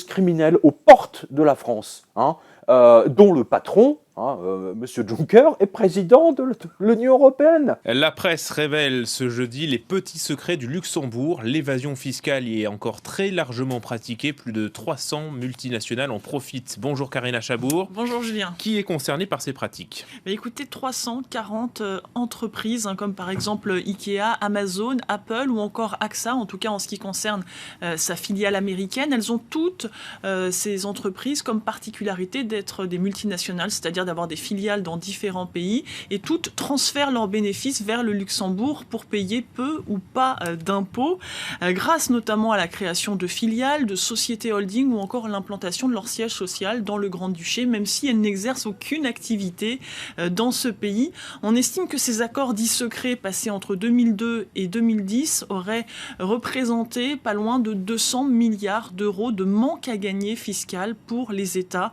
criminelle aux portes de la France, hein, dont le patron, M. Juncker, est président de l'Union européenne. La presse révèle ce jeudi les petits secrets du Luxembourg. L'évasion fiscale y est encore très largement pratiquée. Plus de 300 multinationales en profitent. Bonjour Karina Chabour. Bonjour Julien. Qui est concerné par ces pratiques ? Écoutez, 340 entreprises, hein, comme par exemple Ikea, Amazon, Apple ou encore AXA, en tout cas en ce qui concerne sa filiale américaine. Elles ont toutes ces entreprises comme particularité d'être des multinationales, c'est-à-dire d'avoir des filiales dans différents pays, et toutes transfèrent leurs bénéfices vers le Luxembourg pour payer peu ou pas d'impôts, grâce notamment à la création de filiales, de sociétés holding ou encore l'implantation de leur siège social dans le Grand-Duché, même si elles n'exercent aucune activité dans ce pays. On estime que ces accords dits secrets passés entre 2002 et 2010 auraient représenté pas loin de 200 milliards d'euros de manque à gagner fiscal pour les États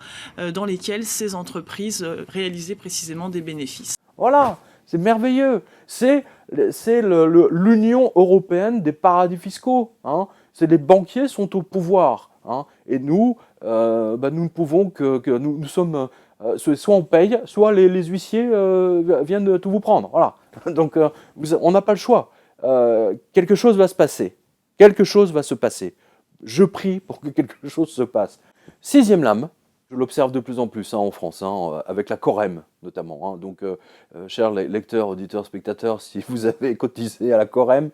dans lesquels ces entreprises réaliser précisément des bénéfices. Voilà, c'est merveilleux. C'est l'Union européenne des paradis fiscaux. Hein. C'est les banquiers sont au pouvoir. Hein. Et nous, nous ne pouvons que nous sommes... soit on paye, soit les huissiers viennent de tout vous prendre. Voilà. Donc on n'a pas le choix. Quelque chose va se passer. Quelque chose va se passer. Je prie pour que quelque chose se passe. 6e lame. Je l'observe de plus en plus en France, avec la Corem notamment. Hein. Donc, chers lecteurs, auditeurs, spectateurs, si vous avez cotisé à la Corem,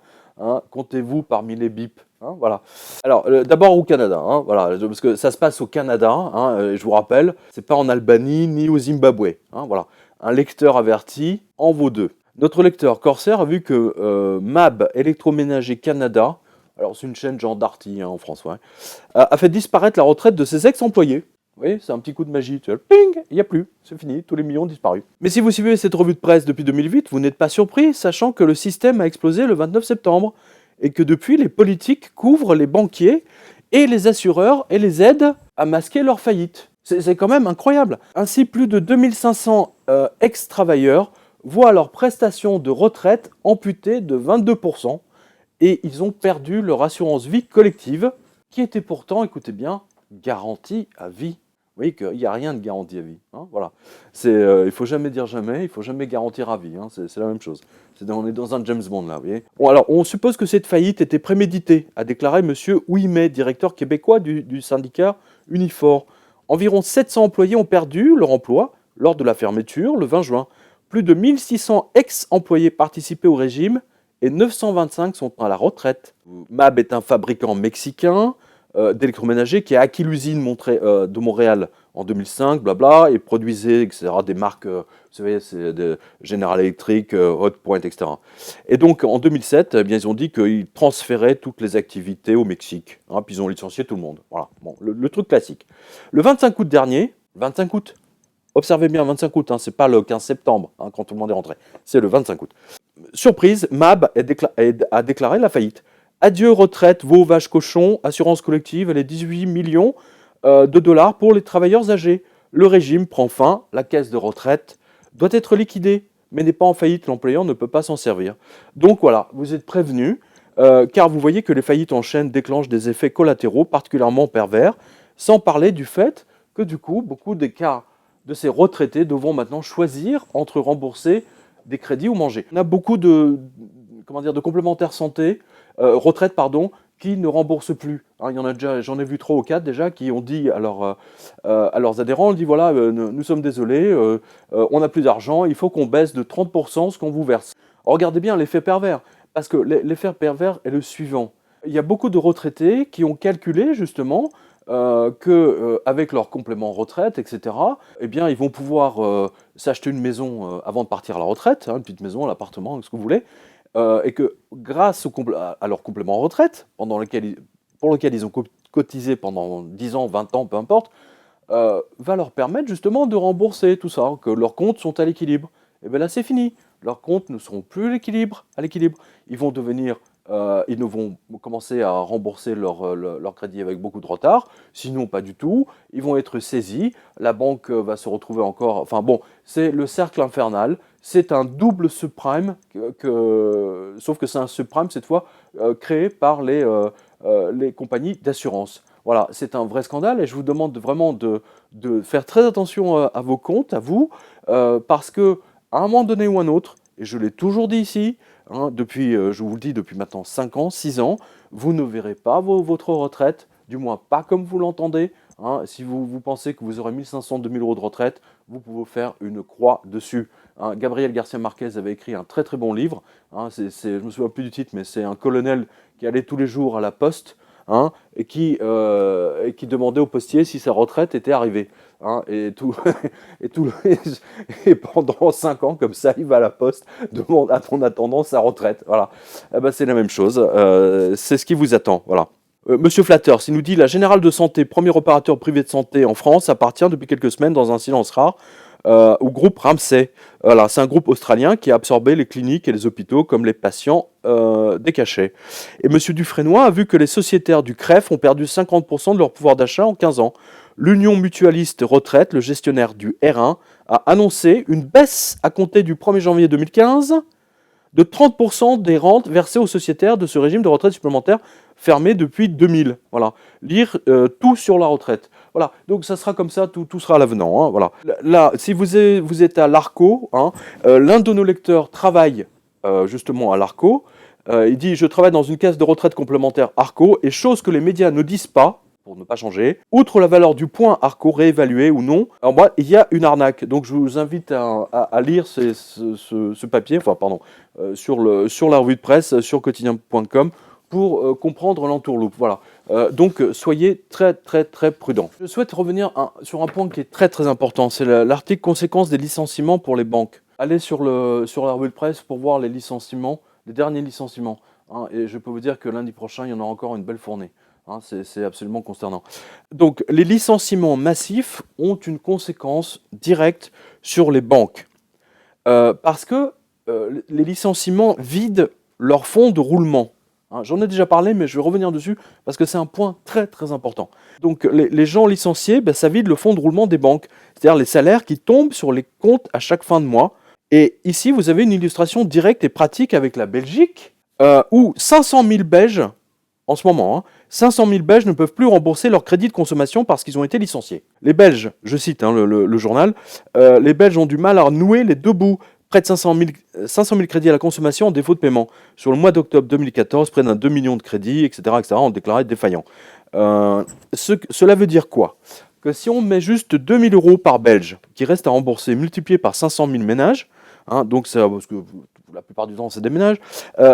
comptez-vous parmi les BIP. Hein, voilà. Alors, d'abord au Canada, voilà, parce que ça se passe au Canada, je vous rappelle, c'est pas en Albanie ni au Zimbabwe. Voilà. Un lecteur averti en vaut 2. Notre lecteur Corsair a vu que MAB Électroménager Canada, alors c'est une chaîne genre Darty en France, ouais, a fait disparaître la retraite de ses ex-employés. Oui, c'est un petit coup de magie. Tu vois, ping, il n'y a plus, c'est fini, tous les millions ont disparu. Mais si vous suivez cette revue de presse depuis 2008, vous n'êtes pas surpris, sachant que le système a explosé le 29 septembre et que depuis, les politiques couvrent les banquiers et les assureurs et les aident à masquer leur faillite. C'est quand même incroyable. Ainsi, plus de 2500 ex-travailleurs voient leurs prestations de retraite amputées de 22% et ils ont perdu leur assurance vie collective, qui était pourtant, écoutez bien, garantie à vie. Vous voyez qu'il n'y a rien de garantie à vie. Hein, voilà. Il ne faut jamais dire jamais, il ne faut jamais garantir à vie. Hein, c'est la même chose. On est dans un James Bond là, vous voyez. Bon, alors, on suppose que cette faillite était préméditée, a déclaré M. Ouimet, directeur québécois du syndicat Unifor. Environ 700 employés ont perdu leur emploi lors de la fermeture le 20 juin. Plus de 1600 ex-employés participaient au régime et 925 sont à la retraite. MAB est un fabricant mexicain. d'électroménager qui a acquis l'usine de Montréal en 2005, blabla, et produisait, etc., des marques, vous savez, c'est de General Electric, Hotpoint, etc. Et donc, en 2007, eh bien, ils ont dit qu'ils transféraient toutes les activités au Mexique, hein, puis ils ont licencié tout le monde. Voilà, bon, le truc classique. Le 25 août dernier, 25 août, observez bien, 25 août, hein, c'est pas le 15 septembre, hein, quand tout le monde est rentré, c'est le 25 août. Surprise, MAB a déclaré la faillite. Adieu retraite, veaux, vaches, cochons, assurance collective et les 18 millions de dollars pour les travailleurs âgés. Le régime prend fin, la caisse de retraite doit être liquidée, mais n'est pas en faillite, l'employeur ne peut pas s'en servir. Donc voilà, vous êtes prévenus, car vous voyez que les faillites en chaîne déclenchent des effets collatéraux particulièrement pervers, sans parler du fait que du coup, beaucoup des cas de ces retraités devront maintenant choisir entre rembourser des crédits ou manger. On a beaucoup de complémentaires santé, retraite, qui ne remboursent plus. Hein, il y en a déjà, j'en ai vu 3 ou 4 déjà qui ont dit à leurs adhérents, on dit voilà, nous sommes désolés, on n'a plus d'argent, il faut qu'on baisse de 30% ce qu'on vous verse. Regardez bien l'effet pervers, parce que l'effet pervers est le suivant. Il y a beaucoup de retraités qui ont calculé justement qu'avec leur complément retraite, etc., eh bien, ils vont pouvoir s'acheter une maison avant de partir à la retraite, hein, une petite maison, l'appartement, ce que vous voulez, et que grâce à leur complément retraite, pour lequel ils ont cotisé pendant 10 ans, 20 ans, peu importe, va leur permettre justement de rembourser tout ça, que leurs comptes sont à l'équilibre. Et bien là, c'est fini. Leurs comptes ne seront plus à l'équilibre. Ils vont commencer à rembourser leur crédit avec beaucoup de retard, sinon pas du tout. Ils vont être saisis, la banque va se retrouver encore... Enfin bon, c'est le cercle infernal, c'est un double subprime, sauf que c'est un subprime cette fois créé par les compagnies d'assurance. Voilà, c'est un vrai scandale et je vous demande vraiment de faire très attention à vos comptes, à vous, parce que à un moment donné ou un autre, et je l'ai toujours dit ici, hein, je vous le dis depuis maintenant 5 ans, 6 ans, vous ne verrez pas votre retraite, du moins pas comme vous l'entendez. Hein. Si vous pensez que vous aurez 1500, 2000 euros de retraite, vous pouvez faire une croix dessus. Hein. Gabriel Garcia Marquez avait écrit un très très bon livre, hein, je ne me souviens plus du titre, mais c'est un colonel qui allait tous les jours à la poste, hein, et qui demandait au postier si sa retraite était arrivée. Hein, et pendant 5 ans, comme ça, il va à la poste, demande en attendant sa retraite. Voilà. Eh ben, c'est la même chose. C'est ce qui vous attend. Voilà. Monsieur Flatters, il nous dit la Générale de Santé, premier opérateur privé de santé en France, appartient depuis quelques semaines, dans un silence rare, au groupe Ramsay. Voilà, c'est un groupe australien qui a absorbé les cliniques et les hôpitaux comme les patients des cachets. Et monsieur Dufresnoy a vu que les sociétaires du CREF ont perdu 50% de leur pouvoir d'achat en 15 ans. L'Union mutualiste retraite, le gestionnaire du R1, a annoncé une baisse à compter du 1er janvier 2015 de 30% des rentes versées aux sociétaires de ce régime de retraite supplémentaire fermé depuis 2000. Voilà. Lire tout sur la retraite. Voilà. Donc ça sera comme ça, tout sera à l'avenant. Hein. Voilà. Là, si vous êtes à l'ARCO, hein, l'un de nos lecteurs travaille justement à l'ARCO. Il dit « Je travaille dans une caisse de retraite complémentaire ARCO et chose que les médias ne disent pas, pour ne pas changer, outre la valeur du point ARCO réévalué ou non, alors moi, il y a une arnaque. Donc je vous invite à lire ce papier, sur la revue de presse, sur quotidien.com, pour comprendre l'entourloupe. Voilà. Donc soyez très très très prudents. Je souhaite revenir sur un point qui est très très important, c'est l'article conséquences des licenciements pour les banques. Allez sur la revue de presse pour voir les licenciements, les derniers licenciements. Hein, et je peux vous dire que lundi prochain, il y en aura encore une belle fournée. Hein, c'est absolument consternant. Donc, les licenciements massifs ont une conséquence directe sur les banques. Parce que les licenciements vident leur fonds de roulement. Hein, j'en ai déjà parlé, mais je vais revenir dessus parce que c'est un point très très important. Donc, les gens licenciés, ça vide le fonds de roulement des banques. C'est-à-dire les salaires qui tombent sur les comptes à chaque fin de mois. Et ici, vous avez une illustration directe et pratique avec la Belgique, où 500 000 Belges, en ce moment, hein, 500 000 Belges ne peuvent plus rembourser leur crédit de consommation parce qu'ils ont été licenciés. Les Belges, je cite le journal, les Belges ont du mal à nouer les deux bouts. Près de 500 000 crédits à la consommation en défaut de paiement. Sur le mois d'octobre 2014, près d'un 2 millions de crédits, etc., ont déclaré défaillants. Cela veut dire quoi? Que si on met juste 2 000 euros par Belge qui reste à rembourser, multiplié par 500 000 ménages, hein, donc c'est parce que la plupart du temps c'est des ménages,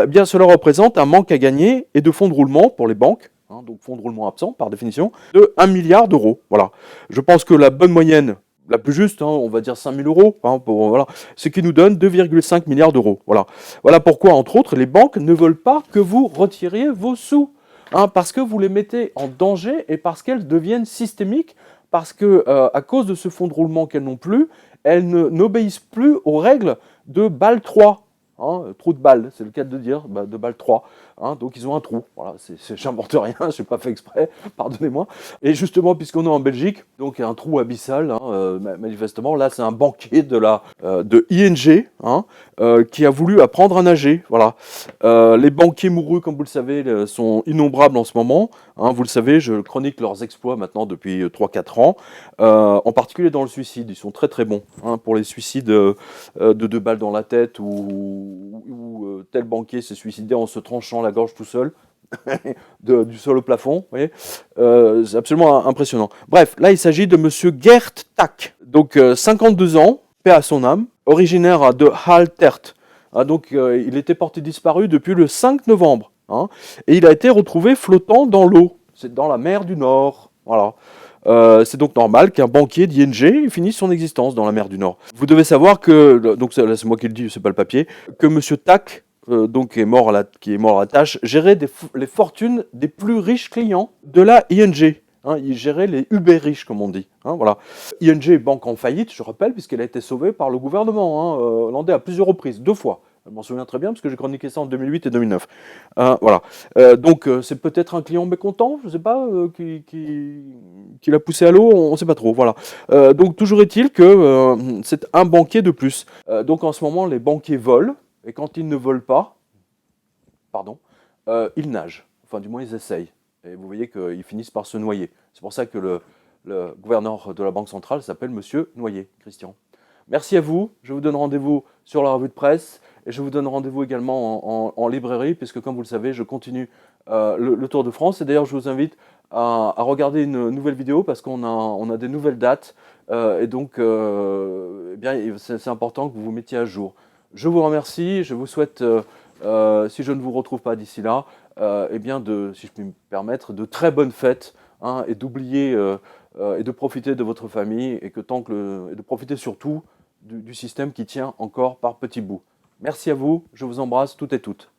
bien cela représente un manque à gagner et de fonds de roulement pour les banques, hein, donc fonds de roulement absent par définition, de 1 milliard d'euros. Voilà. Je pense que la bonne moyenne, la plus juste, hein, on va dire 5 000 euros, hein, voilà, ce qui nous donne 2,5 milliards d'euros. Voilà. Voilà pourquoi, entre autres, les banques ne veulent pas que vous retiriez vos sous, hein, parce que vous les mettez en danger et parce qu'elles deviennent systémiques, parce que à cause de ce fonds de roulement qu'elles n'ont plus, elles n'obéissent plus aux règles de Bâle 3. Hein, trou de balle, c'est le cas de dire, de balle 3. Hein, donc ils ont un trou. Voilà, j'invente rien, je n'ai pas fait exprès, pardonnez-moi. Et justement, puisqu'on est en Belgique, donc il y a un trou abyssal, hein, manifestement. Là, c'est un banquier de ING hein, qui a voulu apprendre à nager. Voilà. Les banquiers mourus, comme vous le savez, sont innombrables en ce moment. Hein, vous le savez, je chronique leurs exploits maintenant depuis 3-4 ans, en particulier dans le suicide. Ils sont très très bons hein, pour les suicides de 2 balles dans la tête ou tel banquier s'est suicidé en se tranchant la gorge tout seul, du sol au plafond. Vous voyez c'est absolument impressionnant. Bref, là il s'agit de monsieur Gert Tack, donc 52 ans, paix à son âme, originaire de Haltert. Ah, donc il était porté disparu depuis le 5 novembre. Hein, et il a été retrouvé flottant dans l'eau. C'est dans la mer du Nord. Voilà. C'est donc normal qu'un banquier d'ING finisse son existence dans la mer du Nord. Vous devez savoir que, donc c'est moi qui le dis, c'est pas le papier, que monsieur Tack, donc qui est mort à la tâche, gérait les fortunes des plus riches clients de la ING. Hein, il gérait les Uber riches, comme on dit. Hein, voilà. ING est banque en faillite, je rappelle, puisqu'elle a été sauvée par le gouvernement hollandais à plusieurs reprises, 2 fois. Je m'en souviens très bien parce que j'ai chroniqué ça en 2008 et 2009. Voilà. Donc c'est peut-être un client mécontent, je ne sais pas, qui l'a poussé à l'eau, on ne sait pas trop. Voilà. Donc toujours est-il que c'est un banquier de plus. Donc en ce moment, les banquiers volent et quand ils ne volent pas, ils nagent. Enfin du moins ils essayent. Et vous voyez qu'ils finissent par se noyer. C'est pour ça que le gouverneur de la Banque centrale s'appelle Monsieur Noyer, Christian. Merci à vous. Je vous donne rendez-vous sur la revue de presse. Et je vous donne rendez-vous également en librairie, puisque comme vous le savez, je continue le Tour de France. Et d'ailleurs, je vous invite à regarder une nouvelle vidéo, parce qu'on a des nouvelles dates. Et donc, eh bien, c'est important que vous vous mettiez à jour. Je vous remercie. Je vous souhaite, si je ne vous retrouve pas d'ici là, eh bien, si je puis me permettre, de très bonnes fêtes, hein, et d'oublier et de profiter de votre famille, et de profiter surtout du système qui tient encore par petits bouts. Merci à vous, je vous embrasse toutes et toutes.